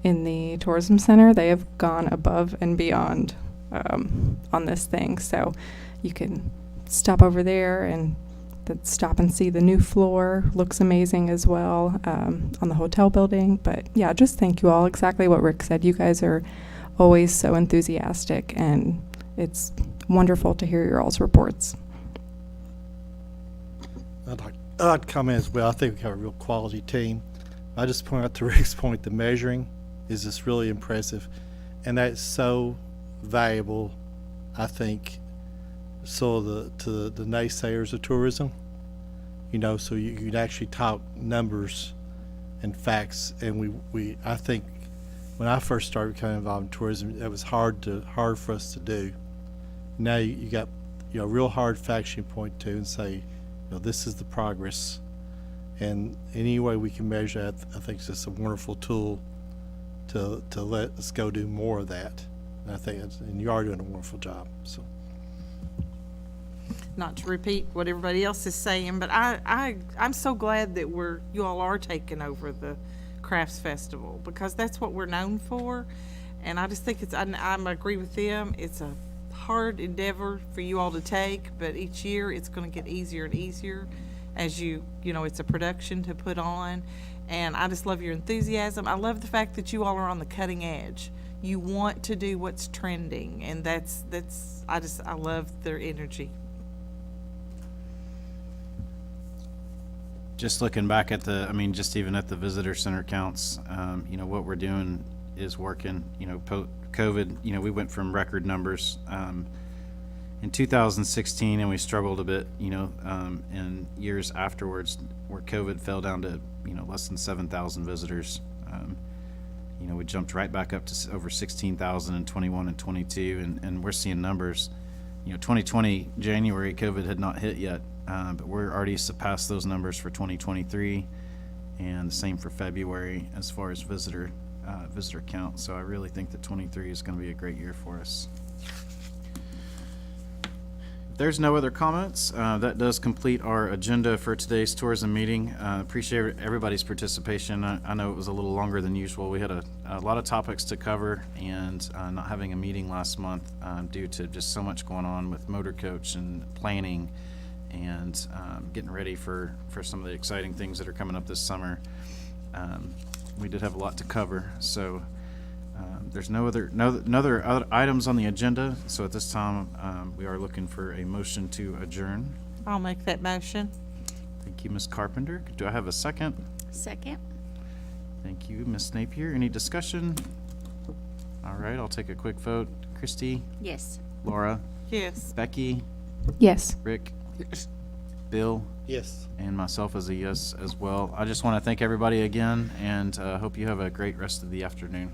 in the tourism center, they have gone above and beyond on this thing. So you can stop over there and stop and see the new floor. Looks amazing as well on the hotel building. But yeah, just thank you all. Exactly what Rick said. You guys are always so enthusiastic, and it's wonderful to hear your all's reports. I'd like to comment as well. I think we have a real quality team. I just point out to Rick's point, the measuring is just really impressive, and that's so valuable, I think, to the naysayers of tourism. You know, so you can actually talk numbers and facts. And I think when I first started becoming involved in tourism, that was hard for us to do. Now you got, you know, real hard facts you can point to and say, you know, this is the progress. And any way we can measure that, I think it's just a wonderful tool to let us go do more of that. And I think and you are doing a wonderful job. So. Not to repeat what everybody else is saying, but I'm so glad that you all are taking over the Crafts Festival, because that's what we're known for. And I just think I agree with them. It's a hard endeavor for you all to take, but each year it's going to get easier and easier as you know, it's a production to put on. And I just love your enthusiasm. I love the fact that you all are on the cutting edge. You want to do what's trending, and I love their energy. Just looking back at just even at the visitor center counts, you know, what we're doing is working. You know, COVID, you know, we went from record numbers in 2016, and we struggled a bit, you know, in years afterwards, where COVID fell down to, you know, less than 7,000 visitors. You know, we jumped right back up to over 16,000 in 21 and 22, and we're seeing numbers. You know, 2020 January, COVID had not hit yet. But we're already surpassed those numbers for 2023, and the same for February as far as visitor count. So I really think that 23 is going to be a great year for us. If there's no other comments, that does complete our agenda for today's tourism meeting. Appreciate everybody's participation. I know it was a little longer than usual. We had a lot of topics to cover, and not having a meeting last month due to just so much going on with Motor Coach and planning and getting ready for some of the exciting things that are coming up this summer. We did have a lot to cover, so there's no other items on the agenda. So at this time, we are looking for a motion to adjourn. I'll make that motion. Thank you, Ms. Carpenter. Do I have a second? Second. Thank you, Ms. Napier. Any discussion? All right, I'll take a quick vote. Christy, Yes. Laura, Yes. Becky, Yes. Rick, Yes. Bill, Yes. and myself as a yes as well. I just want to thank everybody again, and hope you have a great rest of the afternoon.